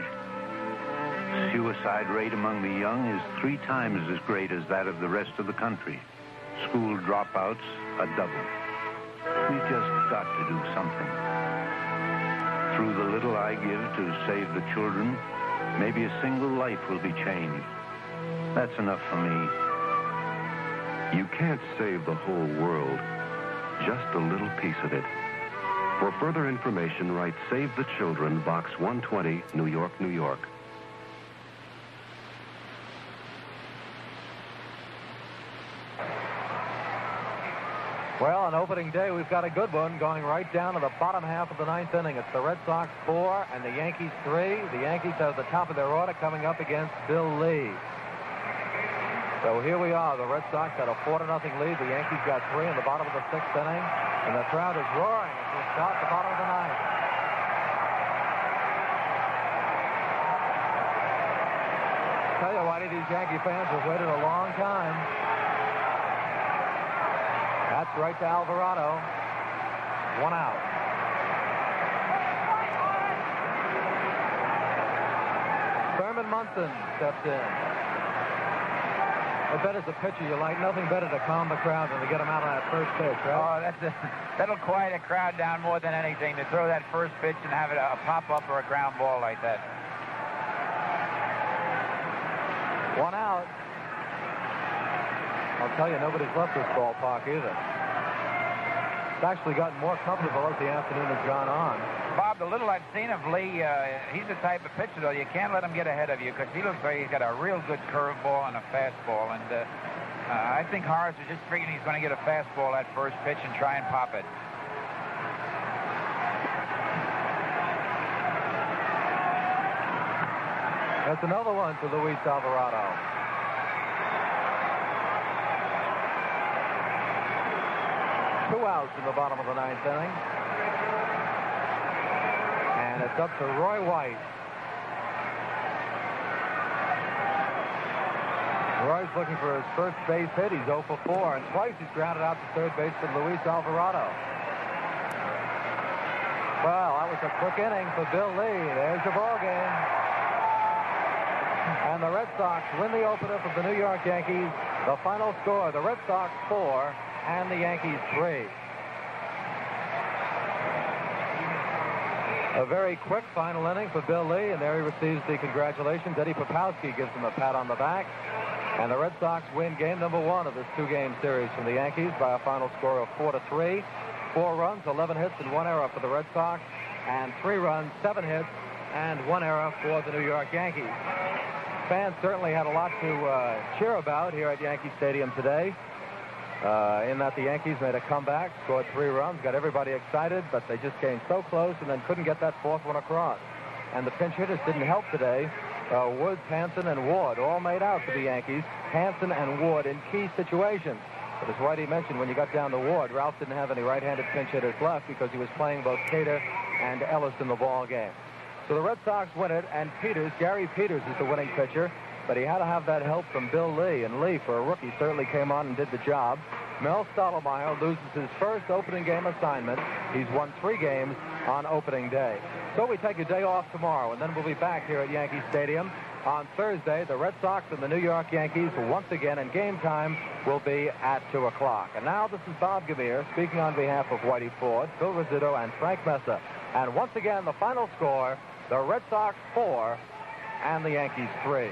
Speaker 3: Suicide rate among the young is 3 times as great as that of the rest of the country. School dropouts are double. We've just got to do something. Through the little I give to save the children, maybe a single life will be changed. That's enough for me.
Speaker 22: You can't save the whole world, just a little piece of it. For further information, write Save the Children, Box 120, New York, New York.
Speaker 19: Well, on opening day, we've got a good one going right down to the bottom half of the 9th inning. It's the Red Sox 4 and the Yankees 3. The Yankees are at the top of their order coming up against Bill Lee. So here we are. The Red Sox got a 4-0 lead. The Yankees got 3 in the bottom of the 6th inning. And the crowd is roaring as we start the bottom of the 9th. Tell you, Whitey, these Yankee fans have waited a long time. That's right to Alvarado. 1 out. Thurman Munson steps in. I bet as a pitcher you like nothing better to calm the crowd than to get them out on that first pitch, right?
Speaker 20: Oh, that'll quiet a crowd down more than anything, to throw that first pitch and have it a pop-up or a ground ball like that.
Speaker 19: 1 out. I'll tell you, nobody's left this ballpark either. It's actually gotten more comfortable as the afternoon has gone on.
Speaker 20: Bob, the little I've seen of Lee, he's the type of pitcher, though, you can't let him get ahead of you because he looks like he's got a real good curveball and a fastball. And I think Horace is just figuring he's going to get a fastball at first pitch and try and pop it.
Speaker 19: That's another one to Luis Alvarado. Two outs in the bottom of the 9th inning. And it's up to Roy White. Roy's looking for his first base hit. He's 0 for 4, and twice he's grounded out to third base for Luis Alvarado. Well, that was a quick inning for Bill Lee. There's your ball game. And the Red Sox win the opener for the New York Yankees. The final score, the Red Sox 4 and the Yankees 3. A very quick final inning for Bill Lee, and there he receives the congratulations. Eddie Popowski gives him a pat on the back. And the Red Sox win game number 1 of this 2-game series from the Yankees by a final score of 4-3. 4 runs, 11 hits, and 1 error for the Red Sox, and 3 runs, 7 hits, and 1 error for the New York Yankees. fans certainly had a lot to cheer about here at Yankee Stadium today. In that the Yankees made a comeback, scored 3 runs, got everybody excited, but they just came so close and then couldn't get that 4th one across. And the pinch hitters didn't help today. Woods, Hansen, and Ward all made out for the Yankees. Hansen and Ward in key situations. But as Whitey mentioned, when you got down to Ward, Ralph didn't have any right-handed pinch hitters left because he was playing both Cater and Ellis in the ball game. So the Red Sox win it, and Gary Peters is the winning pitcher, but he had to have that help from Bill Lee, and Lee, for a rookie, certainly came on and did the job. Mel Stottlemyre loses his first opening game assignment. He's won 3 games on opening day. So we take a day off tomorrow, and then we'll be back here at Yankee Stadium. On Thursday, the Red Sox and the New York Yankees once again, and game time will be at 2 o'clock. And now this is Bob Gamere speaking on behalf of Whitey Ford, Phil Rizzuto, and Frank Mesa. And once again, the final score, the Red Sox 4 and the Yankees 3.